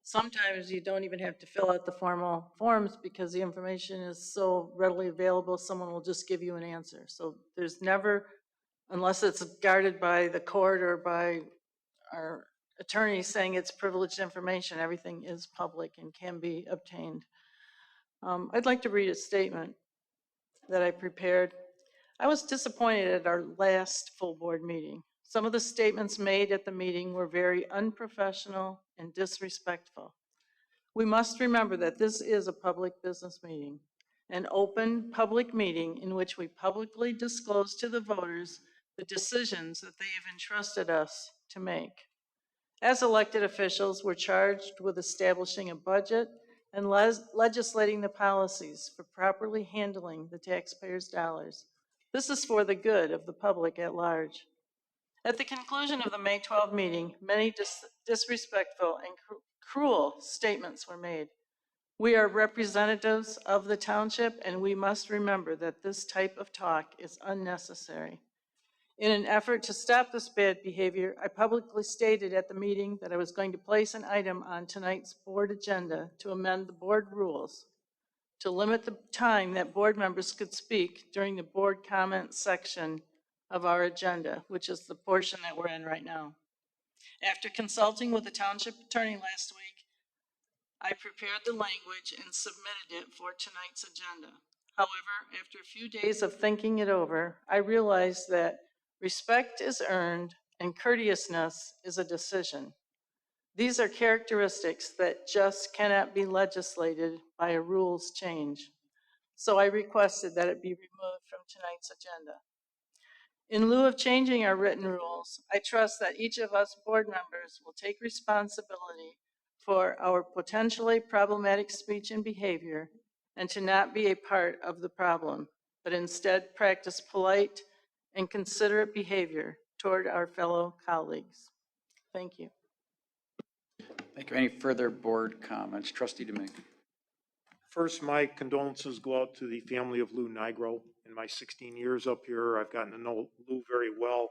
Sometimes you don't even have to fill out the formal forms because the information is so readily available, someone will just give you an answer. So there's never, unless it's guarded by the court or by our attorney saying it's privileged information, everything is public and can be obtained. I'd like to read a statement that I prepared. I was disappointed at our last full board meeting. Some of the statements made at the meeting were very unprofessional and disrespectful. We must remember that this is a public business meeting, an open public meeting in which we publicly disclose to the voters the decisions that they have entrusted us to make. As elected officials, we're charged with establishing a budget and legislating the policies for properly handling the taxpayers' dollars. This is for the good of the public at large. At the conclusion of the May 12 meeting, many disrespectful and cruel statements were made. We are representatives of the township, and we must remember that this type of talk is unnecessary. In an effort to stop this bad behavior, I publicly stated at the meeting that I was going to place an item on tonight's board agenda to amend the board rules to limit the time that board members could speak during the board comment section of our agenda, which is the portion that we're in right now. After consulting with the township attorney last week, I prepared the language and submitted it for tonight's agenda. However, after a few days of thinking it over, I realized that respect is earned and courteousness is a decision. These are characteristics that just cannot be legislated by a rules change. So I requested that it be removed from tonight's agenda. In lieu of changing our written rules, I trust that each of us board members will take responsibility for our potentially problematic speech and behavior and to not be a part of the problem, but instead practice polite and considerate behavior toward our fellow colleagues. Thank you. Thank you. Any further board comments? Trustee Domingue. First, my condolences go out to the family of Lou Nigro. In my 16 years up here, I've gotten to know Lou very well.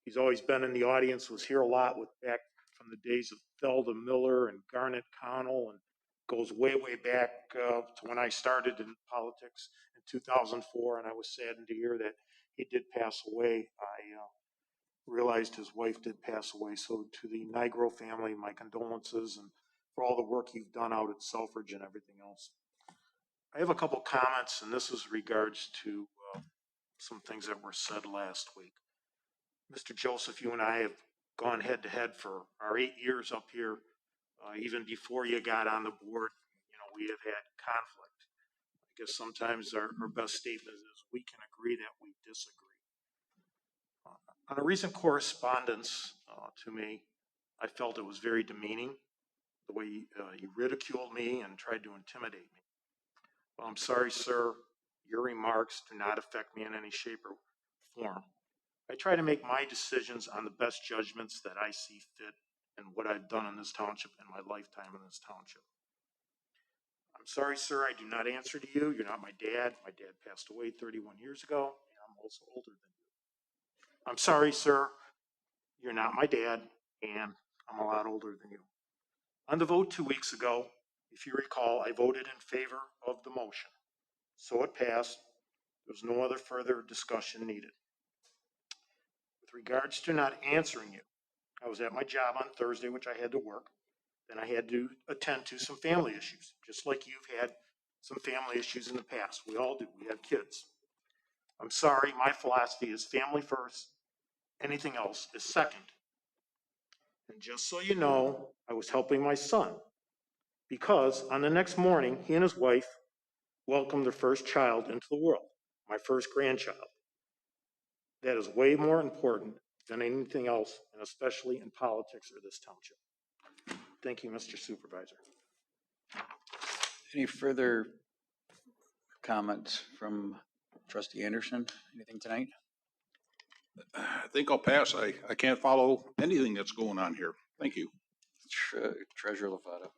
He's always been in the audience, was here a lot back from the days of Thelda Miller and Garnet Connell, and goes way, way back to when I started in politics in 2004, and I was saddened to hear that he did pass away. I realized his wife did pass away, so to the Nigro family, my condolences, and for all the work you've done out at Selfridge and everything else. I have a couple comments, and this is regards to some things that were said last week. Mr. Joseph, you and I have gone head to head for our 8 years up here. Even before you got on the board, you know, we have had conflict. I guess sometimes our best statement is we can agree that we disagree. On a recent correspondence to me, I felt it was very demeaning, the way you ridiculed me and tried to intimidate me. Well, I'm sorry, sir. Your remarks do not affect me in any shape or form. I try to make my decisions on the best judgments that I see fit and what I've done in this township in my lifetime in this township. I'm sorry, sir, I do not answer to you. You're not my dad. My dad passed away 31 years ago, and I'm also older than you. I'm sorry, sir, you're not my dad, and I'm a lot older than you. On the vote 2 weeks ago, if you recall, I voted in favor of the motion. So it passed. There was no other further discussion needed. With regards to not answering you, I was at my job on Thursday, which I had to work. Then I had to attend to some family issues, just like you've had some family issues in the past. We all do. We have kids. I'm sorry, my philosophy is family first. Anything else is second. And just so you know, I was helping my son because on the next morning, he and his wife welcomed their first child into the world, my first grandchild. That is way more important than anything else, and especially in politics or this township. Thank you, Mr. Supervisor. Any further comments from Trustee Anderson? Anything tonight? I think I'll pass. I can't follow anything that's going on here. Thank you. Treasurer LaFata.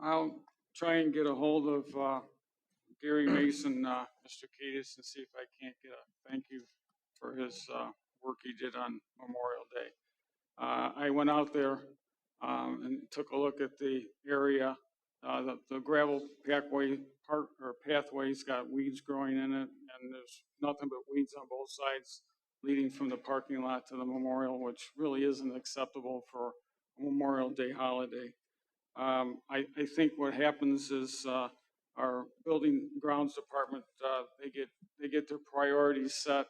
I'll try and get a hold of, Gary Mason, Mr. Cadis, and see if I can't get a thank you for his, work he did on Memorial Day. I went out there, and took a look at the area. The gravel pathway's got weeds growing in it, and there's nothing but weeds on both sides leading from the parking lot to the memorial, which really isn't acceptable for a Memorial Day holiday. I think what happens is, our building grounds department, they get their priorities set.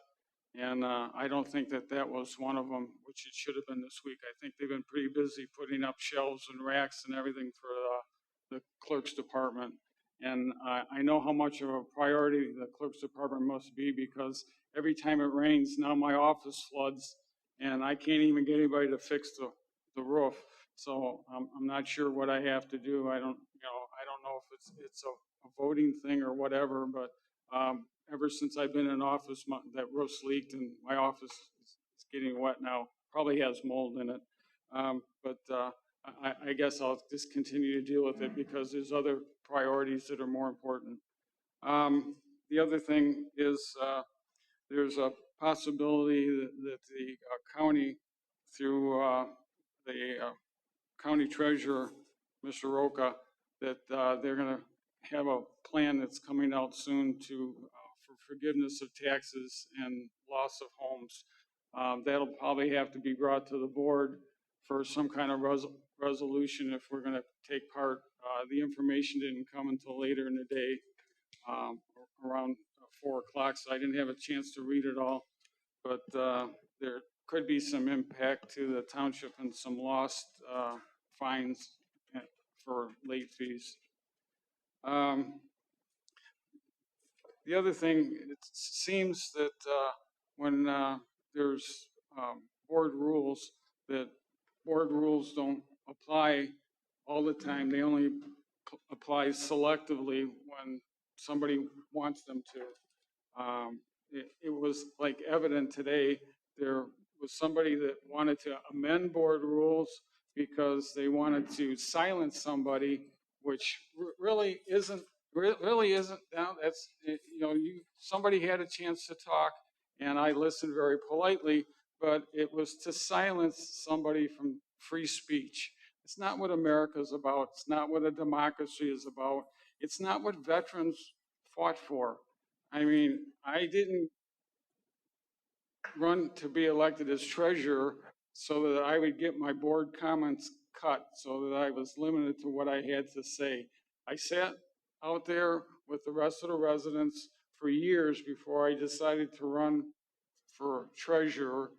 And, I don't think that that was one of them, which it should have been this week. I think they've been pretty busy putting up shelves and racks and everything for, the clerk's department. And I know how much of a priority the clerk's department must be, because every time it rains, now my office floods and I can't even get anybody to fix the roof. So I'm not sure what I have to do. I don't know if it's a voting thing or whatever, but ever since I've been in office, that roof's leaked and my office is getting wet now. Probably has mold in it. I guess I'll just continue to deal with it because there's other priorities that are more important. The other thing is, there's a possibility that the county, through the county treasurer, Mr. Roca, that they're going to have a plan that's coming out soon for forgiveness of taxes and loss of homes. That'll probably have to be brought to the board for some kind of resolution if we're going to take part. The information didn't come until later in the day, around 4 o'clock, so I didn't have a chance to read it all. But there could be some impact to the township and some lost fines for late fees. The other thing, it seems that when there's board rules, that board rules don't apply all the time. They only apply selectively when somebody wants them to. It was like evident today, there was somebody that wanted to amend board rules because they wanted to silence somebody, which really isn't. Now that's, somebody had a chance to talk, and I listened very politely, but it was to silence somebody from free speech. It's not what America's about. It's not what a democracy is about. It's not what veterans fought for. I mean, I didn't run to be elected as treasurer so that I would get my board comments cut, so that I was limited to what I had to say. I sat out there with the rest of the residents for years before I decided to run for treasurer,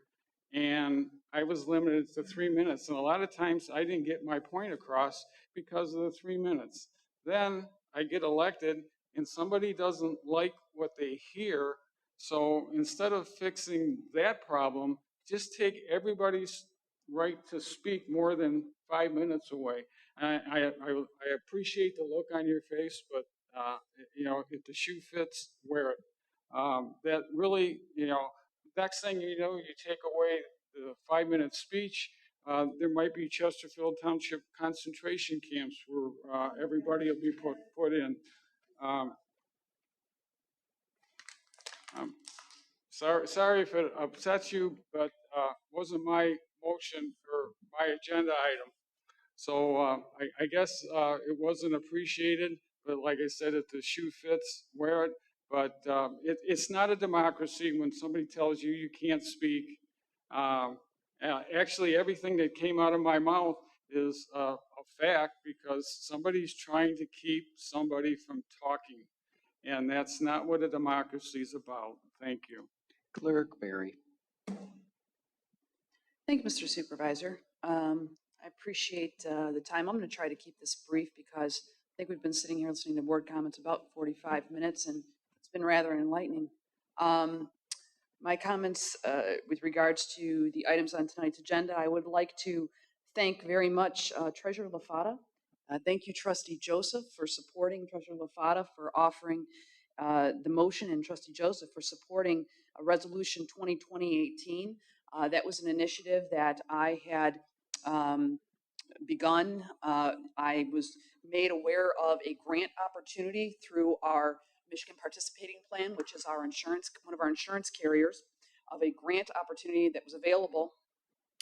and I was limited to 3 minutes. And a lot of times I didn't get my point across because of the 3 minutes. Then I get elected and somebody doesn't like what they hear. So instead of fixing that problem, just take everybody's right to speak more than 5 minutes away. I appreciate the look on your face, but if the shoe fits, wear it. That really, next thing you know, you take away the 5-minute speech. There might be Chesterfield Township concentration camps where everybody will be put in. Sorry if it upsets you, but wasn't my motion or my agenda item. So I guess it wasn't appreciated, but like I said, if the shoe fits, wear it. But it's not a democracy when somebody tells you you can't speak. Actually, everything that came out of my mouth is a fact, because somebody's trying to keep somebody from talking. And that's not what a democracy is about. Thank you. Clerk Barry. Thank you, Mr. Supervisor. I appreciate the time. I'm going to try to keep this brief because I think we've been sitting here listening to board comments about 45 minutes, and it's been rather enlightening. My comments with regards to the items on tonight's agenda, I would like to thank very much Treasurer LaFata. Thank you, Trustee Joseph, for supporting Treasurer LaFata, for offering the motion and Trustee Joseph for supporting Resolution 2020-18. That was an initiative that I had begun. I was made aware of a grant opportunity through our Michigan Participating Plan, which is our insurance, one of our insurance carriers, of a grant opportunity that was available.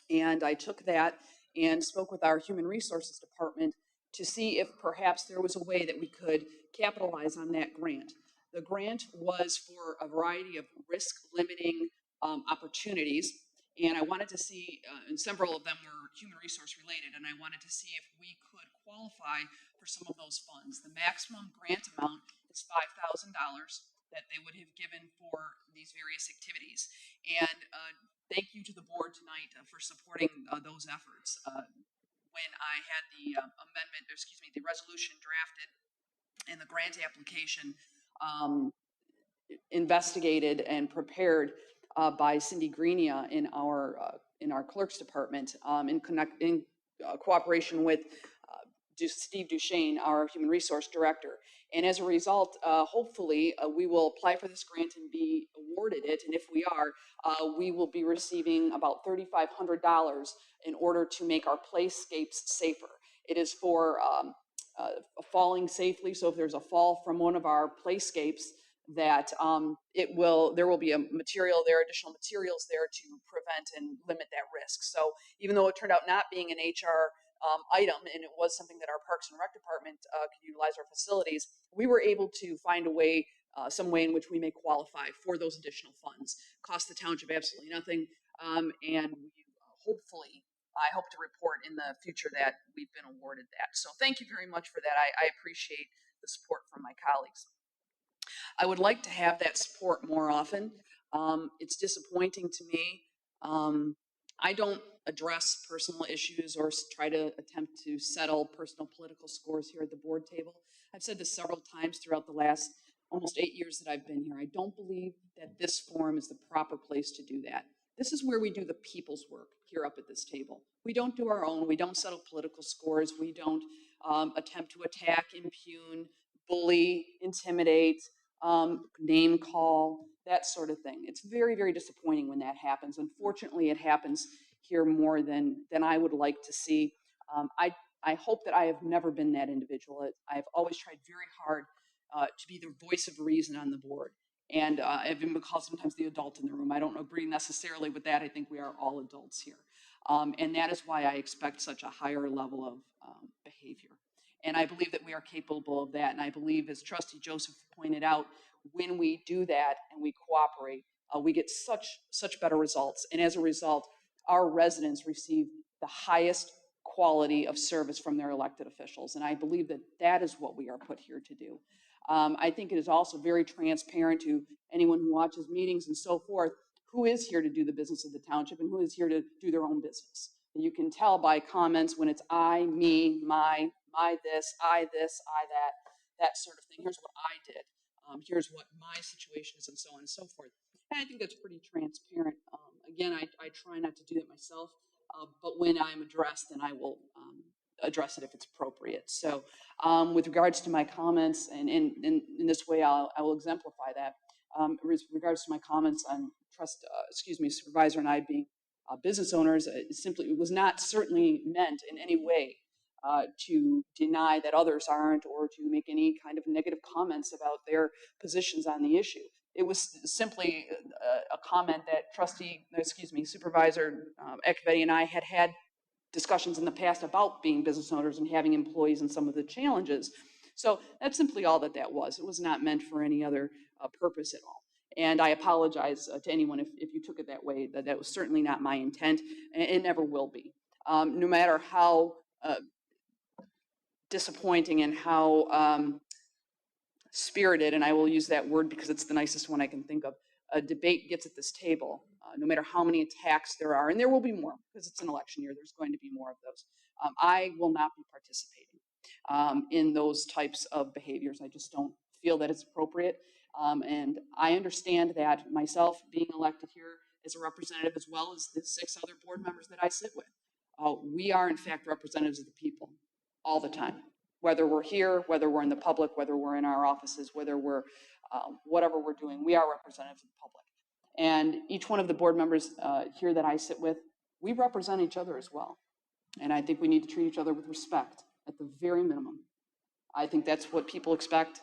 And I took that and spoke with our Human Resources Department to see if perhaps there was a way that we could capitalize on that grant. The grant was for a variety of risk limiting opportunities. And I wanted to see, and several of them were human resource related, and I wanted to see if we could qualify for some of those funds. The maximum grant amount is $5,000 that they would have given for these various activities. And thank you to the board tonight for supporting those efforts. When I had the the resolution drafted and the grant application investigated and prepared by Cindy Gratiot in our clerk's department in cooperation with Steve Duchesne, our human resource director. And as a result, hopefully we will apply for this grant and be awarded it. And if we are, we will be receiving about $3,500 in order to make our playscapes safer. It is for falling safely. So if there's a fall from one of our playscapes, that there will be a material there, additional materials there to prevent and limit that risk. So even though it turned out not being an HR item, and it was something that our Parks and Rec department could utilize our facilities, we were able to find a way, some way in which we may qualify for those additional funds. Cost the township absolutely nothing, and we I hope to report in the future that we've been awarded that. So thank you very much for that. I appreciate the support from my colleagues. I would like to have that support more often. It's disappointing to me. I don't address personal issues or try to attempt to settle personal political scores here at the board table. I've said this several times throughout the last almost 8 years that I've been here. I don't believe that this forum is the proper place to do that. This is where we do the people's work here up at this table. We don't do our own. We don't settle political scores. We don't attempt to attack, impugn, bully, intimidate, name call, that sort of thing. It's very, very disappointing when that happens. Unfortunately, it happens here more than I would like to see. I hope that I have never been that individual. I've always tried very hard to be the voice of reason on the board. And I've been called sometimes the adult in the room. I don't agree necessarily with that. I think we are all adults here. And that is why I expect such a higher level of behavior. And I believe that we are capable of that. And I believe, as Trustee Joseph pointed out, when we do that and we cooperate, we get such better results. And as a result, our residents receive the highest quality of service from their elected officials. And I believe that that is what we are put here to do. I think it is also very transparent to anyone who watches meetings and so forth, who is here to do the business of the township and who is here to do their own business. And you can tell by comments when it's I, me, my this, I that, that sort of thing. Here's what I did. Here's what my situation is, and so on and so forth. And I think that's pretty transparent. Again, I try not to do that myself, but when I'm addressed, then I will address it if it's appropriate. So with regards to my comments, and in this way, I will exemplify that. With regards to my comments on Supervisor and I being business owners, it was not certainly meant in any way to deny that others aren't, or to make any kind of negative comments about their positions on the issue. It was simply a comment that Supervisor Acciavatti and I had discussions in the past about being business owners and having employees and some of the challenges. So that's simply all that was. It was not meant for any other purpose at all. And I apologize to anyone if you took it that way. That was certainly not my intent, and it never will be. No matter how disappointing and how spirited, and I will use that word because it's the nicest one I can think of, a debate gets at this table, no matter how many attacks there are, and there will be more because it's an election year, there's going to be more of those. I will not be participating in those types of behaviors. I just don't feel that it's appropriate. And I understand that myself being elected here as a representative, as well as the 6 other board members that I sit with, we are in fact representatives of the people all the time. Whether we're here, whether we're in the public, whether we're in our offices, whether we're whatever we're doing, we are representatives of the public. And each one of the board members here that I sit with, we represent each other as well. And I think we need to treat each other with respect at the very minimum. I think that's what people expect.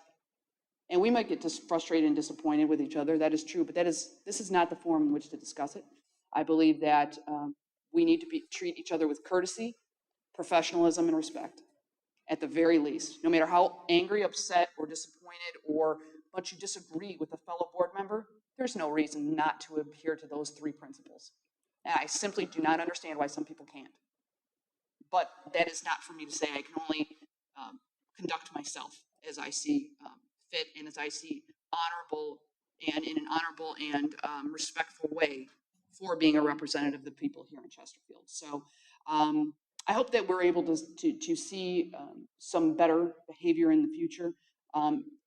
And we might get just frustrated and disappointed with each other. That is true, but this is not the forum in which to discuss it. I believe that we need to treat each other with courtesy, professionalism, and respect, at the very least. No matter how angry, upset, or disappointed, or much you disagree with a fellow board member, there's no reason not to adhere to those three principles. And I simply do not understand why some people can't. But that is not for me to say. I can only conduct myself as I see fit and as I see honorable and in an honorable and respectful way for being a representative of the people here in Chesterfield. So I hope that we're able to see some better behavior in the future.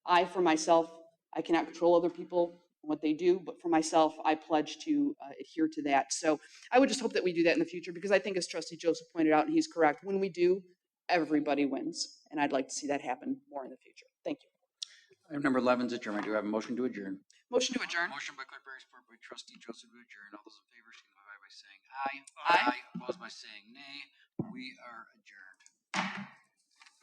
I, for myself, I cannot control other people and what they do, but for myself, I pledge to adhere to that. So I would just hope that we do that in the future, because I think, as Trustee Joseph pointed out, and he's correct, when we do, everybody wins. And I'd like to see that happen more in the future. Thank you. Item number 11 is adjournment. Do I have a motion to adjourn? Motion to adjourn. Motion by Clerk Barry, support by Trustee Joseph to adjourn. All those in favor signify by saying aye. Aye. Opposed by saying nay. We are adjourned.